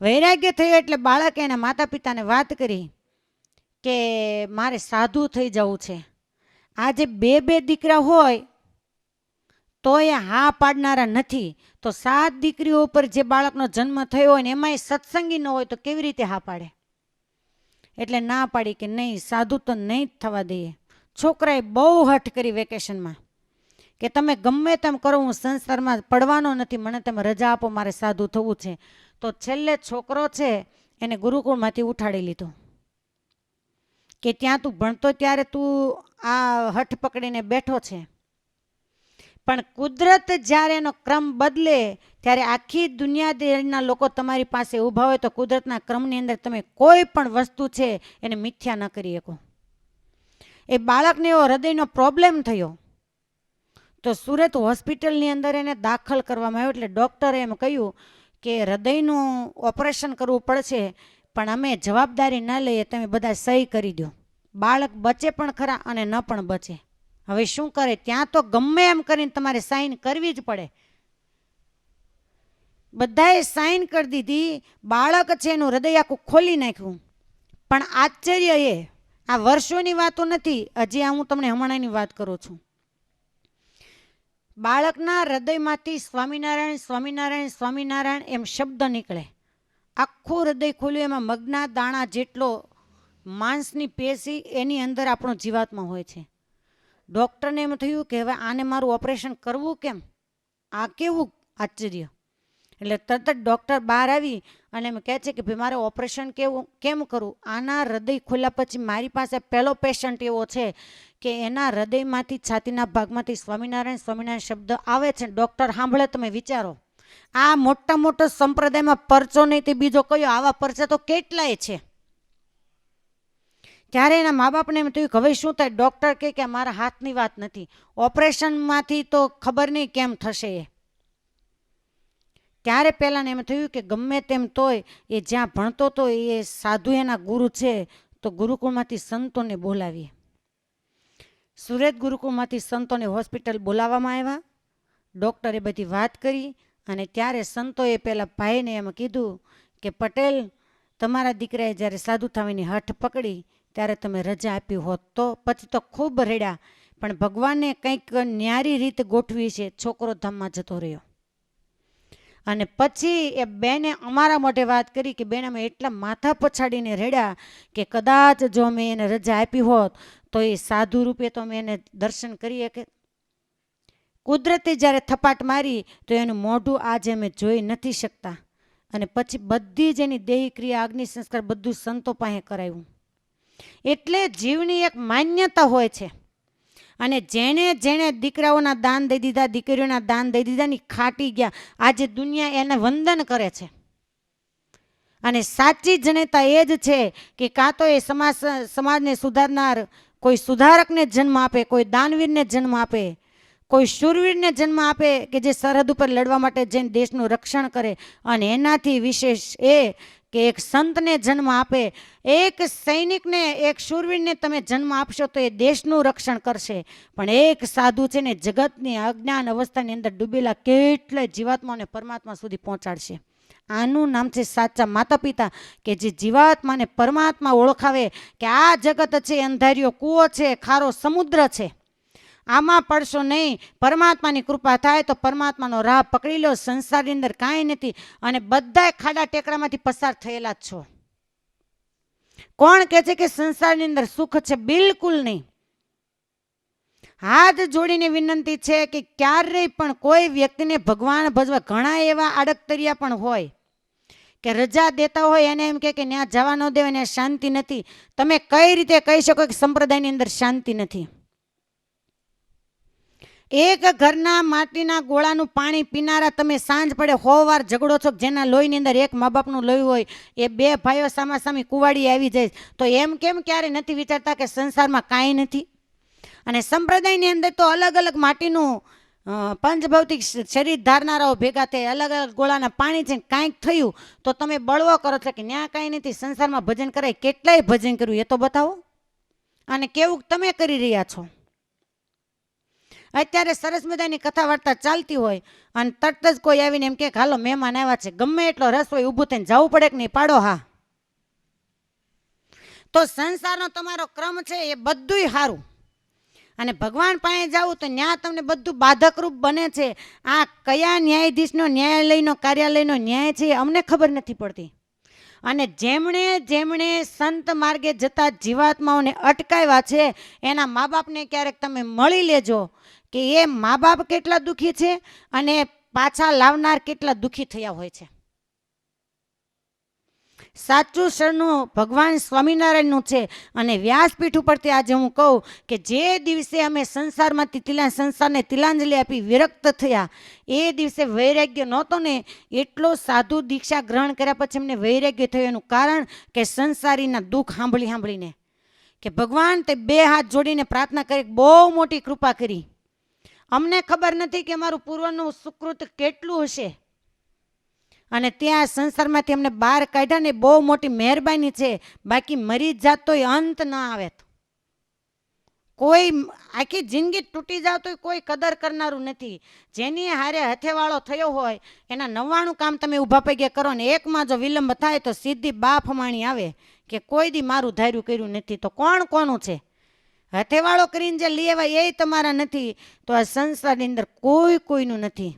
વૈરાગ્ય થયો એટલે બાળકે એના માતા પિતાને વાત કરી કે મારે સાધુ થઈ જવું છે. આજે 2 દીકરા હોય તો એ હા પાડનારા નથી, તો 7 દીકરીઓ ઉપર જે બાળકનો જન્મ થયો હોય ને એમાંય સત્સંગી ન હોય તો કેવી રીતે હા પાડે. એટલે ના પાડી કે નહીં, સાધુ તો નહીં જ થવા દઈએ. છોકરાએ બહુ હઠ કરી વેકેશનમાં કે તમે ગમે તેમ કરો, હું સંસારમાં પડવાનો નથી, મને તમે રજા આપો, મારે સાધુ થવું છે. તો છેલ્લે છોકરો છે એને ગુરુકુળમાંથી ઉઠાડી લીધો કે ત્યાં તું ભણતો ત્યારે તું આ હઠ પકડીને બેઠો છે, પણ કુદરત જ્યારે એનો ક્રમ બદલે ત્યારે આખી દુનિયાના લોકો તમારી પાસે ઊભા હોય તો કુદરતના ક્રમની અંદર તમે કોઈ પણ વસ્તુ છે એને મિથ્યા ન કરી શકો. એ બાળકને એવો હૃદયનો પ્રોબ્લેમ થયો તો સુરત હોસ્પિટલની અંદર એને દાખલ કરવામાં આવ્યો. એટલે ડૉક્ટરે એમ કહ્યું કે હૃદયનું ઓપરેશન કરવું પડશે, પણ અમે જવાબદારી ન લઈએ, તમે બધા સહી કરી દો. બાળક બચે પણ ખરા અને ન પણ બચે. હવે શું કરે, ત્યાં તો ગમે એમ કરીને તમારે સાઈન કરવી જ પડે. બધાએ સાઈન કરી દીધી. બાળક છે એનું હૃદય આખું ખોલી નાખ્યું. પણ આશ્ચર્ય એ, આ વર્ષોની વાતો નથી, હજી આ હું તમને હમણાંની વાત કરું છું. બાળકના હૃદયમાંથી સ્વામિનારાયણ સ્વામિનારાયણ સ્વામિનારાયણ એમ શબ્દ નીકળે. આખું હૃદય ખોલ્યું, એમાં મગના દાણા જેટલો માંસની પેશી એની અંદર આપણો જીવાત્મા હોય છે. ડૉક્ટરને એમ થયું કે હવે આને મારું ઓપરેશન કરવું કેમ, આ કેવું આશ્ચર્ય. એટલે તરત જ ડૉક્ટર બહાર આવી અને એમ કહે છે કે ભાઈ મારે ઓપરેશન કેમ કરવું. આના હૃદય ખોલ્યા પછી મારી પાસે પહેલો પેશન્ટ એવો છે કે એના હૃદયમાંથી છાતીના ભાગમાંથી સ્વામિનારાયણ સ્વામિનારાયણ શબ્દ આવે છે. ડૉક્ટર સાંભળે, તમે વિચારો, આ મોટો સંપ્રદાયમાં પરચો નહીં તે બીજો કયો, આવા પરચા તો કેટલાય છે. ત્યારે એના મા બાપને એમ થયું કે હવે શું થાય. ડૉક્ટર કહે કે મારા હાથની વાત નથી, ઓપરેશનમાંથી તો ખબર નહીં કેમ થશે એ. ત્યારે પહેલાંને એમ થયું કે ગમે તેમ તોય એ જ્યાં ભણતો હતો એ સાધુ એના ગુરુ છે, તો ગુરુકુળમાંથી સંતોને બોલાવીએ. સુરત ગુરુકુળમાંથી સંતોને હોસ્પિટલ બોલાવવામાં આવ્યા. ડૉક્ટરે બધી વાત કરી અને ત્યારે સંતોએ પહેલાં ભાઈને એમ કીધું કે પટેલ, તમારા દીકરાએ જ્યારે સાધુ થવાની હઠ પકડી ત્યારે તમે રજા આપી હોત તો. પછી તો ખૂબ રડ્યા, પણ ભગવાને કંઈક ન્યારી રીત ગોઠવી છે, છોકરો ધામમાં જતો રહ્યો. અને પછી એ બેને અમારા મોઢે વાત કરી કે બેન અમે એટલા માથા પછાડીને રેડ્યા કે કદાચ જો અમે એને રજા આપી હોત તો એ સાધુ રૂપે તો અમે એને દર્શન કરીએ કે કુદરતે જ્યારે થપાટ મારી તો એનું મોઢું આજે અમે જોઈ નથી શકતા. અને પછી બધી જ એની દેહી ક્રિયા અગ્નિ સંસ્કાર બધું સંતો પાસે કરાવ્યું. એટલે જીવની એક માન્યતા હોય છે. અને જેણે જેણે દીકરાઓના દાન દઈ દીધા, દીકરીઓના દાન દઈ દીધા ની ખાટી ગયા. આજે દુનિયા એને વંદન કરે છે. અને સાચી જનેતા એ જ છે કે કાં તો એ સમાજને સુધારનાર કોઈ સુધારકને જન્મ આપે, કોઈ દાનવીરને જન્મ આપે, કોઈ શૂરવીરને જન્મ આપે કે જે સરહદ ઉપર લડવા માટે જઈને દેશનું રક્ષણ કરે. અને એનાથી વિશેષ એ કે એક સંતને જન્મ આપે, એક સૈનિકને, એક શૂરવીરને તમે જન્મ આપશો તો એ દેશનું રક્ષણ કરશે. પણ એક સાધુ છે ને જગતની અજ્ઞાન અવસ્થાની અંદર ડૂબેલા કેટલાય જીવાત્માઓને પરમાત્મા સુધી પહોંચાડશે. આનું નામ છે સાચા માતા પિતા, કે જે જીવાત્માને પરમાત્મા ઓળખાવે કે આ જગત છે અંધારિયો કૂવો છે, ખારો સમુદ્ર છે, આમાં પડશો નહીં. પરમાત્માની કૃપા થાય તો પરમાત્માનો રાહ પકડી લો. સંસારની અંદર કાંઈ નથી અને બધાય ખાડા ટેકરામાંથી પસાર થયેલા જ છો. કોણ કહે છે કે સંસારની અંદર સુખ છે? બિલકુલ નહીં. હાથ જોડીને વિનંતી છે કે ક્યારેય પણ કોઈ વ્યક્તિને ભગવાન ભજવા, ઘણા એવા આડકતરિયા પણ હોય કે રજા દેતા હોય એને એમ કે ત્યાં જવા ન દેવાય, ત્યાં શાંતિ નથી. તમે કઈ રીતે કહી શકો કે સંપ્રદાયની અંદર શાંતિ નથી? એક ઘરના માટીના ગોળાનું પાણી પીનારા તમે સાંજ પડે 100 વાર ઝઘડો છો. જેના લોહીની અંદર એક મા બાપનું લોહી હોય, એ બે ભાઈઓ સામાસામી કુવાડી આવી જાય તો એમ કેમ ક્યારે નથી વિચારતા કે સંસારમાં કાંઈ નથી? અને સંપ્રદાયની અંદર તો અલગ અલગ માટીનું પંચભૌતિક શરીર ધારનારાઓ ભેગા થાય, અલગ અલગ ગોળાના પાણી છે. કાંઈક થયું તો તમે બળવો કરો છો કે ન્યા કાંઈ નથી, સંસારમાં ભજન કરાય. કેટલાય ભજન કર્યું એ તો બતાવો. અને કેવું તમે કરી રહ્યા છો? અત્યારે સરસ મજાની કથા વાર્તા ચાલતી હોય અને તરત જ કોઈ આવીને એમ કે હાલો મહેમાન આવ્યા છે, ગમે એટલો રસ હોય ઊભું થઈને જવું પડે કે નહીં? પાડો હા. તો સંસારનો તમારો ક્રમ છે એ બધુંય સારું, અને ભગવાન પાસે જાવું તો ન્યા તમને બધું બાધકરૂપ બને છે. આ કયા ન્યાયાધીશનો, ન્યાયાલયનો, કાર્યાલયનો ન્યાય છે અમને ખબર નથી પડતી. અને જેમણે જેમણે સંત માર્ગે જતા જીવાત્માઓને અટકાવ્યા છે એના મા બાપને ક્યારેક તમે મળી લેજો કે એ મા બાપ કેટલા દુઃખી છે અને પાછા લાવનાર કેટલા દુઃખી થયા હોય છે. સાચું શરણું ભગવાન સ્વામિનારાયણનું છે. અને વ્યાસપીઠ ઉપરથી આજે હું કહું કે જે દિવસે અમે સંસારમાંથી સંસારને તિલાંજલિ આપી વિરક્ત થયા, એ દિવસે વૈરાગ્ય નહોતો ને, એટલો સાધુ દીક્ષા ગ્રહણ કર્યા પછી અમને વૈરાગ્ય થયું. એનું કારણ કે સંસારીના દુઃખ સાંભળીને કે ભગવાન તે 2 હાથ જોડીને પ્રાર્થના કરી, બહુ મોટી કૃપા કરી. અમને ખબર નથી કે અમારું પૂર્વનું સુકૃત કેટલું હશે, અને ત્યાં સંસારમાંથી અમને બહાર કાઢ્યા ને બહુ મોટી મહેરબાની છે. બાકી મરી જાત તોય અંત ન આવે. કોઈ આખી જિંદગી તૂટી જાવ તો કોઈ કદર કરનારું નથી. જેની હારે હથેવાળો થયો હોય એના 99 કામ તમે ઊભા પગે કરો ને એકમાં જો વિલંબ થાય તો સીધી બાફમાણી આવે કે કોઈ દી મારું ધાર્યું કર્યું નથી. તો કોણ કોનું છે? હથેવાળો કરીને જે લેવાય એ તમારા નથી, તો આ સંસારની અંદર કોઈ કોઈનું નથી.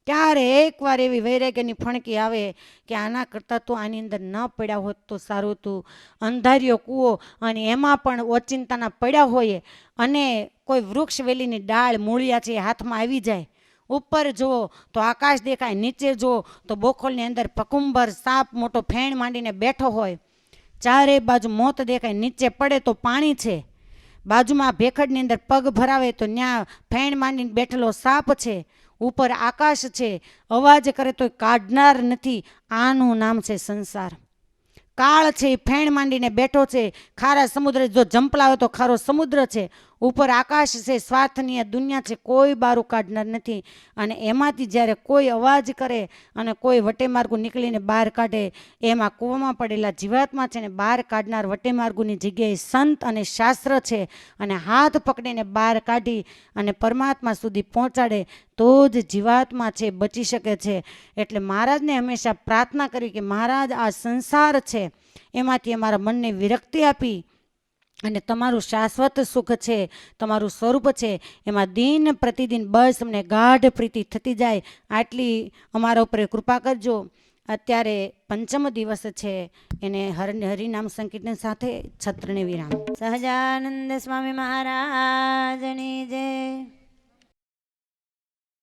ક્યારે એકવાર એવી વૈરાગ્યની ફણકી આવે કે આના કરતાં તો આની અંદર ન પડ્યા હોત તો સારું હતું. અંધારિયો કૂવો અને એમાં પણ ઓચિંતાના પડ્યા હોય અને કોઈ વૃક્ષ વેલીની ડાળ મૂળિયા છે હાથમાં આવી જાય. ઉપર જુઓ તો આકાશ દેખાય, નીચે જુઓ તો બોખોલની અંદર પકુંબર સાપ મોટો ફેણ માંડીને બેઠો હોય. ચારે બાજુ મોત દેખાય, નીચે પડે તો પાણી છે, બાજુમાં ભેખડની અંદર પગ ભરાવે તો ત્યાં ફેણ માંડીને બેઠેલો સાપ છે, ઉપર આકાશ છે, અવાજ કરે તો કાઢનાર નથી. આનું નામ છે સંસાર. કાળ છે ફેણ માંડીને બેઠો છે, ખારા સમુદ્ર જો જંપલાવે તો ખારો સમુદ્ર છે, ઉપર આકાશ છે, સ્વાર્થની આ દુનિયા છે, કોઈ બારું કાઢનાર નથી. અને એમાંથી જ્યારે કોઈ અવાજ કરે અને કોઈ વટેમાર્ગુ નીકળીને બહાર કાઢે, એમાં કૂવામાં પડેલા જીવાત્મા છે ને બહાર કાઢનાર વટેમાર્ગુની જગ્યાએ સંત અને શાસ્ત્ર છે, અને હાથ પકડીને બહાર કાઢી અને પરમાત્મા સુધી પહોંચાડે તો જ જીવાત્મા છે બચી શકે છે. એટલે મહારાજને હંમેશા પ્રાર્થના કરી કે મહારાજ આ સંસાર છે એમાંથી અમારા મનને વિરક્તિ આપી અને તમારું શાશ્વત સુખ છે, તમારું સ્વરૂપ છે, એમાં દિન પ્રતિદિન બસ અમને ગાઢ પ્રીતિ થતી જાય. આટલી અમારા ઉપર કૃપા કરજો. અત્યારે પંચમ દિવસ છે, એને હરિનામ સંકીર્તન સાથે છત્રને વિરામ. સહજાનંદ સ્વામી મહારાજની જય.